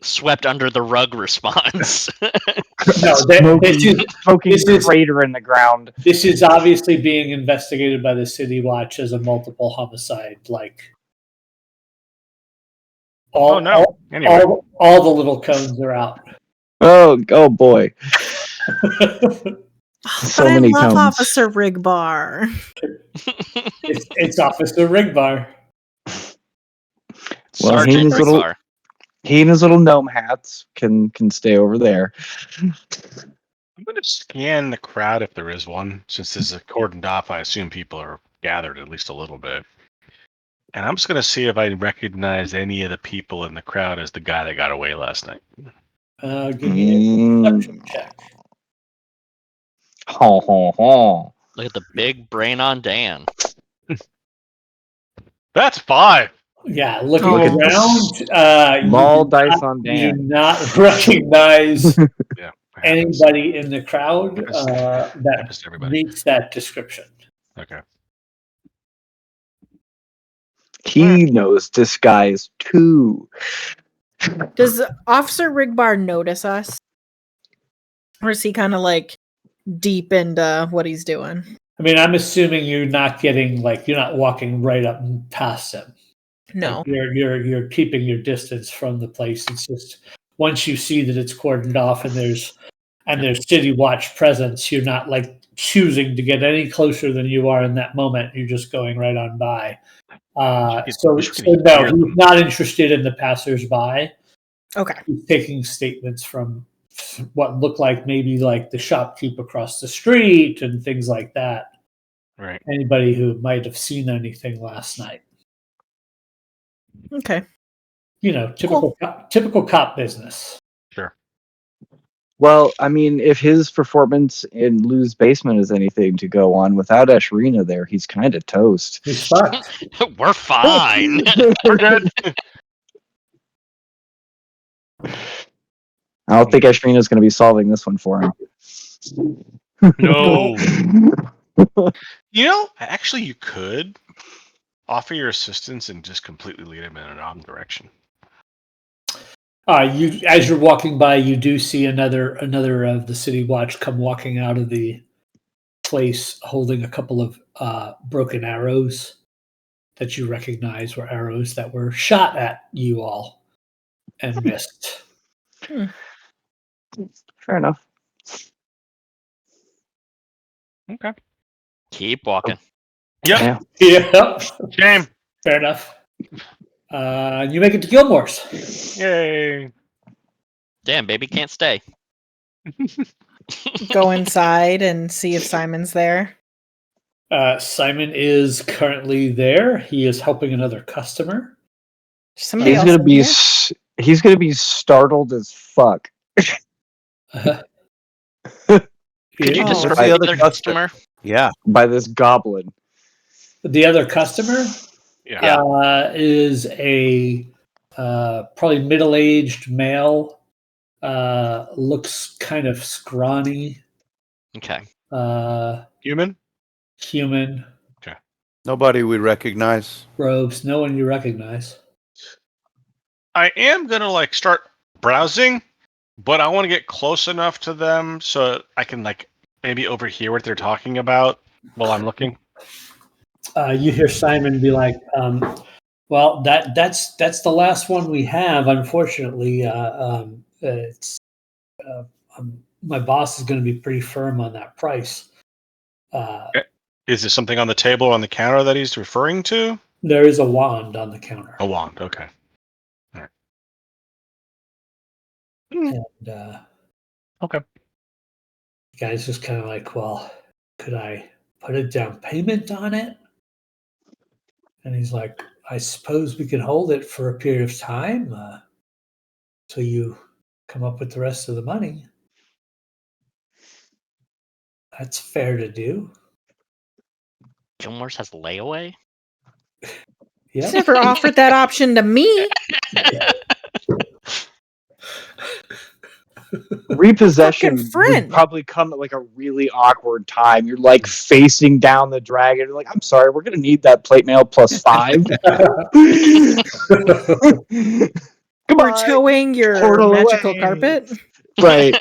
swept under the rug response. No, smoking crater in the ground. This is obviously being investigated by the City Watch as a multiple homicide. Like all the little cones are out. Oh boy. But I love Officer Rigbar. It's Officer Rigbar. Well, he and his little gnome hats can stay over there. I'm going to scan the crowd if there is one. Since this is cordoned off, I assume people are gathered at least a little bit. And I'm just going to see if I recognize any of the people in the crowd as the guy that got away last night. Give me a perception check. Ho, ho, ho. Look at the big brain on Dan. That's 5. Yeah, looking around, small dice on Dan. You do not recognize anybody in the crowd that meets that description. Okay. He knows disguise too. Does Officer Rigbar notice us? Or is he kind of like deep into what he's doing? I mean, I'm assuming you're not walking right up past him. No. Like you're keeping your distance from the place. It's just once you see that it's cordoned off and there's City Watch presence, you're not like choosing to get any closer than you are in that moment. You're just going right on by. No, he's not interested in the passersby. Okay. He's taking statements from what looked like maybe like the shopkeep across the street and things like that. Right. Anybody who might have seen anything last night. Okay. Typical cop business. Sure. Well, I mean, if his performance in Lou's basement is anything to go on, without Ashrina there, he's kind of toast. He's fucked. We're fine. We're good. I don't think Ashrina's going to be solving this one for him. No. Actually, you could offer your assistance and just completely lead him in a wrong direction. As you're walking by, you do see another of the City Watch come walking out of the place, holding a couple of broken arrows that you recognize were arrows that were shot at you all and missed. Fair enough. Okay. Keep walking. Yep. Yeah. Shame. Fair enough. You make it to Gilmore's. Yay. Damn, baby can't stay. Go inside and see if Simon's there. Simon is currently there. He is helping another customer. He's gonna be startled as fuck. Could you describe the other customer? Yeah, by this goblin. The other customer is a probably middle-aged male. Looks kind of scrawny. Okay. Human? Human. Okay. Nobody we recognize. Robes. No one you recognize. I am gonna start browsing but I want to get close enough to them so I can like maybe overhear what they're talking about while I'm looking. You hear Simon be like, "Well, that's the last one we have. Unfortunately, it's my boss is going to be pretty firm on that price." Is there something on the table or on the counter that he's referring to? There is a wand on the counter, A wand. Okay. and Okay. the guy's just kind of like, "Well, could I put a down payment on it?" And he's like, "I suppose we could hold it for a period of time till you come up with the rest of the money. That's fair to do." Gilmore's has layaway? Yeah. He's never offered that option to me. Repossession Fucking friend. would probably come at like a really awkward time. You're like facing down the dragon. You're like, I'm sorry, we're gonna need that plate mail plus 5. Come We're on, towing your portal magical away. carpet. Right.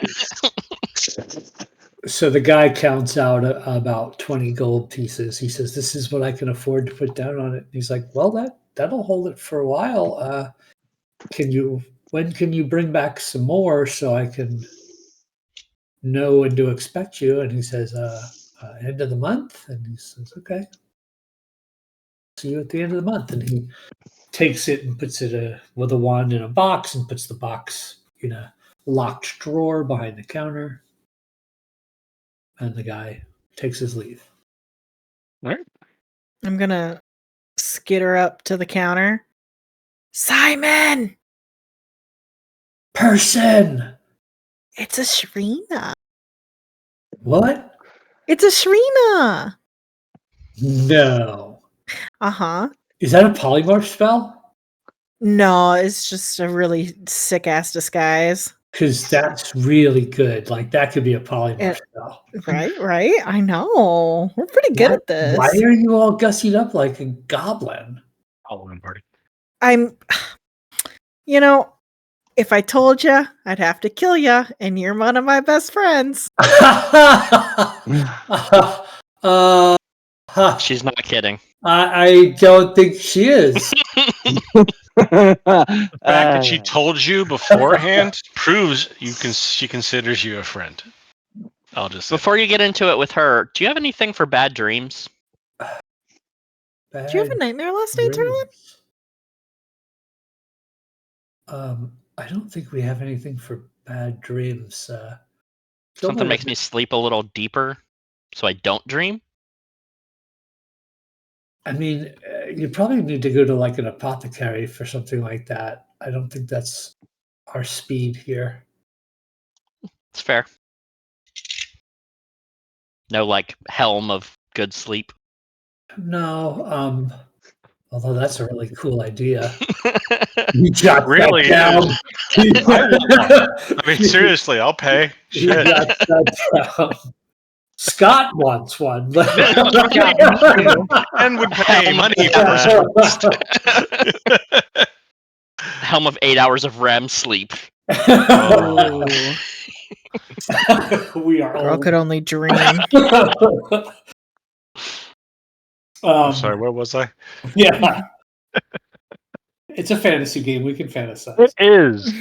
So the guy counts out about 20 gold pieces. He says, "This is what I can afford to put down on it." He's like, "Well, that'll hold it for a while. When can you bring back some more so I can know when to expect you?" And he says, "End of the month." And he says, "Okay, see you at the end of the month." And he takes it and puts it with a wand in a box and puts the box in a locked drawer behind the counter. And the guy takes his leave. All right. I'm gonna skitter up to the counter. Simon! Person! It's a Shrina. What? It's a Shrina. No. Uh-huh. Is that a polymorph spell? No, it's just a really sick-ass disguise. Because that's really good. Like, that could be a polymorph And- spell. Right? I know. We're pretty good at this. Why are you all gussied up like a goblin? Halloween party. If I told you, I'd have to kill you, and you're one of my best friends. She's not kidding. I don't think she is. The fact that she told you beforehand proves she considers you a friend. I'll just say Before you get into it with her, do you have anything for bad dreams? Did you have a nightmare last night, Tarlin? I don't think we have anything for bad dreams. Something makes me sleep a little deeper so I don't dream? I mean, you probably need to go to like an apothecary for something like that. I don't think that's our speed here. It's fair. No, like, helm of good sleep. No, although that's a really cool idea. You jot Really that down. I mean, seriously, I'll pay. You Shit. jot that down. Scott wants one. And would pay money for that. Helm of 8 hours of REM sleep. Oh. We are Girl old. could only dream. I'm sorry, where was I? Yeah. It's a fantasy game. We can fantasize. It is.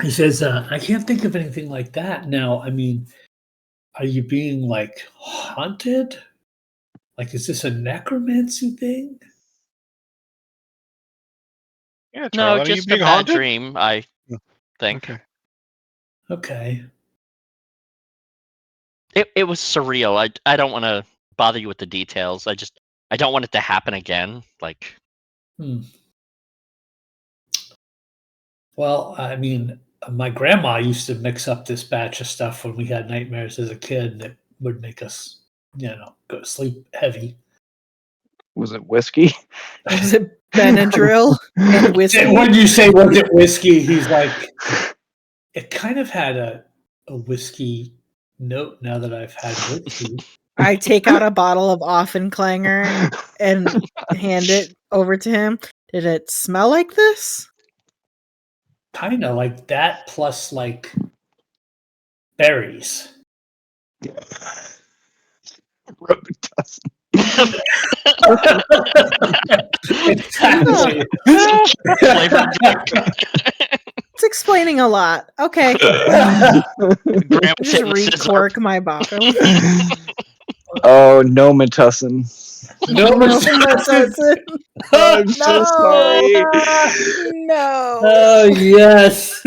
He says, I can't think of anything like that. Now, I mean, are you being like haunted? Like, is this a necromancy thing? Yeah, No, Charlie, just you a being bad haunted? dream, I think. Okay. It was surreal. I don't want to bother you with the details. I don't want it to happen again. Like, Well, I mean, my grandma used to mix up this batch of stuff when we had nightmares as a kid that would make us, go to sleep heavy. Was it whiskey? Was it Benadryl and whiskey? When you say, was it whiskey, he's like, it kind of had a whiskey note now that I've had whiskey. I take out a bottle of Offenclanger and hand it over to him. Did it smell like this? kind of like that plus like berries. Robitussin. Exactly. Flavored drink. It's explaining a lot. Okay. Grandma's Just hitting the scissor. recork my bottle. Oh, no Matussin. No Matussin. I'm so sorry. No. Oh yes.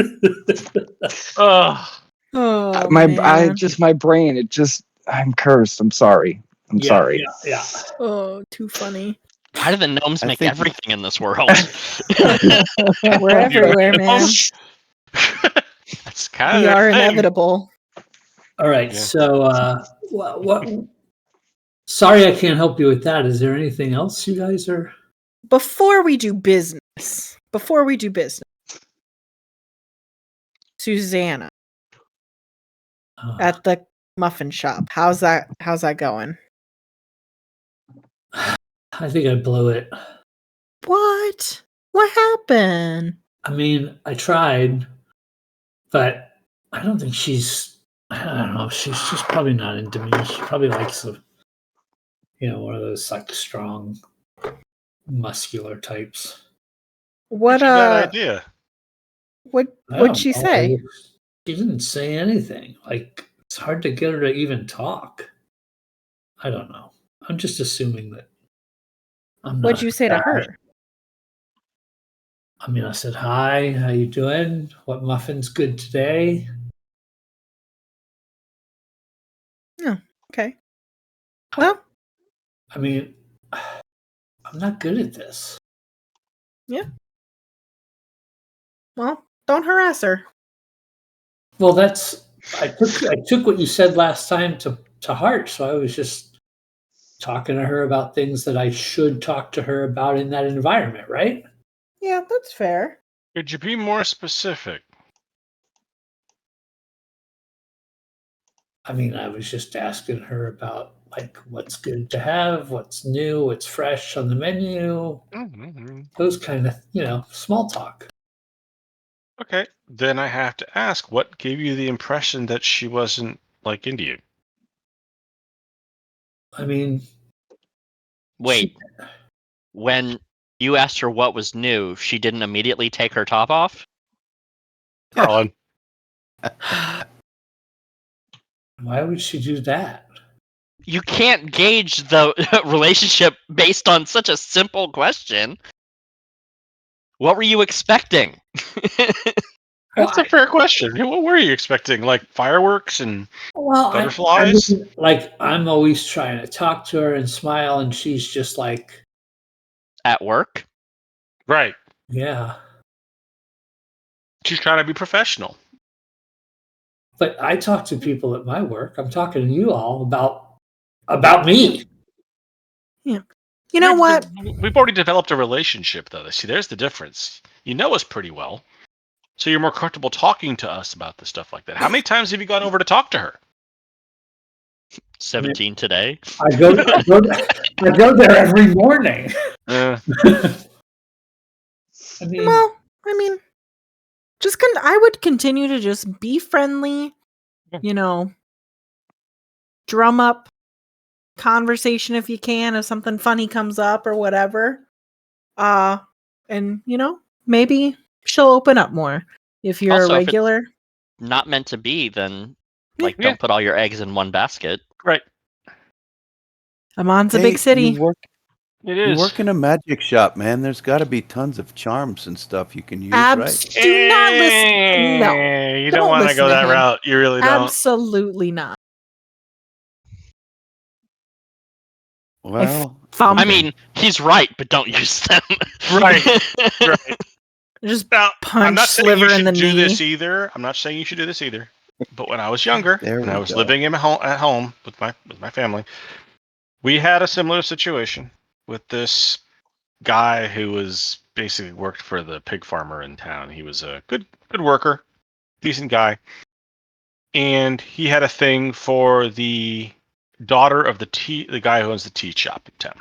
Oh, Oh, my man. my brain, I'm cursed. I'm sorry. I'm sorry. Yeah. Oh, too funny. Why do the gnomes I make think- everything in this world? We're everywhere, man. that's kind We of are their thing. inevitable. All right. Yeah. So, what? Sorry, I can't help you with that. Is there anything else you guys are? Before we do business, Susanna at the muffin shop. How's that going? I think I blew it. What happened? I mean, I tried, but I don't think she's. I don't know. She's just probably not into me. She probably likes one of those like strong, muscular types. What That's a bad idea. What'd she say? She didn't say anything. Like it's hard to get her to even talk. I don't know. I'm just assuming that. What'd you say to her? I mean, I said, hi, how you doing? What muffin's good today? Oh, okay. Well, I mean, I'm not good at this. yeah. Well, don't harass her. Well, I took what you said last time to heart, so I was just talking to her about things that I should talk to her about in that environment, right? Yeah, that's fair. Could you be more specific? I mean, I was just asking her about like what's good to have, what's new, what's fresh on the menu, those kind of, small talk. Okay, then I have to ask, what gave you the impression that she wasn't like into you? I mean, Wait. When you asked her what was new, she didn't immediately take her top off? Carlin. Why would she do that? You can't gauge the relationship based on such a simple question. What were you expecting? That's a fair question. What were you expecting? Like fireworks and butterflies? I'm always trying to talk to her and smile, and she's just like at work. Right. Yeah. She's trying to be professional. But I talk to people at my work. I'm talking to you all about me. Yeah. You know what? We've already developed a relationship, though. See, there's the difference. You know us pretty well, so you're more comfortable talking to us about the stuff like that. How many times have you gone over to talk to her? 17 today. I go there every morning. Yeah. I mean, I would continue to just be friendly, drum up conversation if you can, if something funny comes up or whatever. And maybe she'll open up more if you're Also, a regular. If it's not meant to be, then don't put all your eggs in one basket. Right. Amon's a big city. It is. You work in a magic shop, man. There's got to be tons of charms and stuff you can use, Do not listen. No. You don't want to go that route. You really don't. Absolutely not. Well, I mean, he's right, but don't use them. Right. Just now, punch I'm not saying Sliver you in the should do knee. this either. I'm not saying you should do this either. But when I was younger, and I was go. living at home with my family, we had a similar situation with this guy who was basically worked for the pig farmer in town. He was a good worker, decent guy, and he had a thing for the daughter of the guy who owns the tea shop in town.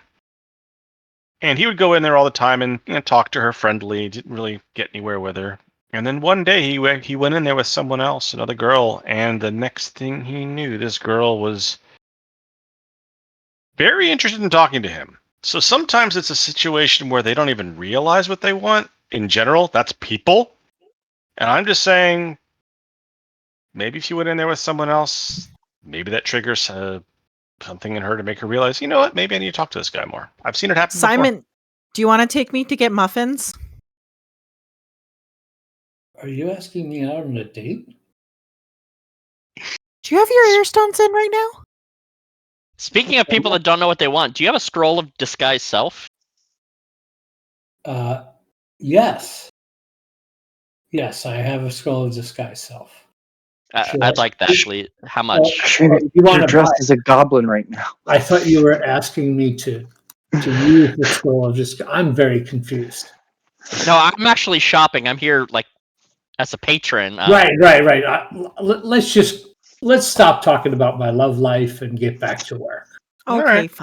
And he would go in there all the time and talk to her friendly. Didn't really get anywhere with her. And then one day he went in there with someone else, another girl, and the next thing he knew, this girl was very interested in talking to him. So sometimes it's a situation where they don't even realize what they want. In general, that's people. And I'm just saying, maybe if you went in there with someone else, maybe that triggers something in her to make her realize, you know what, maybe I need to talk to this guy more. I've seen it happen before. Simon, do you want to take me to get muffins? Are you asking me out on a date? Do you have your earstones in right now? Speaking of people that don't know what they want, do you have a scroll of disguise self? Yes. Yes, I have a scroll of disguise self. Sure. I'd like that, please. How much? You You're want to dressed buy? as a goblin right now. I thought you were asking me to use the scroll of disguise. I'm very confused. No, I'm actually shopping. I'm here like as a patron. Right. Let's stop talking about my love life and get back to work. Okay, right. fine.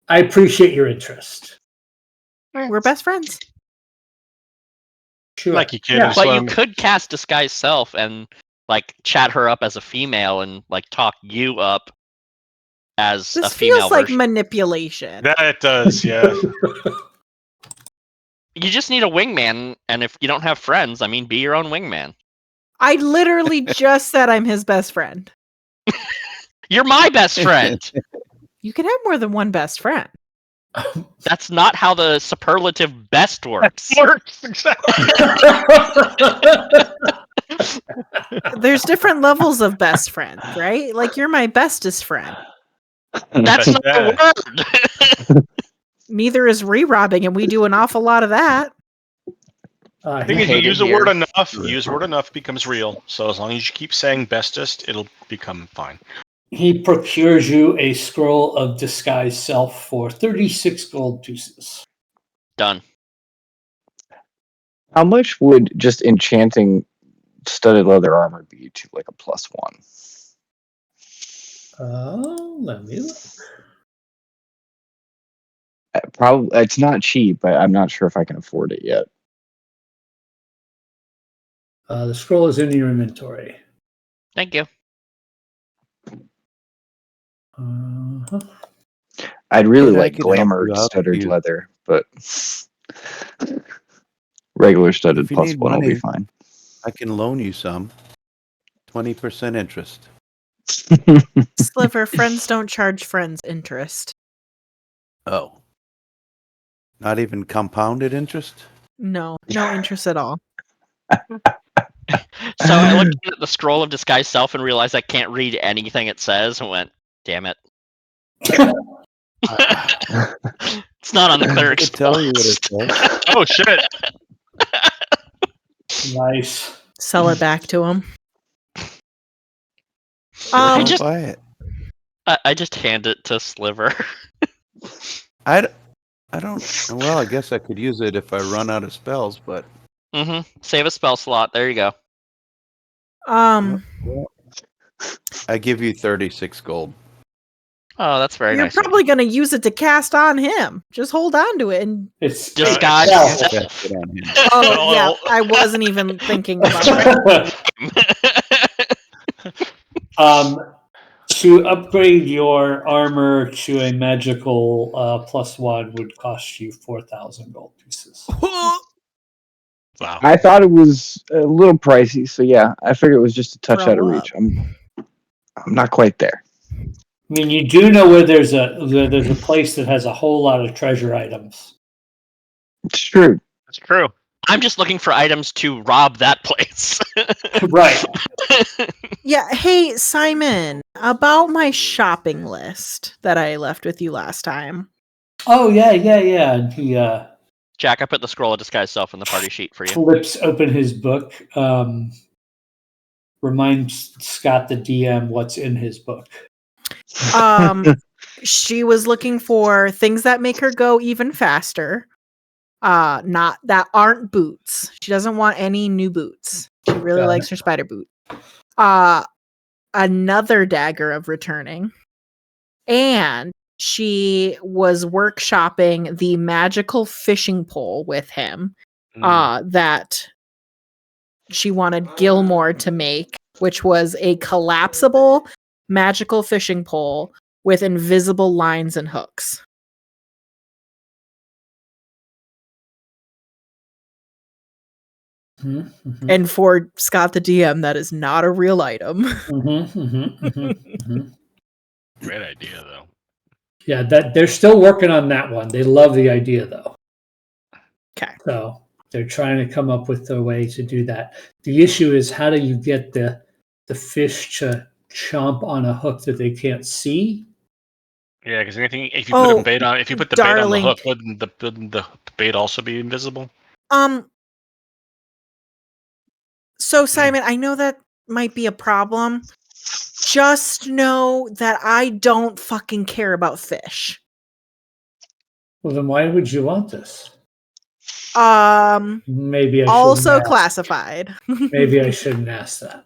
I appreciate your interest. We're best friends. Sure. Like you kid. Yeah. But you could cast disguise self and like chat her up as a female and like talk you up as This a female feels like version. manipulation. That does, yeah. You just need a wingman, and if you don't have friends, I mean, be your own wingman. I literally just said I'm his best friend. You're my best friend. You can have more than one best friend. That's not how the superlative best works. Works exactly. There's different levels of best friend, right? Like you're my bestest friend. That's not the word. Neither is re-robbing, and we do an awful lot of that. I think if you use the word enough, it becomes real. So as long as you keep saying bestest, it'll become fine. He procures you a scroll of disguise self for 36 gold pieces. Done. How much would just enchanting studded leather armor be to like a +1? Let me look. Probably it's not cheap, but I'm not sure if I can afford it yet. The scroll is in your inventory. Thank you. I'd really Kid, I like could help glamour you out studded if you- leather, but regular studded If you +1 need will be money, fine. I can loan you some. 20% interest. Sliver, friends don't charge friends interest. Oh. Not even compounded interest? No interest at all. So I looked at the scroll of disguise self and realized I can't read anything it says and went, damn it. It's not on the cleric's tell you what it says. Oh shit. Nice. Sell it back to him. I just buy it. I just hand it to Sliver. I don't. Well, I guess I could use it if I run out of spells, but. Save a spell slot. There you go. I give you 36 gold. Oh, that's very You're nice. probably going to use it to cast on him. Just hold on to it and It's disguise. Oh yeah, I wasn't even thinking about that. To upgrade your armor to a magical +1 would cost you 4,000 gold pieces. Wow. I thought it was a little pricey, so yeah, I figured it was just a touch out of reach. I'm not quite there. I mean, you do know where there's a place that has a whole lot of treasure items. It's true. That's true. I'm just looking for items to rob that place. Right. Yeah, hey Simon, about my shopping list that I left with you last time. Oh yeah. And he Jack, I put the scroll of disguise self in the party sheet for you. flips open his book. Reminds Scott the DM what's in his book. She was looking for things that make her go even faster. Not that aren't boots. She doesn't want any new boots. She really likes her spider boot. Another dagger of returning. And she was workshopping the magical fishing pole with him. That she wanted Gilmore to make, which was a collapsible magical fishing pole with invisible lines and hooks. Mm-hmm. And for Scott the DM, that is not a real item. Great idea, though. Yeah, that they're still working on that one. They love the idea, though. Okay. So they're trying to come up with a way to do that. The issue is, how do you get the fish to chomp on a hook that they can't see? Yeah, because anything if you put a bait on, if you put the bait on the darling. hook, wouldn't the bait also be invisible? So Simon, I know that might be a problem. Just know that I don't fucking care about fish. Well, then why would you want this? Maybe I also shouldn't ask. classified. Maybe I shouldn't ask that.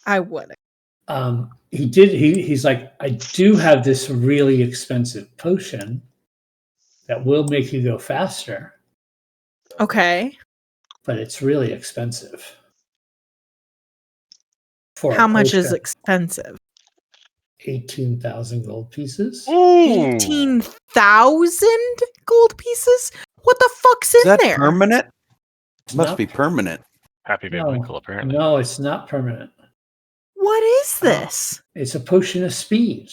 I wouldn't. He's like, I do have this really expensive potion that will make you go faster, Okay. but it's really expensive. For How a much is potion. expensive? 18,000 gold pieces. 18,000 gold pieces? What the fuck's Is in that there? permanent? It's Must not- be permanent. Happy Van Winkle, apparently. No, it's not permanent. What is this? It's a potion of speed.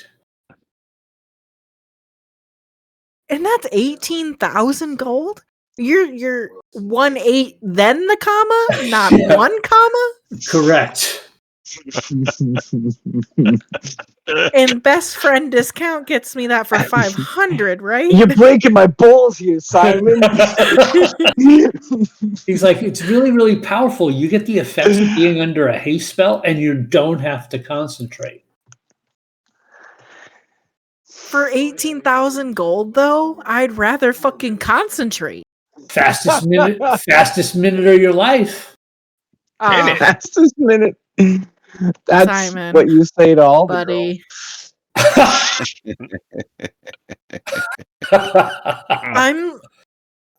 And that's 18,000 gold? You're 1/8 then the comma, not Yeah. 1 comma? Correct. And best friend discount gets me that for 500, right? You're breaking my balls here, Simon. He's like, it's really, really powerful. You get the effects of being under a haste spell, and you don't have to concentrate. For 18,000 gold, though, I'd rather fucking concentrate. Fastest minute of your life. Fastest minute. That's Simon, what you say to all the buddy. girls. I'm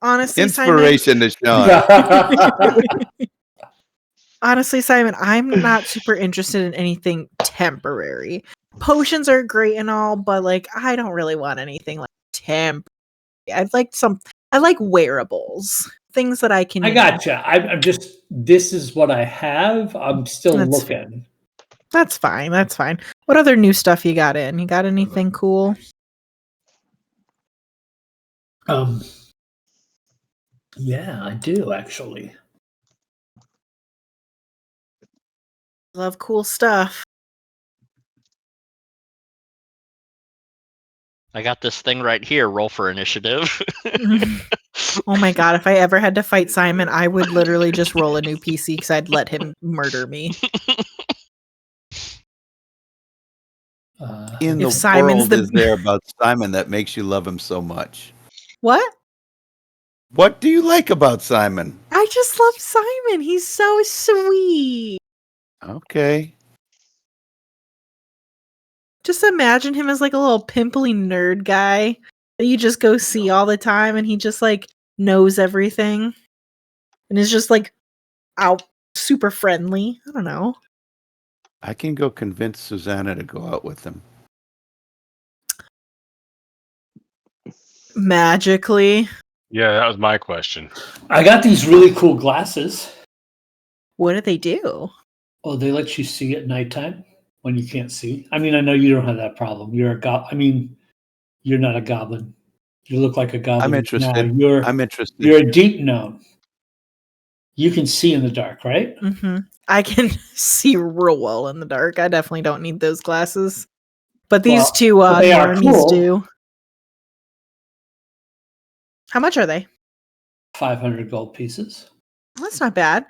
honestly, Inspiration to Sean. Honestly, Simon, I'm not super interested in anything temporary. Potions are great and all, but like I don't really want anything like temporary. I like wearables. Things that I can I gotcha. I'm just, this is what I have. I'm still looking. That's fine. That's fine. What other new stuff you got in? You got anything cool? Yeah, I do actually. Love cool stuff. I got this thing right here. Roll for initiative. Oh my god, if I ever had to fight Simon, I would literally just roll a new PC because I'd let him murder me. In If the Simon's world is there about Simon that makes you love him so much? What? What do you like about Simon? I just love Simon. He's so sweet. Okay. Just imagine him as like a little pimply nerd guy that you just go see all the time and he just like knows everything and is just like out super friendly. I don't know. I can go convince Susanna to go out with him. Magically. Yeah, that was my question. I got these really cool glasses. What do they do? Oh, they let you see at nighttime when you can't see. I mean, I know you don't have that problem. You're not a goblin. You look like a goblin. I'm interested. Now. I'm interested. You're a deep gnome. You can see in the dark, right? Mm-hmm. I can see real well in the dark. I definitely don't need those glasses. But these two they are normies cool. do. How much are they? 500 gold pieces. That's not bad.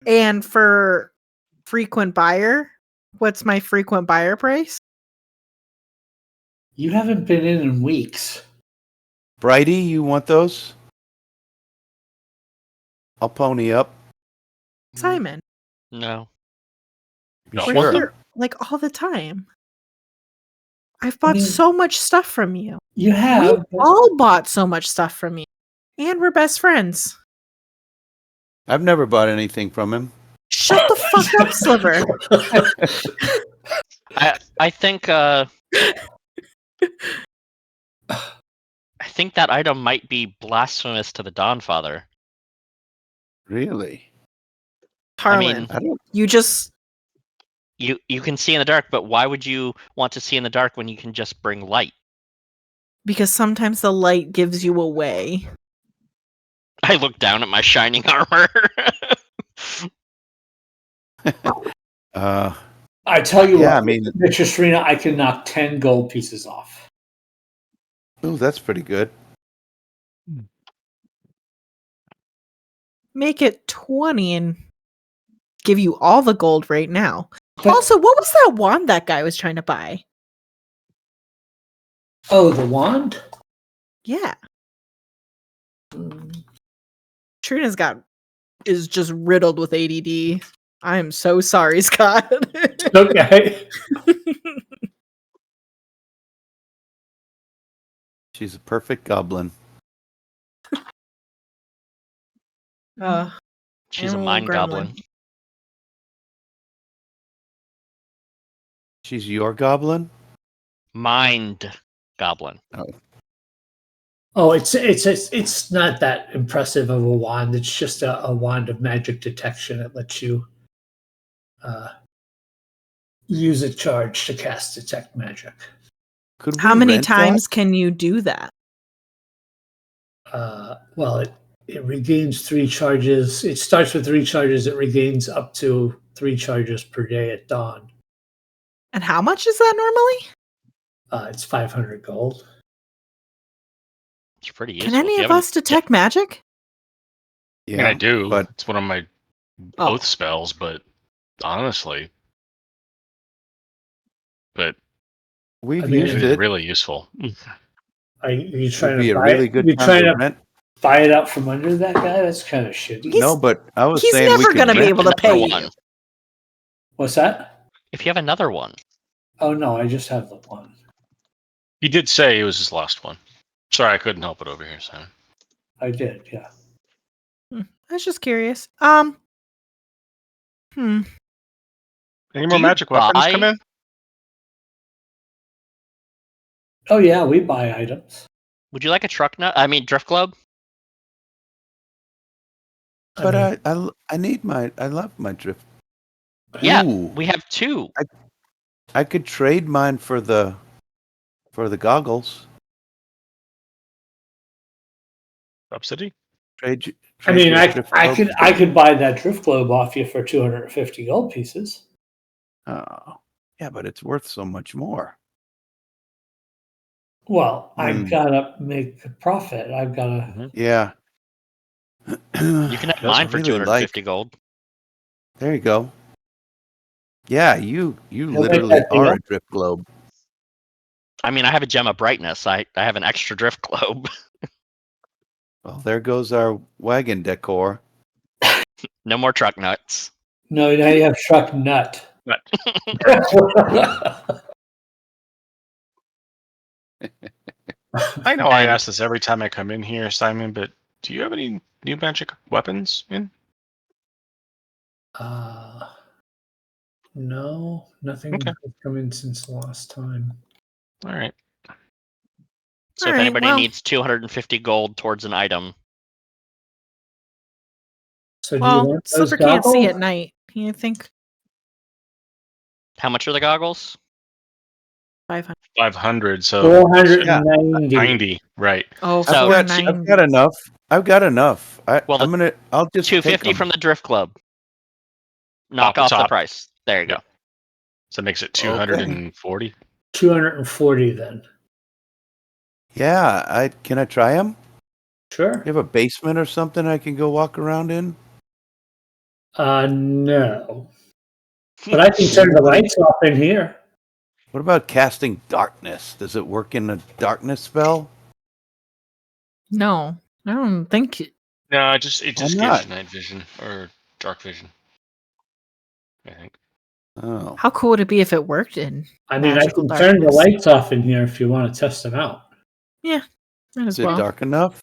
And for frequent buyer, what's my frequent buyer price? You haven't been in weeks. Brighty, you want those? I'll pony up. Simon. No. No, We're Sure. here like all the time. I've bought so much stuff from you. You have. We all bought so much stuff from you. And we're best friends. I've never bought anything from him. Shut the fuck up, Sliver. I think I think that item might be blasphemous to the Dawnfather. Really? Harlan, I mean, you just... You can see in the dark, but why would you want to see in the dark when you can just bring light? Because sometimes the light gives you away. I look down at my shining armor. I tell you yeah, what, I mean, Mr. Serena, I can knock 10 gold pieces off. Oh, that's pretty good. Make it 20 and give you all the gold right now. But- Also, what was that wand that guy was trying to buy? Oh, the wand? Yeah. Trina's is just riddled with ADD. I am so sorry, Scott. Okay. She's a perfect goblin. She's a Animal mind gremlin. goblin. She's your goblin? Mind goblin. Oh, it's not that impressive of a wand. It's just a wand of magic detection. It lets you use a charge to cast detect magic. Could How we many rent times that? can you do that? Well, it regains 3 charges. It starts with 3 charges. It regains up to 3 charges per day at dawn. And how much is that normally? It's 500 gold. It's pretty useful. Can any of us detect magic? I mean, I do. but It's one of my Oh. oath spells, but honestly, we've I mean, used it's it. really useful. Are you It'd trying be to a buy really it? good You're time trying to to rent. buy it out from under that guy? That's kind of shitty. No, but I was He's saying we never could going to be rent able to it. pay Another you. one. What's that? If you have another one. Oh no, I just have the one. He did say it was his last one. Sorry, I couldn't help it over here, Simon. I did, yeah. I was just curious. Any Do more you magic weapons buy- come in? Oh yeah, we buy items. Would you like a truck nut? I mean, drift globe? But mean, I need I love my drift. Yeah, Ooh, we have 2. I could trade mine for the goggles. Subsidy? Trade I mean, your drift globe I for- could buy that drift globe off you for 250 gold pieces. Oh, yeah, but it's worth so much more. Well, I Hmm. gotta make a profit. I've gotta. Yeah. You can have mine for 250 gold. There you go. Yeah, you make literally that deal. are a drift globe. I mean, I have a gem of brightness. I have an extra drift globe. Well, there goes our wagon decor. No more truck nuts. No, now you have truck nut. Nut. I know I And- ask this every time I come in here, Simon, but do you have any new magic weapons in? No, nothing Okay. has come in since the last time. All right. So All if right, anybody well- needs 250 gold towards an item, So do you Well, want those Slipper can't see goggles? at night. You think how much are the goggles? 500? 500, so 490. 90, right. Oh, So- I've 490. got enough. I've got enough. Well, I'll just take 250 them. from the drift club. Knock the off the top. price. There you go. So it makes it 240. 240 then. Yeah, can I try them? Sure. You have a basement or something I can go walk around in? No. But I can turn the lights off in here. What about casting darkness? Does it work in a darkness spell? No, I don't think. No, it just gives not? you night vision or dark vision, I think. Oh. How cool would it be if it worked in? I mean, I Magical can turn the darkness. lights off in here if you want to test them out. Might as Is it well. dark enough?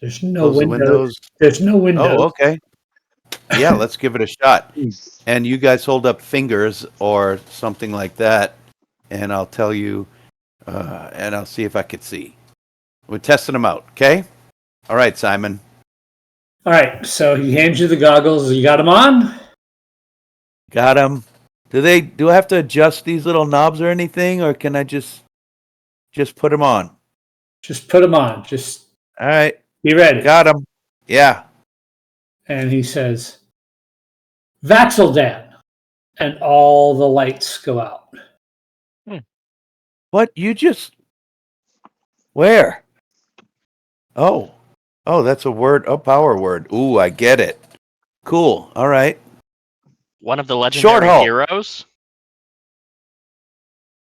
There's no Close the windows. windows. There's no windows. Oh, okay. Yeah, let's give it a shot. And you guys hold up fingers or something like that, and I'll tell you, and I'll see if I could see. We're testing them out, okay? All right, Simon. All right, so he hands you the goggles. You got them on? Got them. Do I have to adjust these little knobs or anything, or can I just put them on? Just put them on. Just All right. be ready. Got them. Yeah. And he says, Vaxeldan. And all the lights go out. What? You just... Where? Oh, that's a word, a power word. Ooh, I get it. Cool. All right. One of the Short legendary haul. heroes.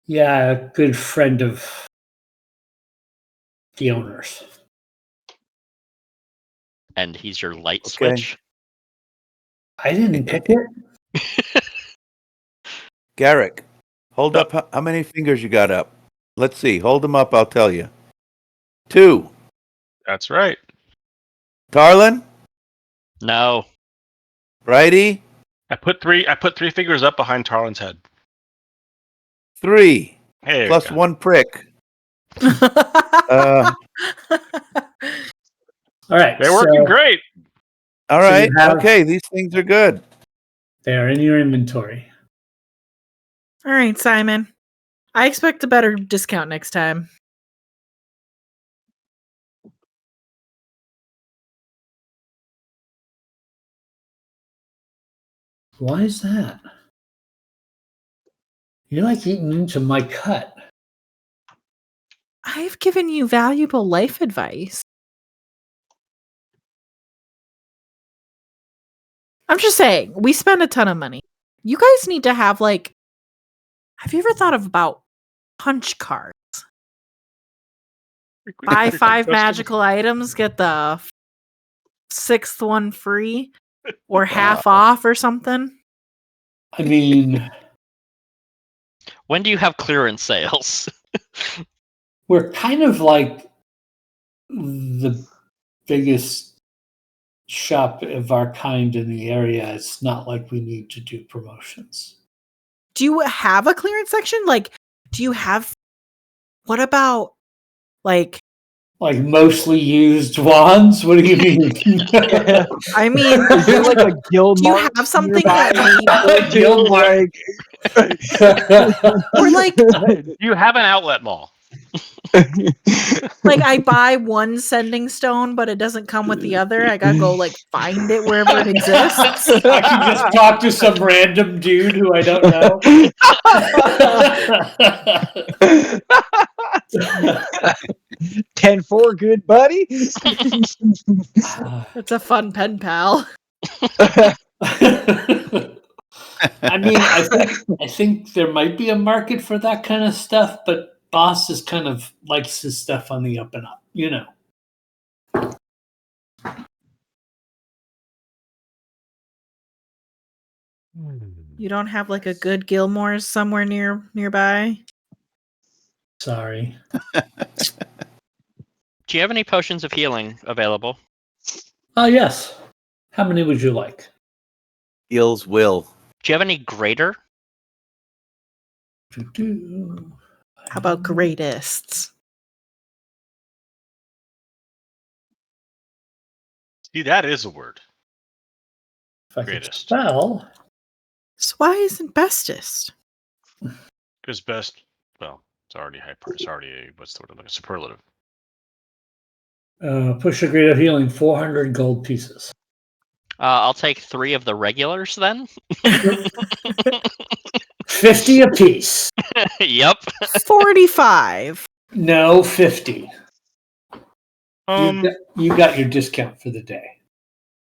Yeah, a good friend of the owners. And he's your light Okay. switch. I didn't pick it. Garrick, hold up. How many fingers you got up? Let's see. Hold them up. I'll tell you. 2. That's right. Tarlin, No. righty. I put three fingers up behind Tarlin's head. 3 Hey, plus 1 prick. All right. they're working great. All So you right. have- Okay. These things are good. They are in your inventory. All right, Simon. I expect a better discount next time. Why is that? You're like eating into my cut. I've given you valuable life advice. I'm just saying, we spend a ton of money. You guys need to have have you ever thought about punch cards? Buy 5 magical items, get the 6th one free or half off or something. I mean, When do you have clearance sales? we're kind of like the biggest shop of our kind in the area. It's not like we need to do promotions. Do you have a clearance section? Do you have what about Like mostly used wands? What do you mean? I mean, Is there like a guild? do you have something that Gilmore. or You have an outlet mall. I buy one sending stone, but it doesn't come with the other. I gotta go find it wherever it exists. I can just talk to some random dude who I don't know. 10-4, good buddy. It's a fun pen pal. I mean, I think there might be a market for that kind of stuff, but Boss is kind of likes his stuff on the up and up, you know. You don't have a good Gilmore's somewhere nearby? Sorry. Do you have any potions of healing available? Oh, yes. How many would you like? Gills will. Do you have any greater? How about greatest? See, that is a word. If I could Greatest. spell. So why isn't bestest? Because best, well, it's already it's already a, what's the word, like a superlative. Push a grade of healing, 400 gold pieces. I'll take 3 of the regulars then. 50 apiece. Yep. 45. No, 50. You got your discount for the day.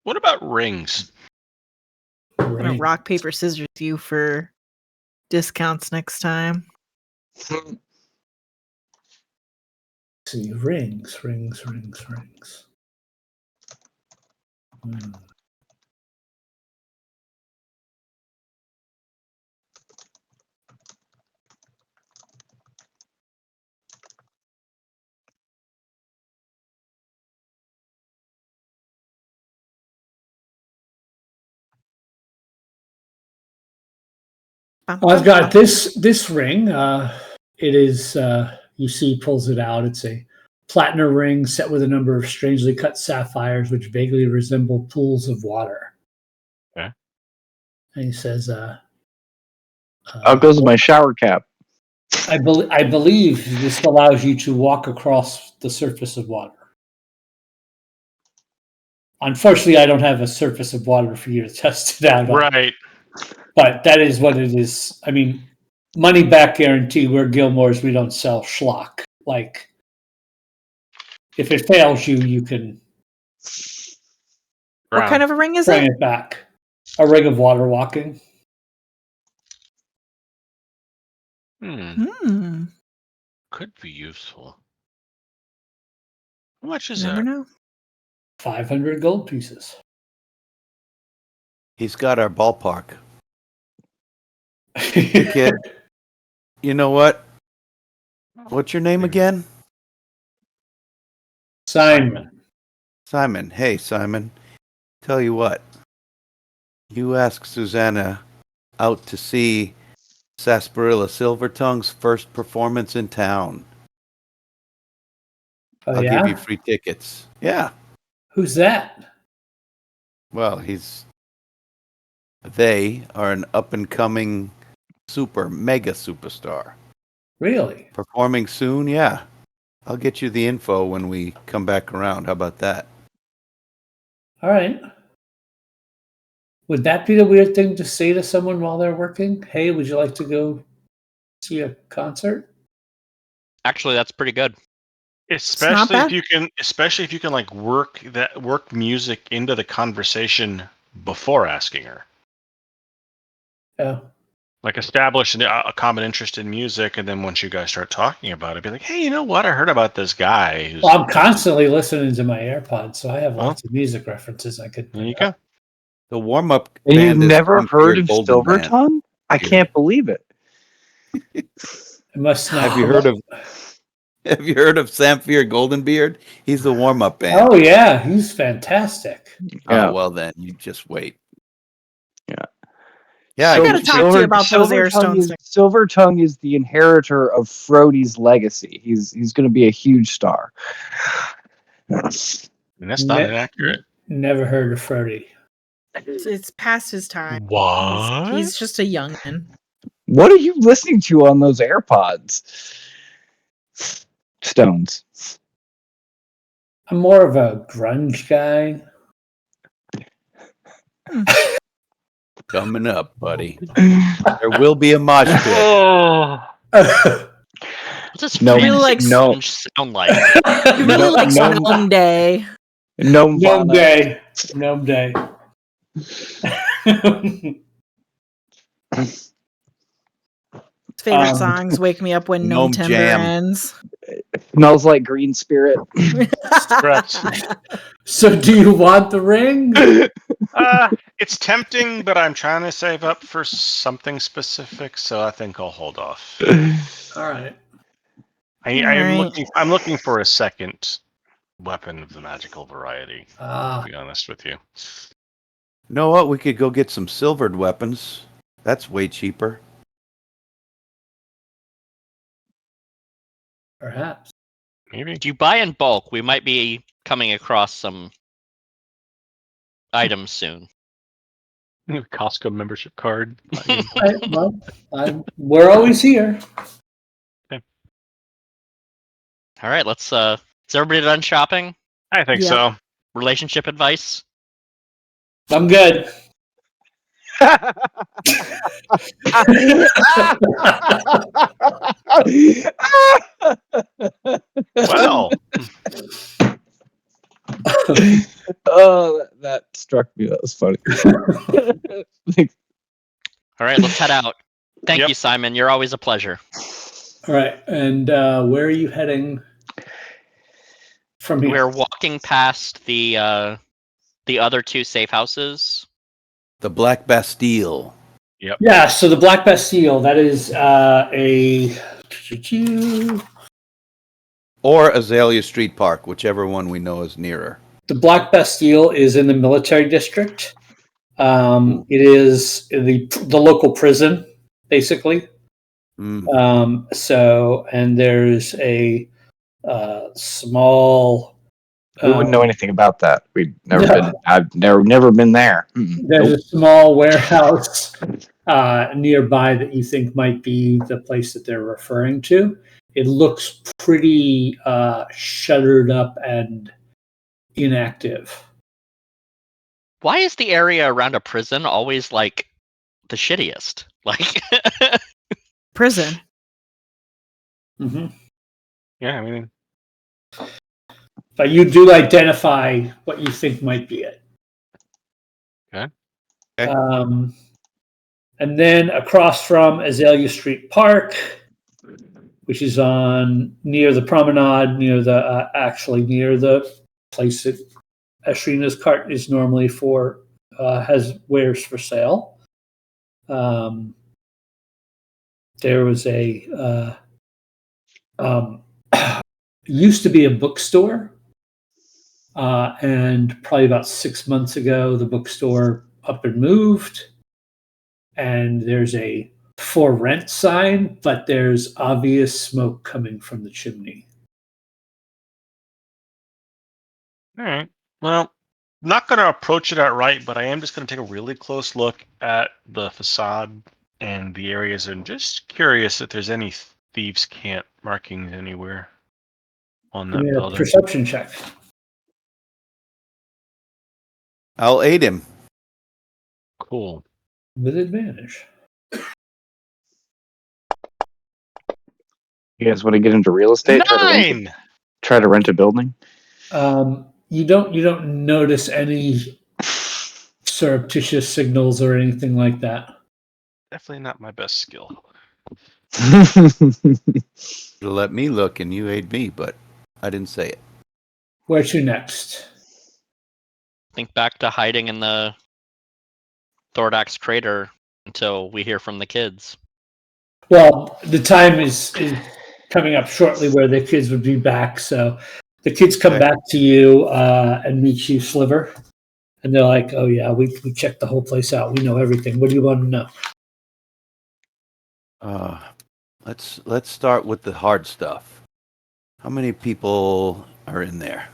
What about rings? I'm gonna rock, paper, scissors you for discounts next time. See, rings. I've got this ring. It is, you see, pulls it out. It's a platinum ring set with a number of strangely cut sapphires, which vaguely resemble pools of water. Okay. And he says, Out goes my shower cap. I believe this allows you to walk across the surface of water. Unfortunately, I don't have a surface of water for you to test it out on. Right. But that is what it is. I mean, money back guarantee. We're Gilmore's. We don't sell schlock. Like, if it fails you, you can What kind of a ring is bring it? it back. A ring of water walking. Could be useful. How much is Never that? know. 500 gold pieces. He's got our ballpark. Hey, kid. You know what? What's your name again? Simon. Simon. Hey, Simon. Tell you what. You ask Susanna out to see Sarsaparilla Silvertongue's first performance in town. Oh, I'll yeah? give you free tickets. Yeah. Who's that? Well, they are an up-and-coming mega superstar. Really? Performing soon, yeah. I'll get you the info when we come back around. How about that? All right. Would that be the weird thing to say to someone while they're working? Hey, would you like to go see a concert? Actually, that's pretty good. Especially if you can like work music into the conversation before asking her. Yeah. Like establish a common interest in music, and then once you guys start talking about it, be like, "Hey, you know what? I heard about this guy." Who's Well, I'm constantly listening to my AirPods, so I have lots of music references I could. There you go. The warm-up And you've band is never heard Unfeared of Golden Band. Silvertongue? I can't believe it. It must not. Have you heard of Samfir Goldenbeard? He's the warm-up band. Oh yeah, he's fantastic. Oh, well then, you just wait. Yeah. Yeah, I gotta talk to you about those Airstones. Silvertongue is the inheritor of Frody's legacy. He's going to be a huge star. And that's not inaccurate. Never heard of Frody. It's past his time. What? He's just a youngin. What are you listening to on those AirPods? Stones. I'm more of a grunge guy. Coming up, buddy. There will be a mosh pit. What's this No, fantasy like grunge sound like? He really likes Gnome Day. Gnome Day. Gnome Day. His favorite songs Wake Me Up When Gnome Timber Jam. Ends. Smells like Green Spirit. So do you want the ring? It's tempting, but I'm trying to save up for something specific, so I think I'll hold off. All right. I'm looking for a second weapon of the magical variety. To be honest with you. You know what? We could go get some silvered weapons. That's way cheaper. Perhaps. Maybe. If you buy in bulk, we might be coming across some items soon. Costco membership card. We're always here. Okay. All right, let's. Is everybody done shopping? I think so. Relationship advice? I'm good. Well. Oh, that struck me. That was funny. All right, let's head out. Thank you, Simon. You're always a pleasure. All right, and where are you heading from here? We're walking past the other two safe houses. The Black Bastille. Yep. Yeah, so the Black Bastille, that is a... Or Azalea Street Park, whichever one we know is nearer. The Black Bastille is in the military district. It is the local prison. basically. Mm. So, and there's a small. We wouldn't know anything about that. We'd never No. been. I've never been there. There's a small warehouse nearby that you think might be the place that they're referring to. It looks pretty shuttered up and inactive. Why is the area around a prison always like the shittiest? Like Prison. Mm-hmm. Yeah, I mean, But you do identify what you think might be it. Okay. And then across from Azalea Street Park, which is on near the promenade, near the near the place that Ashrina's cart is normally for, has wares for sale. There was a used to be a bookstore, and probably about 6 months ago, the bookstore up and moved. And there's a for rent sign, but there's obvious smoke coming from the chimney. All right. Well, not going to approach it outright, but I am just going to take a really close look at the facade and the areas, and just curious if there's any thieves' camp markings anywhere on Give that me a building. perception check I'll aid him. Cool. with advantage. You guys want to get into real estate? Nine. Try to rent a building? You don't notice any surreptitious signals or anything like that. Definitely not my best skill. Let me look and you aid me, but I didn't say it. Where to next? think back to hiding in the Thordak's crater until we hear from the kids. Well, the time is coming up shortly where the kids would be back. So the kids come back to you and meet you, Sliver. And they're like, oh, yeah, we checked the whole place out. We know everything. What do you want to know? Let's start with the hard stuff. How many people are in there?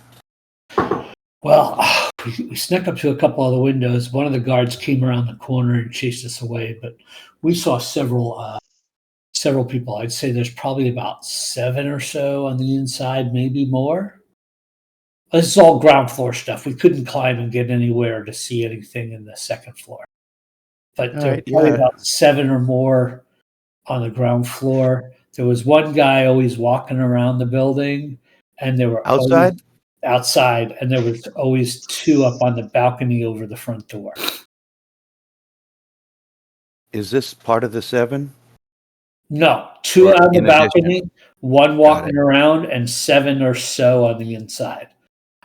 Well, we snuck up to a couple of the windows. One of the guards came around the corner and chased us away, but we saw several people. I'd say there's probably about 7 or so on the inside, maybe more. This is all ground floor stuff. We couldn't climb and get anywhere to see anything in the second floor. But there were probably about 7 or more on the ground floor. There was one guy always walking around the building, and there were outside, and there was always 2 up on the balcony over the front door. Is this part of the 7? No, 2 on the balcony, 1 walking around, and 7 or so on the inside.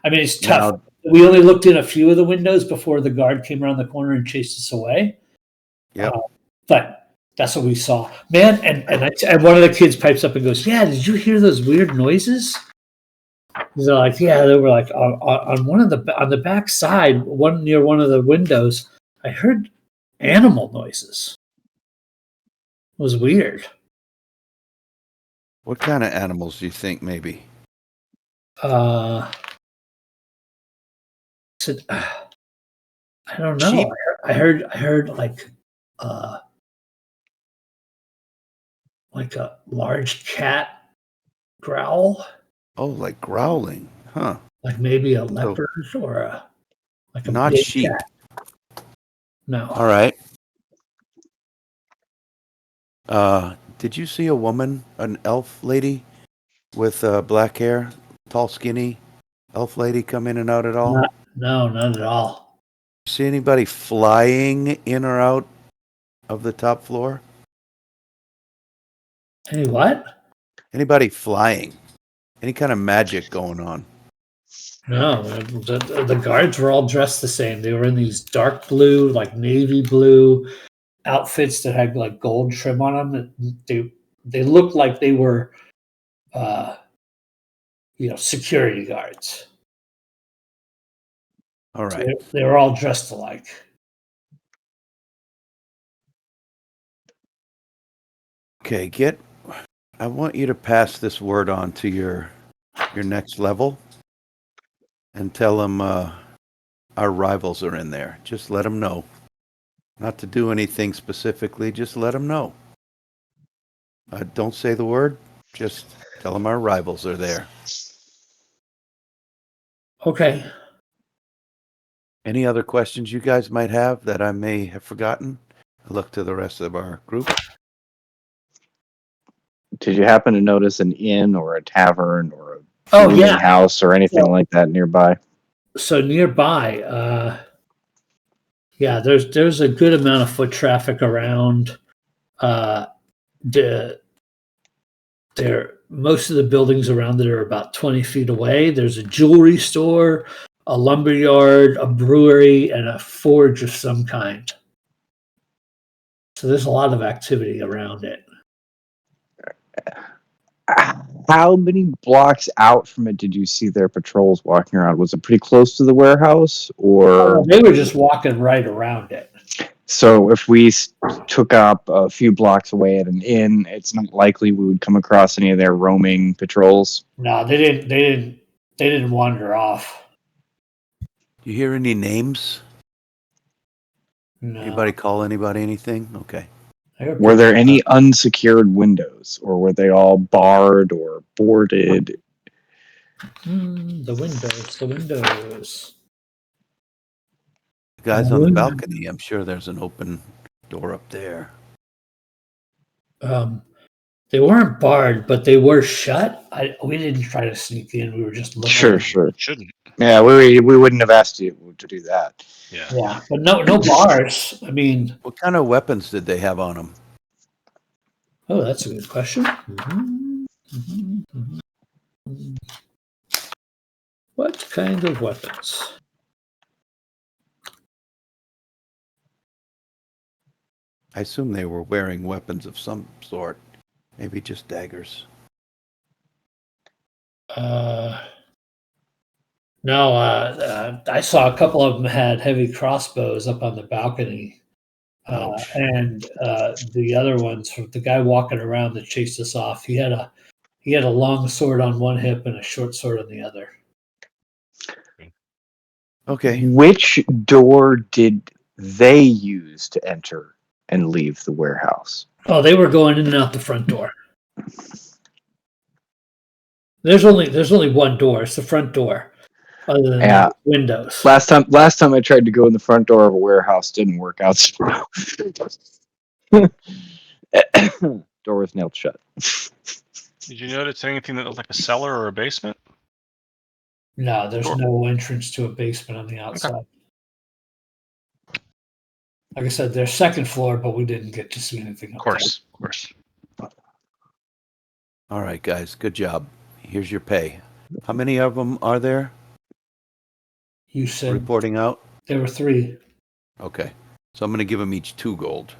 I mean, it's tough. Now, we only looked in a few of the windows before the guard came around the corner and chased us away. Yeah, but that's what we saw, man. And one of the kids pipes up and goes, "Yeah, did you hear those weird noises?" They're like, "Yeah." They were like on the back side, one near one of the windows. I heard animal noises. It was weird. What kind of animals do you think, maybe? I don't know. Sheep? I heard like a large cat growl. Oh, like growling, huh? Like maybe a leopard or a not big sheep. Cat. No. All right. Did you see a woman, an elf lady with black hair, tall, skinny elf lady come in and out at all? No, not at all. See anybody flying in or out of the top floor? Any what? Anybody flying? Any kind of magic going on? No, the guards were all dressed the same. They were in these dark blue, like navy blue outfits that had like gold trim on them. They looked like they were, security guards. All right. So they were all dressed alike. Okay, I want you to pass this word on to your next level and tell them our rivals are in there. Just let them know. Not to do anything specifically, just let them know. Don't say the word, just tell them our rivals are there. Okay. Any other questions you guys might have that I may have forgotten? I look to the rest of our group. Did you happen to notice an inn or a tavern or a Oh, rooming yeah. house or anything like that nearby? So nearby, yeah, there's a good amount of foot traffic around. The most of the buildings around it are about 20 feet away. There's a jewelry store, a lumber yard, a brewery, and a forge of some kind. So there's a lot of activity around it. How many blocks out from it did you see their patrols walking around? Was it pretty close to the warehouse, or They were just walking right around it. so if we took up a few blocks away at an inn, it's not likely we would come across any of their roaming patrols? No, they didn't wander off. Do you hear any names? No. Anybody call anybody anything? Okay. Were there any unsecured windows, or were they all barred or boarded? The windows. The guys on the balcony, I'm sure there's an open door up there. They weren't barred, but they were shut. We didn't try to sneak in. We were just looking. Sure. Shouldn't. Yeah, we wouldn't have asked you to do that. Yeah, but no bars. I mean, what kind of weapons did they have on them? Oh, that's a good question. What kind of weapons? I assume they were wearing weapons of some sort. Maybe just daggers. No, I saw a couple of them had heavy crossbows up on the balcony. And the other ones, the guy walking around that chased us off, he had a long sword on one hip and a short sword on the other. Okay. Which door did they use to enter and leave the warehouse? Oh, they were going in and out the front door. There's only one door. It's the front door. Other than the windows. Last time I tried to go in the front door of a warehouse, didn't work out. Door was nailed shut. Did you notice anything that looked like a cellar or a basement? No, there's no entrance to a basement on the outside. Okay. Like I said, there's second floor, but we didn't get to see anything. Of course. All right, guys, good job. Here's your pay. How many of them are there? You said reporting out? There were 3. Okay. So I'm going to give them each 2 gold.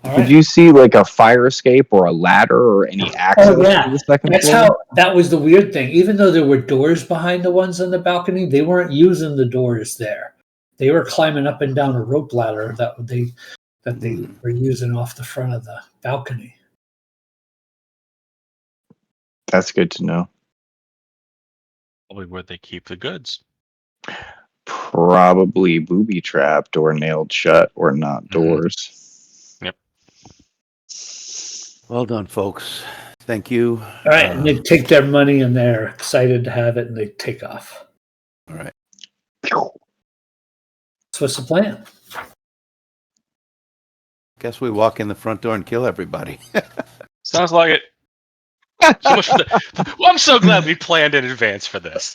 Did you see like a fire escape or a ladder or any access to the second floor? That was the weird thing. Even though there were doors behind the ones on the balcony, they weren't using the doors there. They were climbing up and down a rope ladder that they were using off the front of the balcony. That's good to know. Probably where they keep the goods. Probably booby trapped or nailed shut or not doors. Yep. Well done, folks. Thank you. All right, and they take their money and they're excited to have it and they take off. All right. So what's the plan? Guess we walk in the front door and kill everybody. Sounds like it. So much for well, I'm so glad we planned in advance for this.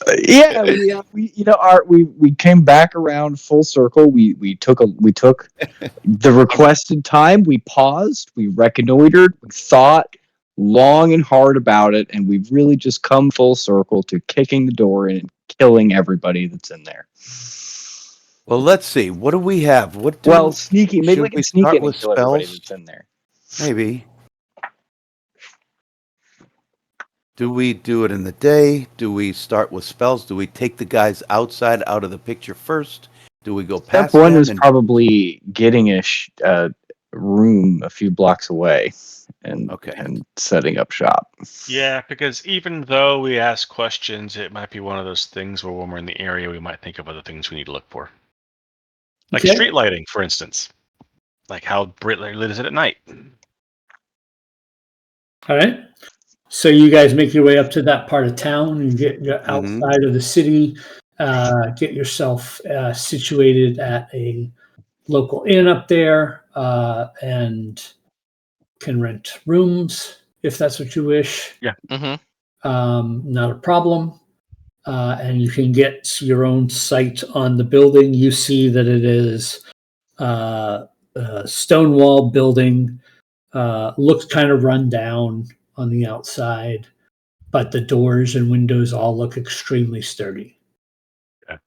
We came back around full circle. We took the requested time. We paused. We reconnoitered. We thought long and hard about it, and we've really just come full circle to kicking the door in and killing everybody that's in there. Well, let's see. What do we have? Sneaky. Maybe we can sneak in and kill everybody that's in there. Maybe. Do we do it in the day? Do we start with spells? Do we take the guys outside out of the picture first? Do we go past Step 1 them is probably getting a room a few blocks away and Okay. and setting up shop. Yeah, because even though we ask questions, it might be one of those things where when we're in the area, we might think of other things we need to look for. Like Okay. street lighting, for instance. Like how brightly lit is it at night? All right. So you guys make your way up to that part of town. You get outside of the city. Get yourself situated at a local inn up there, and can rent rooms if that's what you wish. Yeah. Not a problem. And you can get your own sight on the building. You see that it is a stone wall building. Looks kind of run down on the outside, but the doors and windows all look extremely sturdy. Okay.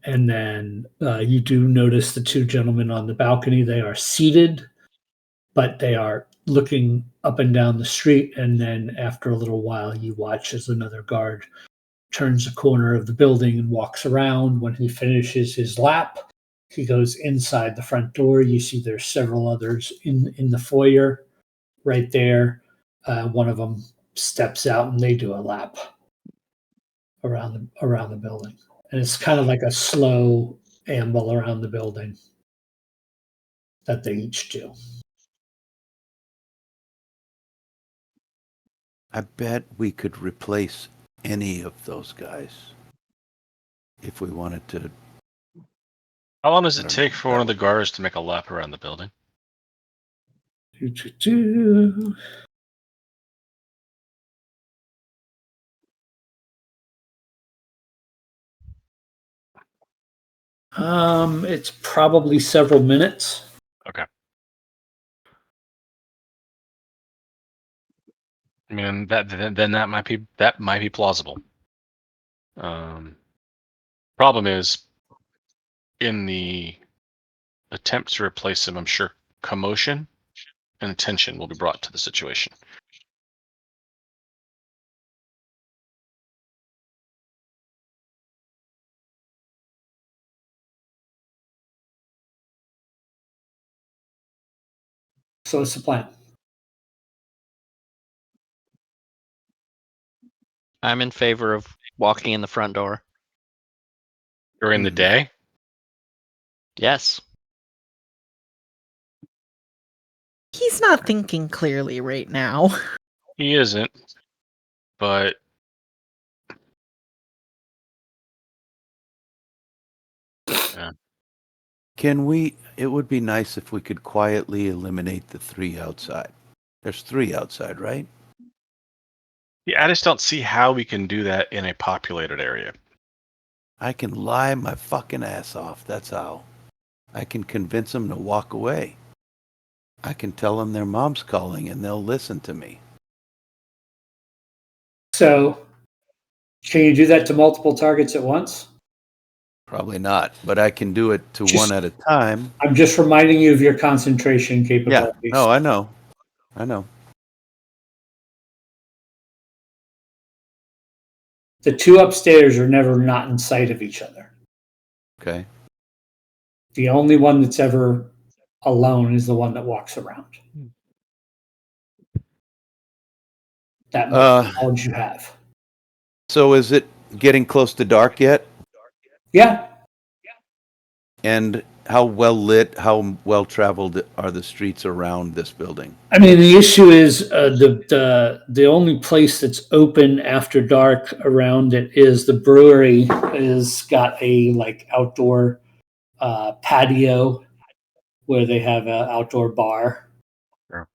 And then you do notice the two gentlemen on the balcony. They are seated, but they are looking up and down the street. And then after a little while, you watch as another guard turns the corner of the building and walks around. When he finishes his lap, he goes inside the front door. You see there's several others in the foyer right there. One of them steps out and they do a lap around the building. And it's kind of like a slow amble around the building that they each do. I bet we could replace any of those guys if we wanted to. How long does I it don't take know. for one of the guards to make a lap around the building? It's probably several minutes. Okay. I mean, then that might be plausible. Problem is, in the attempt to replace him, I'm sure commotion and attention will be brought to the situation. So it's the plan. I'm in favor of walking in the front door. During the day? Yes. He's not thinking clearly right now. He isn't, but yeah. Can we? It would be nice if we could quietly eliminate the three outside. There's three outside, right? Yeah, I just don't see how we can do that in a populated area. I can lie my fucking ass off. That's how. I can convince them to walk away. I can tell them their mom's calling and they'll listen to me. So can you do that to multiple targets at once? Probably not, but I can do it to one at a time. I'm just reminding you of your concentration Yeah, capabilities. no, I know. I know. The two upstairs are never not in sight of each other. Okay. The only one that's ever alone is the one that walks around. That much knowledge you have. So is it getting close to dark yet? Yeah. And how well lit, how well traveled are the streets around this building? I mean, the issue is the only place that's open after dark around it is the brewery. Is got a like outdoor patio where they have an outdoor bar. Sure.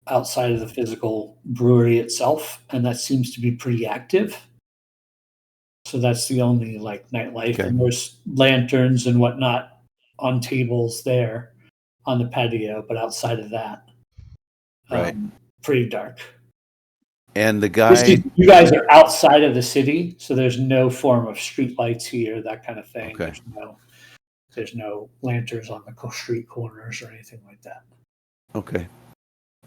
Outside of the physical brewery itself, and that seems to be pretty active. So that's the only like nightlife, Okay. and there's lanterns and whatnot on tables there on the patio, but outside of that, Right. pretty dark. And the guy, You guys are outside of the city, so there's no form of street lights here, that kind of thing. Okay. There's no lanterns on the street corners or anything like that. okay.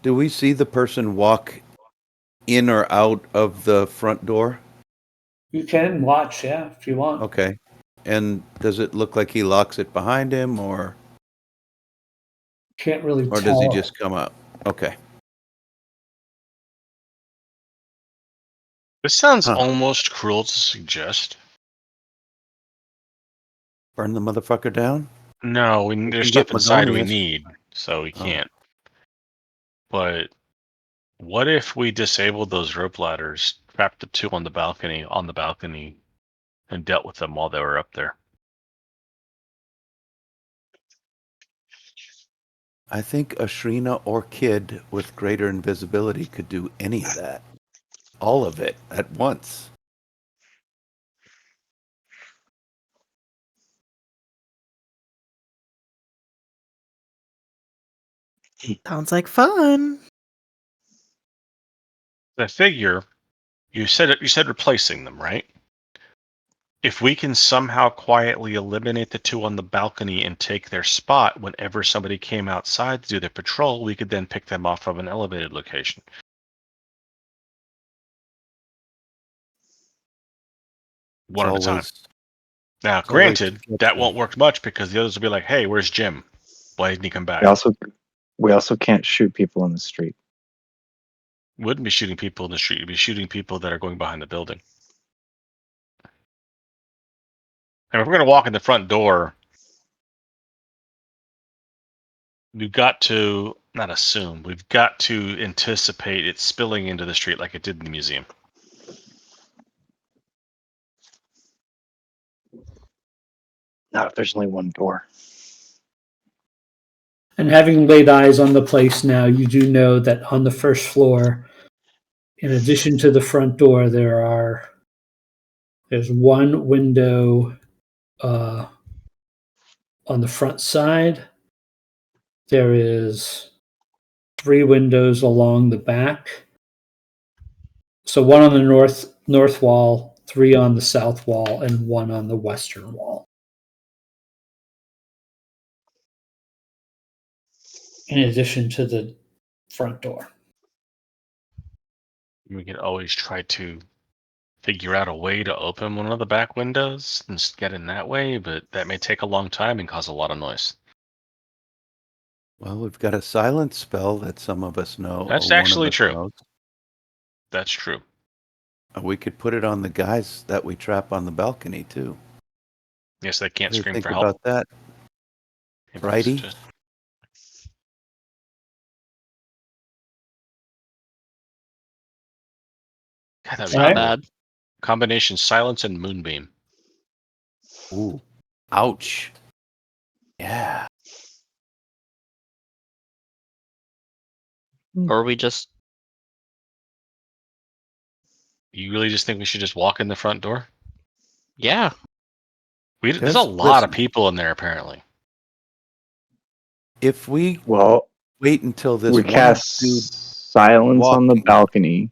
Do we see the person walk in or out of the front door? You can watch, yeah, if you want. Okay. And does it look like he locks it behind him or? Can't really Or tell. does he just come up? Okay. This sounds Huh. almost cruel to suggest. Burn the motherfucker down? No, We there's can stuff get inside we Magonius. need, so we Oh. can't. But what if we disabled those rope ladders, trapped the two on the balcony, and dealt with them while they were up there? I think a Shrina or Kid with greater invisibility could do any of that. All of it at once. Sounds like fun. I figure you said replacing them, right? If we can somehow quietly eliminate the two on the balcony and take their spot whenever somebody came outside to do their patrol, we could then pick them off of an elevated location. One at a time. Now, granted, that won't work much because the others will be like, "Hey, where's Jim? Why didn't he come back?" We also can't shoot people in the street. Wouldn't be shooting people in the street. You'd be shooting people that are going behind the building. And if we're going to walk in the front door, we've got to not assume. We've got to anticipate it spilling into the street like it did in the museum. Not if there's only one door. And having laid eyes on the place now, you do know that on the first floor, in addition to the front door, there's one window on the front side. There is 3 windows along the back. So one on the north wall, 3 on the south wall, and 1 on the western wall. In addition to the front door. We could always try to figure out a way to open one of the back windows and just get in that way, but that may take a long time and cause a lot of noise. Well, we've got a silence spell that some of us know. That's actually true. That's true. We could put it on the guys that we trap on the balcony, too. Yes, they can't What do you scream think for help. about that? Righty? God, that'd It's be not cool. bad. Combination silence and moonbeam. Ooh. Ouch. Yeah. Or we just You really just think we should just walk in the front door? yeah. There's a lot of people in there, apparently. If we wait until this we one cast dude silence on the balcony.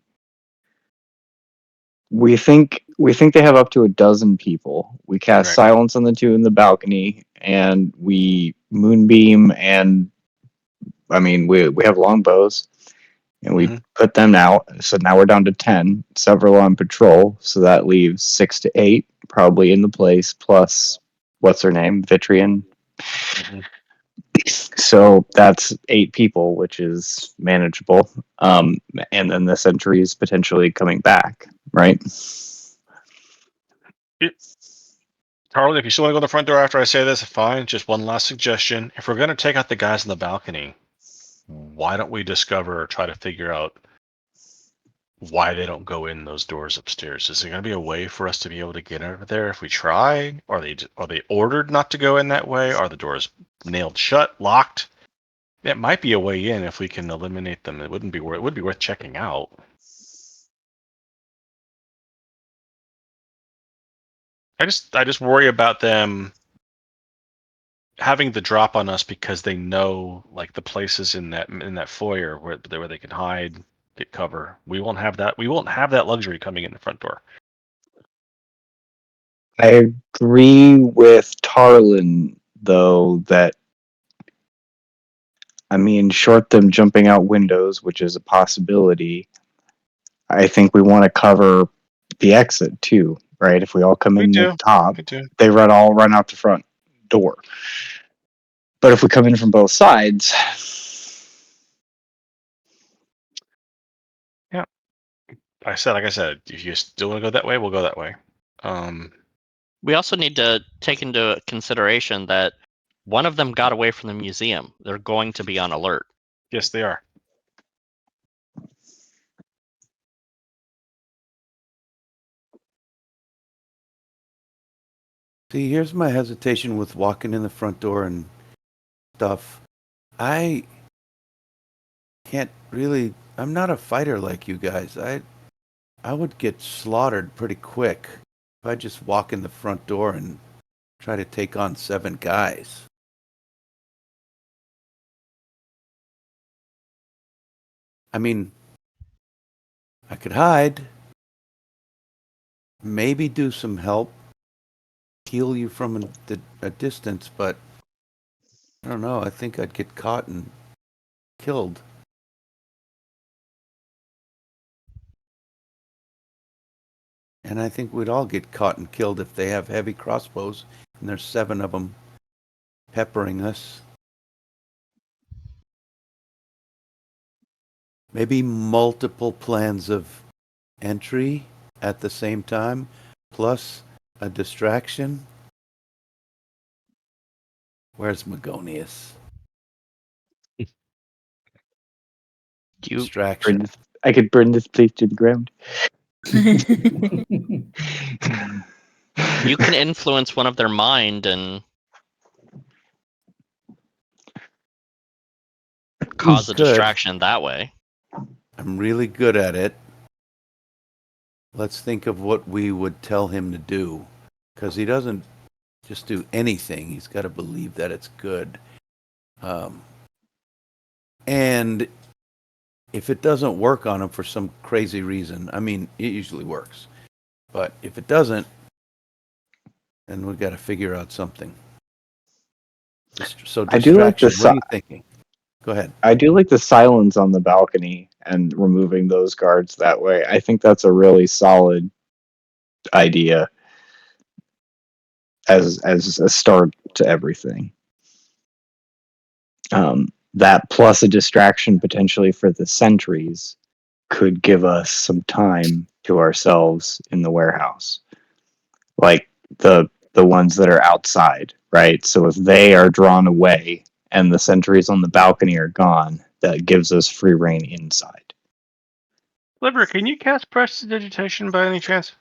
We think they have up to 12 people. We cast silence on the 2 in the balcony, and we moonbeam, and I mean we have longbows, and we put them out. So now we're down to 10. Several on patrol, so that leaves 6 to 8 probably in the place. Plus, what's her name, Vitrian. So that's 8 people, which is manageable. And then the sentries potentially coming back, right? Carly, if you still want to go in the front door after I say this, fine. Just one last suggestion. If we're going to take out the guys on the balcony, why don't we discover or try to figure out why they don't go in those doors upstairs? Is there going to be a way for us to be able to get over there if we try? Are they ordered not to go in that way? Are the doors nailed shut, locked? It might be a way in if we can eliminate them. It would be worth checking out. I just worry about them having the drop on us because they know like the places in that foyer where they can hide, get cover. We won't have that. We won't have that luxury coming in the front door. I agree with Tarlin, though, that I mean, short them jumping out windows, which is a possibility. I think we want to cover the exit too, right? If we all come in the top, they all run out the front door. But if we come in from both sides, Like I said, if you still want to go that way, we'll go that way. We also need to take into consideration that one of them got away from the museum. They're going to be on alert. Yes, they are. See, here's my hesitation with walking in the front door and stuff. I can't really. I'm not a fighter like you guys. I would get slaughtered pretty quick if I just walk in the front door and try to take on 7 guys. I mean, I could hide, maybe do some help, heal you from a distance, but I don't know. I think I'd get caught and killed. And I think we'd all get caught and killed if they have heavy crossbows and there's 7 of them peppering us. Maybe multiple plans of entry at the same time, plus a distraction. Where's Magonius? Distraction. I could burn this place to the ground. You can influence one of their mind and cause a distraction that way. I'm really good at it. Let's think of what we would tell him to do. Because he doesn't just do anything. He's got to believe that it's good. And if it doesn't work on him for some crazy reason, I mean, it usually works. But if it doesn't, then we've got to figure out something. So I do like the what are you thinking? Go ahead. I do like the silence on the balcony and removing those guards that way. I think that's a really solid idea as a start to everything. That plus a distraction potentially for the sentries could give us some time to ourselves in the warehouse, like the ones that are outside, right? So if they are drawn away and the sentries on the balcony are gone, that gives us free reign inside. Liver, can you cast prestidigitation by any chance?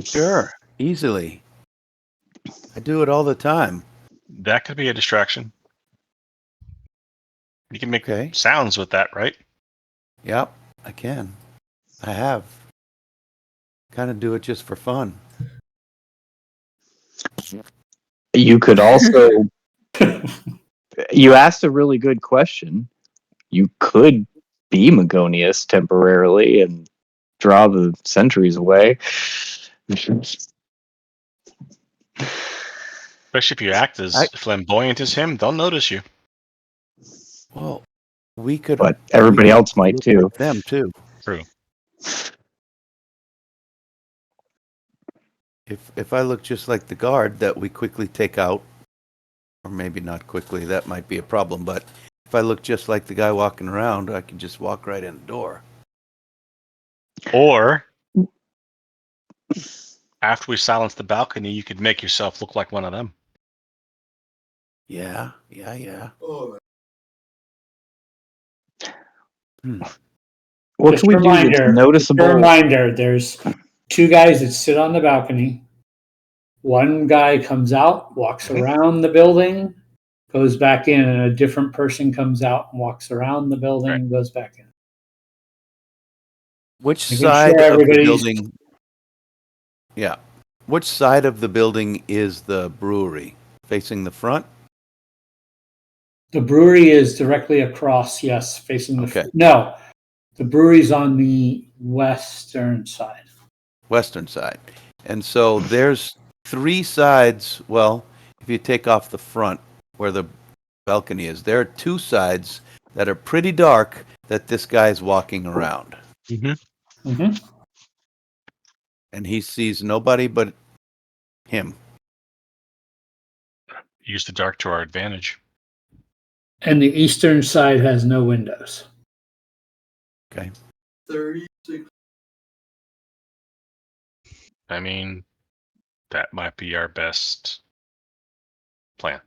Sure, easily. I do it all the time. That could be a distraction. You can make sounds with that, right? Yep, I can. I have. Kind of do it just for fun. You could also... You asked a really good question. You could be Magonius temporarily and draw the sentries away. Especially if you act as flamboyant as him, they'll notice you. Well, we could... But everybody else might too. Like them too. True. If I look just like the guard that we quickly take out, or maybe not quickly, that might be a problem, but if I look just like the guy walking around, I can just walk right in the door. Or, after we silence the balcony, you could make yourself look like one of them. Yeah. What Just can we a do that's reminder, noticeable? Just a reminder, there's 2 guys that sit on the balcony. One guy comes out, walks around the building, goes back in, and a different person comes out and walks around the building and goes back in. Which Making side sure of the everybody's- building? Yeah. Which side of the building is the brewery? Facing the front? The brewery is directly across, yes, facing the... No, the brewery's on the western side. Western side. And so there's 3 sides. Well, if you take off the front where the balcony is, there are 2 sides that are pretty dark that this guy's walking around. Mm-hmm. Mm-hmm. And he sees nobody but him. use the dark to our advantage. And the eastern side has no windows. Okay. 36. I mean, that might be our best plan.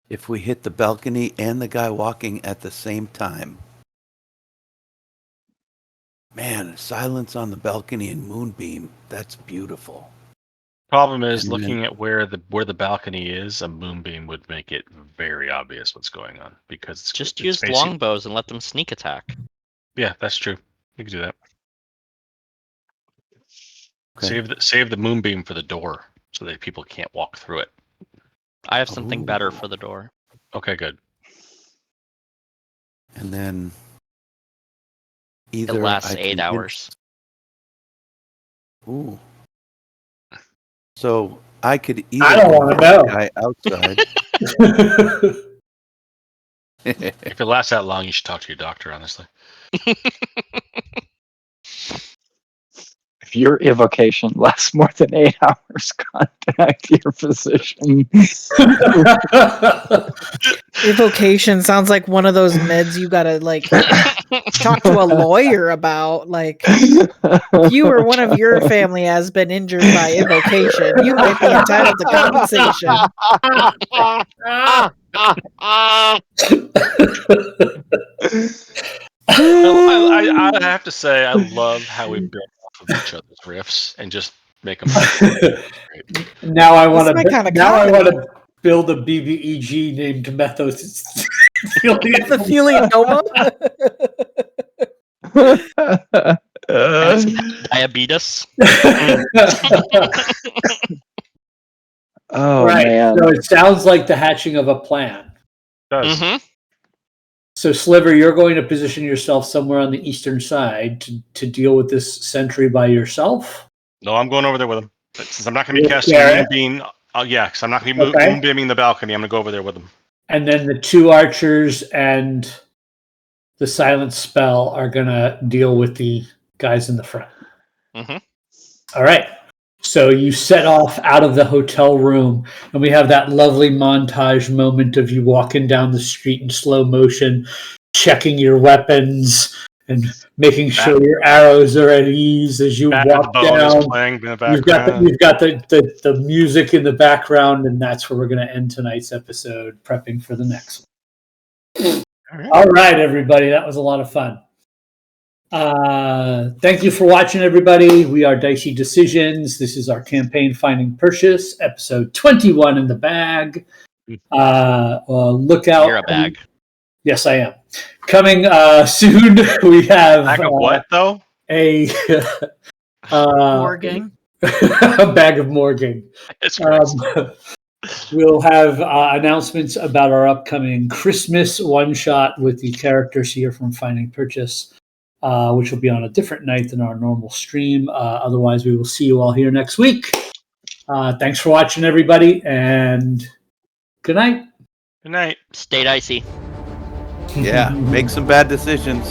If we hit the balcony and the guy walking at the same time. Man, silence on the balcony and moonbeam. That's beautiful. Problem is, And looking then- at where the balcony is, a moonbeam would make it very obvious what's going on because it's Just it's use facing- longbows and let them sneak attack. Yeah, that's true. You can do that. Okay. Save the moonbeam for the door so that people can't walk through it. I have something better Ooh. for the door. Okay, good. And then It either lasts I 8 convince- hours. Ooh. So I could either I don't wanna convince the know. guy outside. If it lasts that long, you should talk to your doctor, honestly. If your evocation lasts more than 8 hours, contact your physician. Evocation sounds like one of those meds you gotta like talk to a lawyer about. Like, if you or one of your family has been injured by evocation, you might be entitled to compensation. I have to say, I love how we build off of each other's riffs and just make them. Now I want This is my kinda to. Now I want comedy. to build a BBEG named Methos. Mesothelioma? Diabetes. Oh right. man. So it sounds like the hatching of a plan. Does. Mm-hmm. So Sliver, you're going to position yourself somewhere on the eastern side to deal with this sentry by yourself. No, I'm going over there with him. But since I'm not going to be Yeah, casting Garrett? moonbeam, yeah, because I'm not going to be Okay. moonbeaming the balcony. I'm going to go over there with him. And then the two archers and the silent spell are going to deal with the guys in the front. Mm-hmm. All right. So you set off out of the hotel room, and we have that lovely montage moment of you walking down the street in slow motion, checking your weapons and making sure your arrows are at ease as you Bad walk bone is down. playing in the You've got background. the music in the background, and that's where we're going to end tonight's episode, prepping for the next one. All right, everybody. That was a lot of fun. Thank you for watching, everybody. We are Dicey Decisions. This is our campaign Finding Perseus, episode 21 in the bag. Look out. You're a bag. Yes, I am. Coming soon, we have Bag of what, though? a Morgan. a bag of Morgan. It's gross. We'll have announcements about our upcoming Christmas one-shot with the characters here from Finding Purchase, which will be on a different night than our normal stream. Otherwise, we will see you all here next week. Thanks for watching, everybody, and good night. Good night. Stay dicey. Yeah, make some bad decisions.